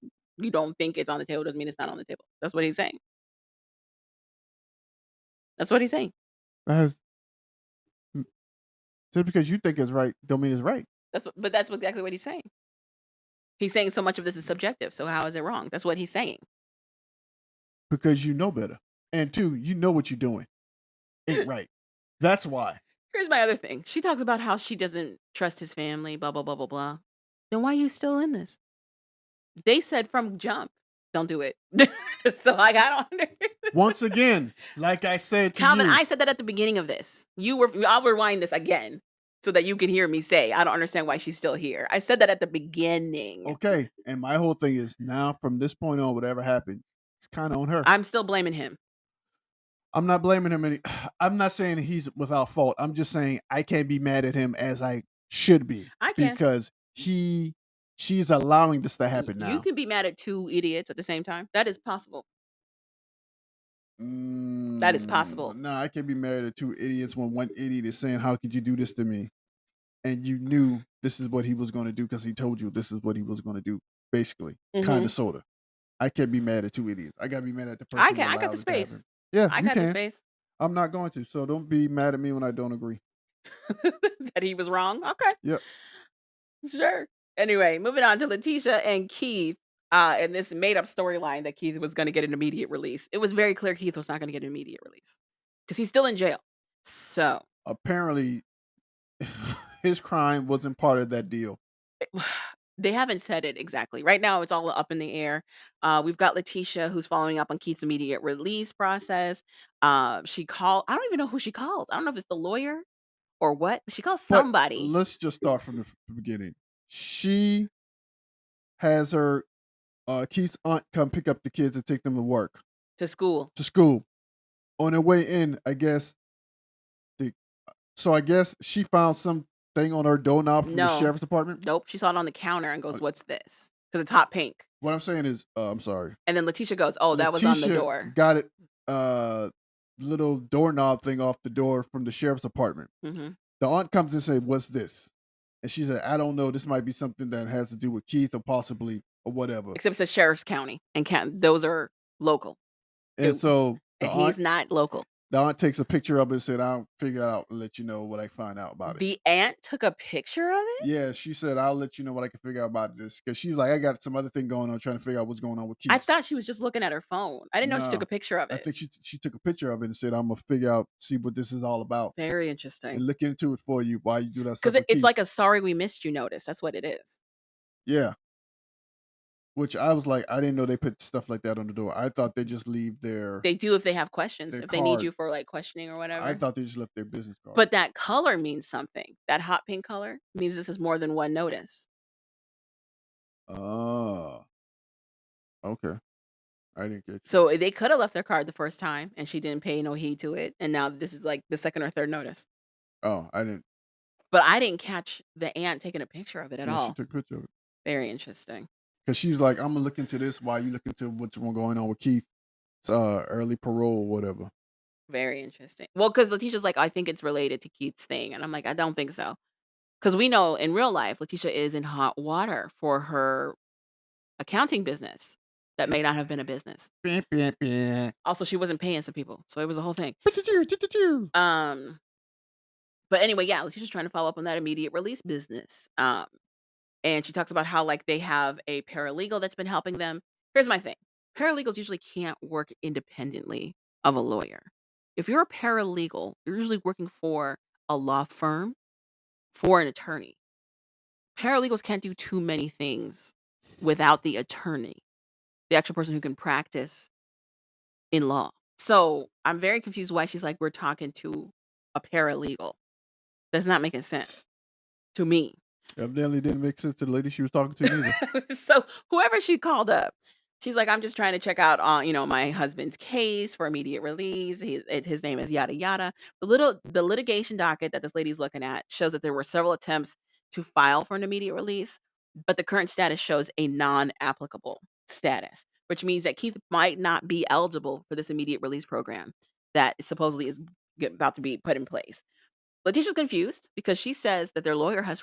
don't think it's on the table doesn't mean it's not on the table. That's what he's saying. That's what he's saying. Just because you think it's right, don't mean it's right. But that's exactly what he's saying. He's saying so much of this is subjective. So how is it wrong? That's what he's saying. Because you know better. And two, you know what you're doing ain't right. That's why. Here's my other thing. She talks about how she doesn't trust his family, blah, blah, blah, blah, blah. Then why are you still in this? They said from jump, don't do it. So I got on it. Once again, like I said to Calvin, you. I said that at the beginning of this. I'll rewind this again so that you can hear me say, I don't understand why she's still here. I said that at the beginning. Okay. And my whole thing is now from this point on, whatever happened, it's kind of on her. I'm still blaming him. I'm not blaming him I'm not saying he's without fault. I'm just saying I can't be mad at him as I should be. I can. Because she's allowing this to happen now. You can be mad at two idiots at the same time. That is possible. That is possible. No, I can't be mad at two idiots when one idiot is saying, how could you do this to me? And you knew this is what he was going to do because he told you this is what he was going to do, basically. Kind of, sort of. I can't be mad at two idiots. I got to be mad at the person. I got the space. Yeah, I got the space. I'm not going to. So don't be mad at me when I don't agree. That he was wrong? Okay. Yep. Sure. Anyway, moving on to Letitia and Keith. And this made up storyline that Keith was going to get an immediate release. It was very clear Keith was not going to get an immediate release because he's still in jail. So apparently, his crime wasn't part of that deal. They haven't said it exactly. Right now, it's all up in the air. We've got Letitia who's following up on Keith's immediate release process. She called. I don't even know who she calls. I don't know if it's the lawyer or what. She calls somebody. But let's just start from the beginning. She has her Keith's aunt come pick up the kids and take them to work. To school. On her way in, I guess. I guess she found something on her doorknob from the sheriff's department. Nope. She saw it on the counter and goes, "What's this?" Because it's hot pink. What I'm saying is, I'm sorry. And then Letitia goes, "Oh, that was on the door." Got it. Little doorknob thing off the door from the sheriff's department. Mm-hmm. The aunt comes and says, "What's this?" And she said, "I don't know. This might be something that has to do with Keith or possibly or whatever." Except it says Sheriff's County, and those are local. And so he's not local. The aunt takes a picture of it and said, "I'll figure it out and let you know what I find out about it." The aunt took a picture of it? Yeah, she said, "I'll let you know what I can figure out about this." Because she's like, I got some other thing going on trying to figure out what's going on with Keith. I thought she was just looking at her phone. I didn't know she took a picture of it. I think she took a picture of it and said, "I'm going to figure out, see what this is all about." Very interesting. And look into it for you while you do that stuff. Because it's like a sorry we missed you notice. That's what it is. Yeah. Which I was like, I didn't know they put stuff like that on the door. I thought they just leave their... They do if they have questions. If they need you for like questioning or whatever. I thought they just left their business card. But that color means something. That hot pink color means this is more than one notice. Oh. Okay. I didn't get you. So they could have left their card the first time and she didn't pay no heed to it. And now this is like the second or third notice. Oh, I didn't. But I didn't catch the aunt taking a picture of it at Yeah, she all. took a picture of it. Very interesting. Because she's like, I'm going to look into this while you look into what's going on with Keith's early parole or whatever. Very interesting. Well, because Letitia's like, I think it's related to Keith's thing. And I'm like, I don't think so. Because we know in real life, Letitia is in hot water for her accounting business that may not have been a business. Also, she wasn't paying some people. So it was a whole thing. Um, But anyway, yeah, Letitia's trying to follow up on that immediate release business. And she talks about how like they have a paralegal that's been helping them. Here's my thing. Paralegals usually can't work independently of a lawyer. If you're a paralegal, you're usually working for a law firm for an attorney. Paralegals can't do too many things without the attorney, the actual person who can practice in law. So I'm very confused why she's like, we're talking to a paralegal. That's not making sense to me. Evidently didn't make sense to the lady she was talking to either. So whoever she called up, she's like, I'm just trying to check out on, my husband's case for immediate release. His name is yada yada. The litigation docket that this lady's looking at shows that there were several attempts to file for an immediate release, but the current status shows a non-applicable status, which means that Keith might not be eligible for this immediate release program that supposedly is about to be put in place. Letitia's confused because she says that their lawyer has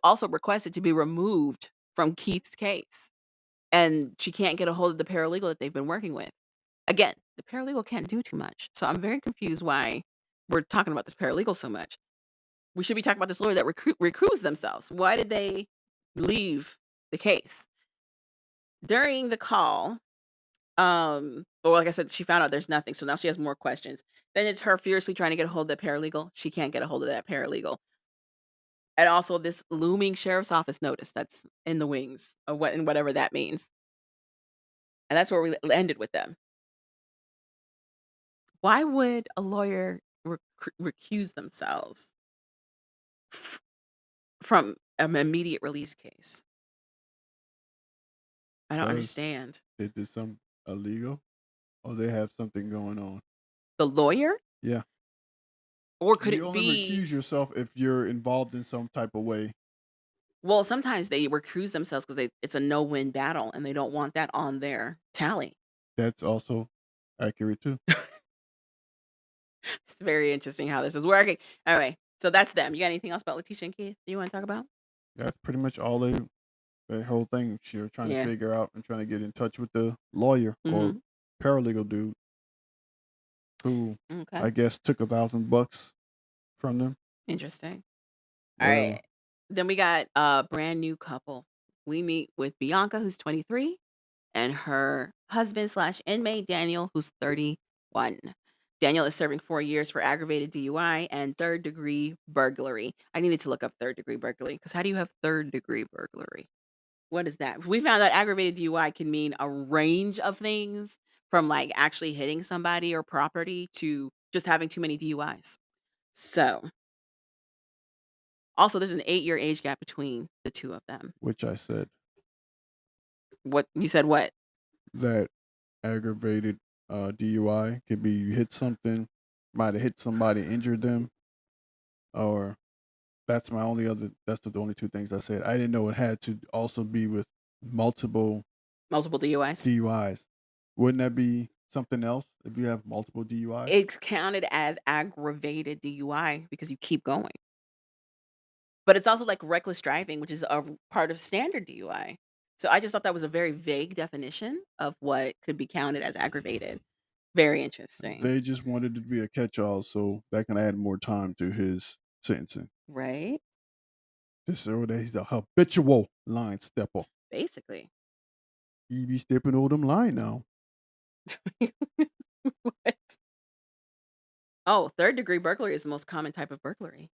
also requested to be removed from Keith's case, and she can't get a hold of the paralegal that they've been working with. Again, the paralegal can't do too much, so I'm very confused why we're talking about this paralegal so much. We should be talking about this lawyer that recruits themselves. Why did they leave the case? During the call, well, like I said, she found out there's nothing, so now she has more questions. Then it's her furiously trying to get a hold of the paralegal. She can't get a hold of that paralegal. And also this looming sheriff's office notice that's in the wings of whatever that means. And that's where we ended with them. Why would a lawyer recuse themselves from an immediate release case? I don't Because understand. they did something illegal or they have something going on. The lawyer? Yeah. Or could You it only be? recuse yourself if you're involved in some type of way. Well, sometimes they recuse themselves because it's a no-win battle and they don't want that on their tally. That's also accurate too. It's very interesting how this is working. Anyway, so that's them. You got anything else about Letitia and Keith you want to talk about? That's pretty much all the whole thing. She was trying to Yeah. figure out and trying to get in touch with the lawyer or Mhm. paralegal dude who Okay. I guess took $1,000 from them. Interesting. All Whatever. right. Then we got a brand new couple. We meet with Bianca, who's 23, and her husband/inmate, Daniel, who's 31. Daniel is serving 4 years for aggravated DUI and third-degree burglary. I needed to look up third-degree burglary because how do you have third-degree burglary? What is that? We found out aggravated DUI can mean a range of things from like actually hitting somebody or property to just having too many DUIs. So, also there's an 8-year age gap between the two of them. Which I said What you said what? that aggravated DUI could be you hit something, might have hit somebody, injured them, or that's the only two things I said. I didn't know it had to also be with multiple DUIs. DUIs. Wouldn't that be something else if you have multiple DUIs? It's counted as aggravated DUI because you keep going. But it's also like reckless driving, which is a part of standard DUI. So I just thought that was a very vague definition of what could be counted as aggravated. Very interesting. They just wanted it to be a catch-all so that can add more time to his sentencing. Right? Just so that he's a habitual line stepper. Basically. He be stepping over them line now. What? Oh, third-degree burglary is the most common type of burglary.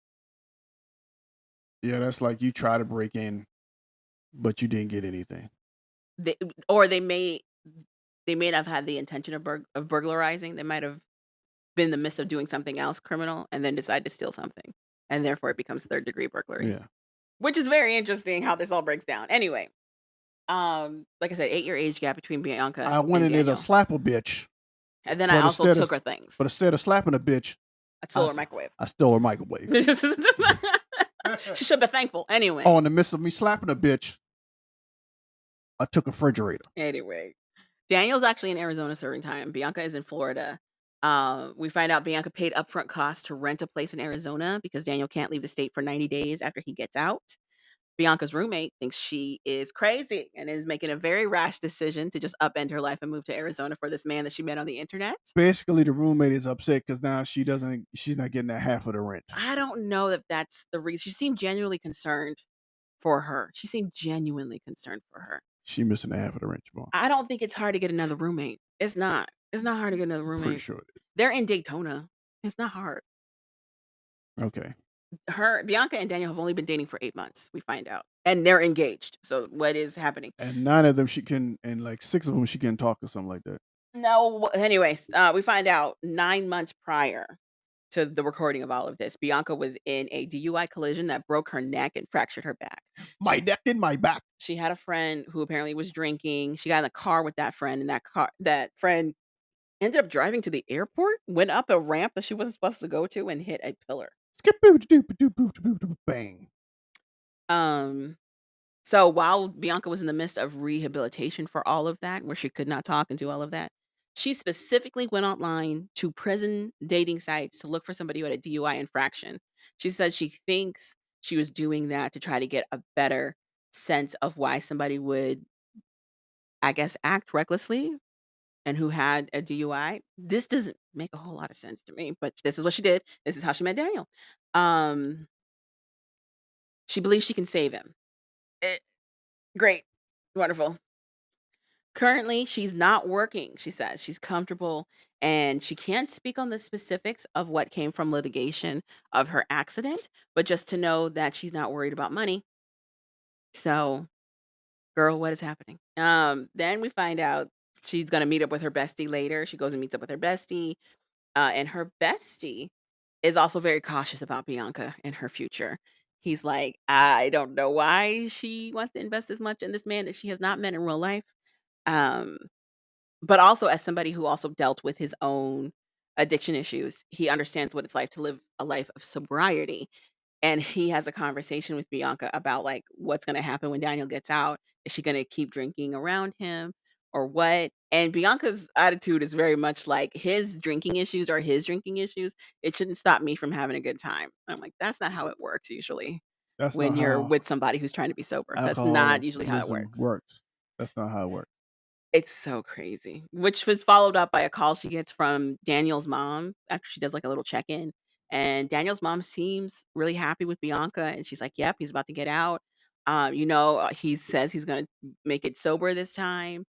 Yeah, that's like you try to break in, but you didn't get anything. They may not have had the intention of burglarizing. They might have been in the midst of doing something else criminal and then decide to steal something. And therefore it becomes third-degree burglary. Yeah. Which is very interesting how this all breaks down. Anyway, Like I said, 8-year age gap between Bianca I went and in there to Daniel. slap a bitch, And then I but also instead of took her things. but instead of slapping a bitch, I I stole her s- microwave. I stole her microwave. She should be thankful. Anyway. Oh, in the midst of me slapping a bitch, I took a refrigerator. Anyway. Daniel's actually in Arizona serving time. Bianca is in Florida. We find out Bianca paid upfront costs to rent a place in Arizona because Daniel can't leave the state for 90 days after he gets out. Bianca's roommate thinks she is crazy and is making a very rash decision to just upend her life and move to Arizona for this man that she met on the internet. Basically, the roommate is upset because now she's not getting that half of the rent. I don't know if that's the reason. She seemed genuinely concerned for her. She seemed genuinely concerned for her. She missing the half of the rent, Jamal. I don't think it's hard to get another roommate. It's not. It's not hard to get another Pretty roommate. sure it They're in Daytona. It's not hard. is. Okay. Bianca and Daniel have only been dating for 8 months, we find out. And they're engaged. So what is happening? And 9 of them and like 6 of them she can talk or something like that. No, anyways, we find out 9 months prior to the recording of all of this, Bianca was in a DUI collision that broke her neck and fractured her back. My neck and my back. She had a friend who apparently was drinking. She got in the car with that friend, and that friend ended up driving to the airport, went up a ramp that she wasn't supposed to go to, and hit a pillar. Bang. So while Bianca was in the midst of rehabilitation for all of that, where she could not talk and do all of that, she specifically went online to prison dating sites to look for somebody who had a DUI infraction. She said she thinks she was doing that to try to get a better sense of why somebody would, I guess, act recklessly and who had a DUI. This doesn't make a whole lot of sense to me, but this is what she did. This is how she met Daniel. Um, she believes she can save him. Great. Wonderful. Currently, she's not working, she says. She's comfortable and she can't speak on the specifics of what came from litigation of her accident, but just to know that she's not worried about money. So, girl, what is happening? Then we find out she's gonna meet up with her bestie later. She goes and meets up with her bestie. And her bestie is also very cautious about Bianca and her future. He's like, I don't know why she wants to invest as much in this man that she has not met in real life. Um, but also as somebody who also dealt with his own addiction issues, he understands what it's like to live a life of sobriety. And he has a conversation with Bianca about like what's going to happen when Daniel gets out. Is she going to keep drinking around him or what? And Bianca's attitude is very much like his drinking issues are his drinking issues. It shouldn't stop me from having a good time. I'm like, that's not how it works usually That's not when you're how with somebody who's trying to be sober. That's not usually how it alcoholism works. works. That's not how it works. It's so crazy, which was followed up by a call she gets from Daniel's mom after she does, like, a little check-in, and Daniel's mom seems really happy with Bianca, and she's like, "Yep, he's about to get out." He says he's gonna make it sober this time.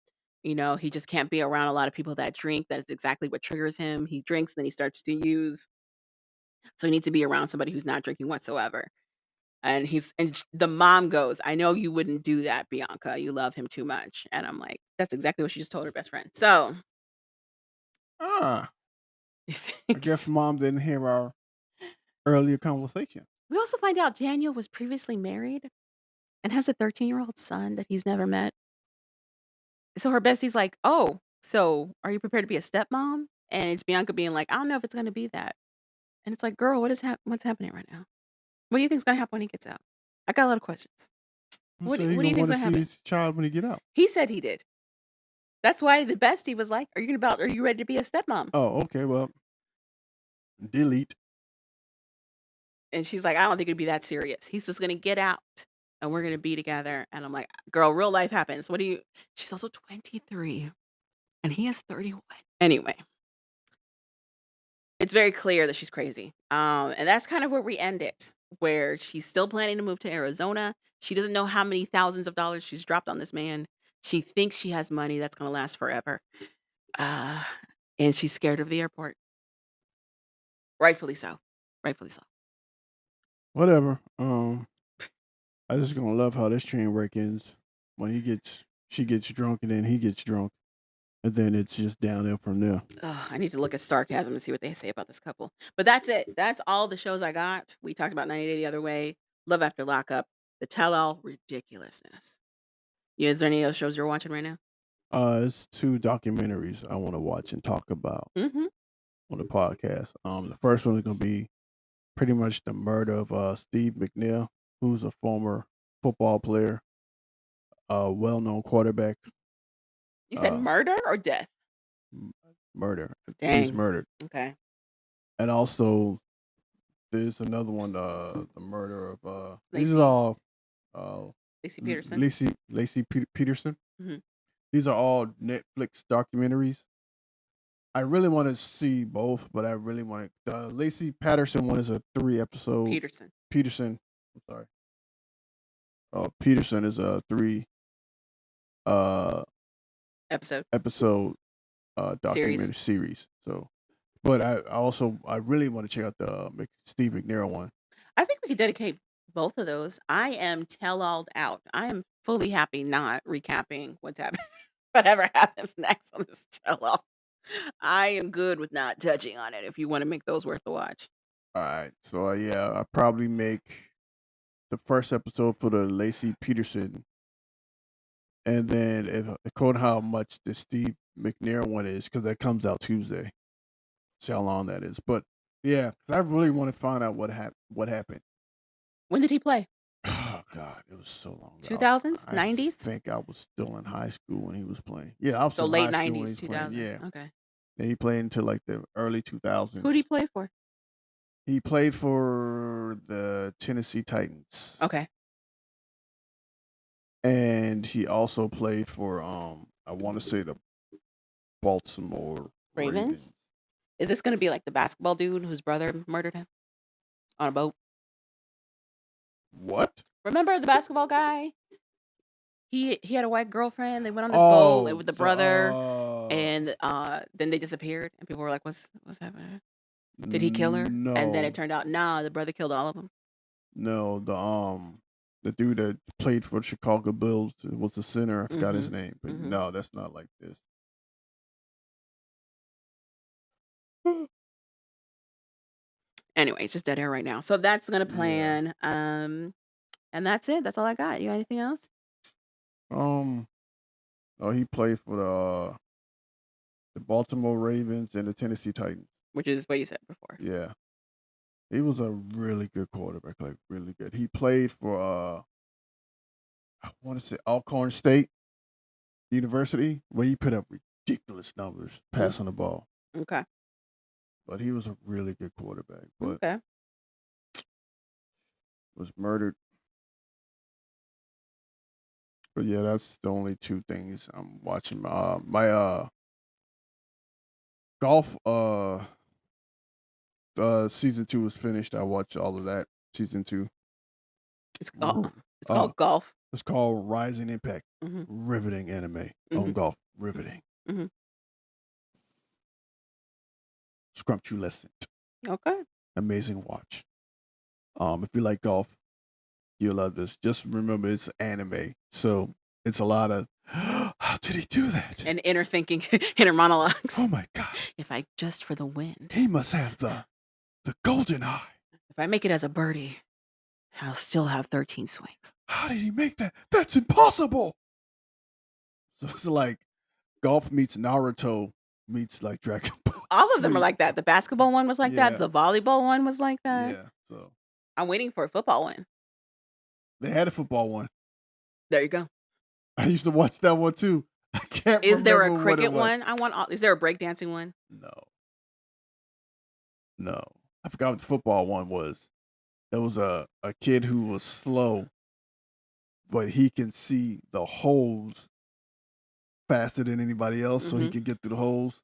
He just can't be around a lot of people that drink. That's exactly what triggers him. He drinks, then he starts to use, so he needs to be around somebody who's not drinking whatsoever. The mom goes, "I know you wouldn't do that, Bianca. You love him too much." And I'm like, "That's exactly what she just told her best friend." So, Ah, I guess mom didn't hear our earlier conversation. we also find out Daniel was previously married and has a 13-year-old son that he's never met. So her bestie's like, "Oh, so are you prepared to be a stepmom?" And it's Bianca being like, "I don't know if it's gonna be that." And it's like, "Girl, what's happening right now? What do you think's gonna happen when he gets out?" I got a lot of questions. Who What said do he what do you gonna think's want to gonna see happen? his child when he get out? He said he did. That's why the bestie was like, Are you ready to be a stepmom?" Oh, okay. Well, delete. And she's like, "I don't think it'd be that serious. He's just gonna get out and we're gonna be together." And I'm like, "Girl, real life happens. What do you?" She's also 23 and he is 31. Anyway, it's very clear that she's crazy. And that's kind of where we end it, where she's still planning to move to Arizona. She doesn't know how many thousands of dollars she's dropped on this man. She thinks she has money that's gonna last forever. Uh, and she's scared of the airport. Rightfully so. Rightfully so. Whatever. I just gonna love how this train wreck ends when she gets drunk and then he gets drunk, and then it's just downhill from there. Ugh, I need to look at Starcasm and see what they say about this couple. But that's it. That's all the shows I got. We talked about 90 Day the Other Way, Love After Lockup, The Tell All, Ridiculousness. Yeah, is there any other shows you're watching right now? It's 2 documentaries I wanna watch and talk about Mhm. on the podcast. The first one is gonna be pretty much the murder of, Steve McNair, who's a former football player, well-known quarterback, You said uh, murder or death? m murder. He was Dang. murdered. Okay. And also, there's another one, the murder of, these are Lacey all, uh, Lacey Peterson. Lacey Peterson. Mhm. These are all Netflix documentaries. I really wanna see both, but I really wanna the Lacey Patterson one is a 3-episode. Peterson Peterson, I'm sorry. Peterson is a 3, uh, episode episode, series. documentary series, so but I really wanna check out the Steve McNair one. I think we could dedicate both of those. I am tell-alled out. I am fully happy not recapping what's happening whatever happens next on this tell-all. I am good with not touching on it if you wanna make those worth the watch. Alright, so, yeah, I'll probably make the first episode for the Lacey Peterson, and then if according to how much the Steve McNair one is, because that comes out Tuesday. See how long that is. But yeah, 'cause I really want to find out what happened. When did he play? Oh God, it was so long ago. 2000s? I 90s? think I was still in high school when he was playing. Yeah, I was So still in late high school when he 90s, was playing. 2000. Yeah, Okay. and he played until like the early Who'd he 2000s. play for? He played for the Tennessee Titans, Okay. and he also played for I want to say the Baltimore Ravens? Ravens. Is this gonna be like the basketball dude whose brother murdered him on a boat? What? Remember the basketball guy? He had a white girlfriend. They went on this boat Oh, with the the brother, and then they disappeared. And people were like, "What's happening? Did he kill her?" And then it no. turned out, nah, the brother killed all of them. No, the dude that played for the Chicago Bulls was the center. I forgot his Mhm. name, but Mhm. no, that's not like this. Anyway, it's just dead air right now. So that's gonna Yeah. plan. And that's it. That's all I got. You got anything else? Um. Oh, he played for the Baltimore Ravens and the Tennessee Titans. Which is what you said before. Yeah, he was a really good quarterback, like really good. He played for I want to say Alcorn State University, where he put up ridiculous numbers Mm, passing the ball. okay. But he was a really good quarterback, but Okay. was murdered. But yeah, that's the only 2 things I'm watching. My golf season 2 is finished. I watched all of that season 2. It's called R- it's Uh, called golf. it's called Rising Impact. Mhm. Riveting anime on Mhm. golf. Riveting. Mhm. Scrumptious. Okay. Amazing watch. If you like golf, you'll love this. Just remember it's anime. So it's a lot of how did he do that? And inner thinking, inner monologues. Oh my god. If I just for the wind, He must have the golden eye. if I make it as a birdie, I'll still have 13 swings. How did he make that? That's impossible. So it's like golf meets Naruto meets like Dragon Ball All of them are Z. like that. The basketball one was like that. Yeah, The volleyball one was like that. yeah. So I'm waiting for a football one. they had a football one. There you go. I used to watch that one too. I can't Is there a remember what it cricket was. one? Is there a breakdancing one? No, no. I forgot what the football one was. There was a kid who was slow, but he can see the holes faster than anybody else, so he Mhm. can get through the holes.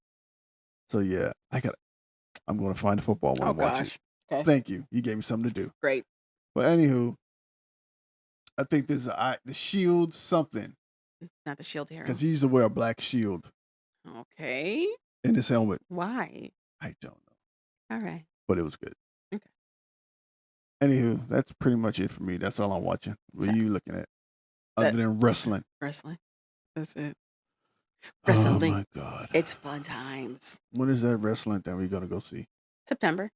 So yeah, I'm gonna find the football one Oh and watch it. gosh. Okay. Thank you. You gave me something to do. Great. But anywho, I think this is the shield something Not the shield hero. because he used to wear a black shield Okay. in his helmet. Why? I don't know, All right. but it was good. Okay. Anywho, that's pretty much it for me. That's all I'm watching. What are you looking at other That than wrestling? wrestling. That's it. Oh Wrestling. my god! It's fun times. When is that wrestling that we're gonna go see? September.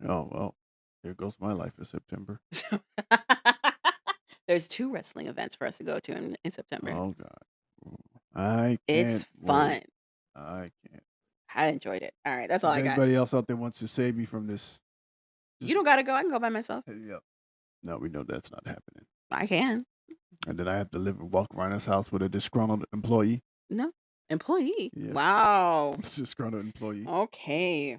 Oh well, here goes my life in September. There's 2 wrestling events for us to go to in September. Oh God, I can't It's fun. wait. I can't. I enjoyed it. All right, that's all If I got. anybody else out there wants to save me from this, You don't gotta go. I can go by myself. Yep. No, we know that's not happening. I can. And then I have to walk around this house with a disgruntled employee. No. Employee. Yeah. Wow. Disgruntled employee. Okay.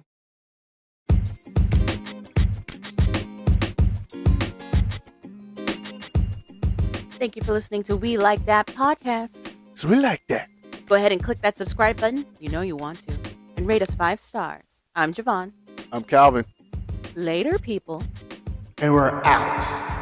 Thank you for listening to We Like That podcast. So we like that. Go ahead and click that subscribe button. You know you want to. And rate us 5 stars. I'm Javon. I'm Calvin. Later, people. And we're out.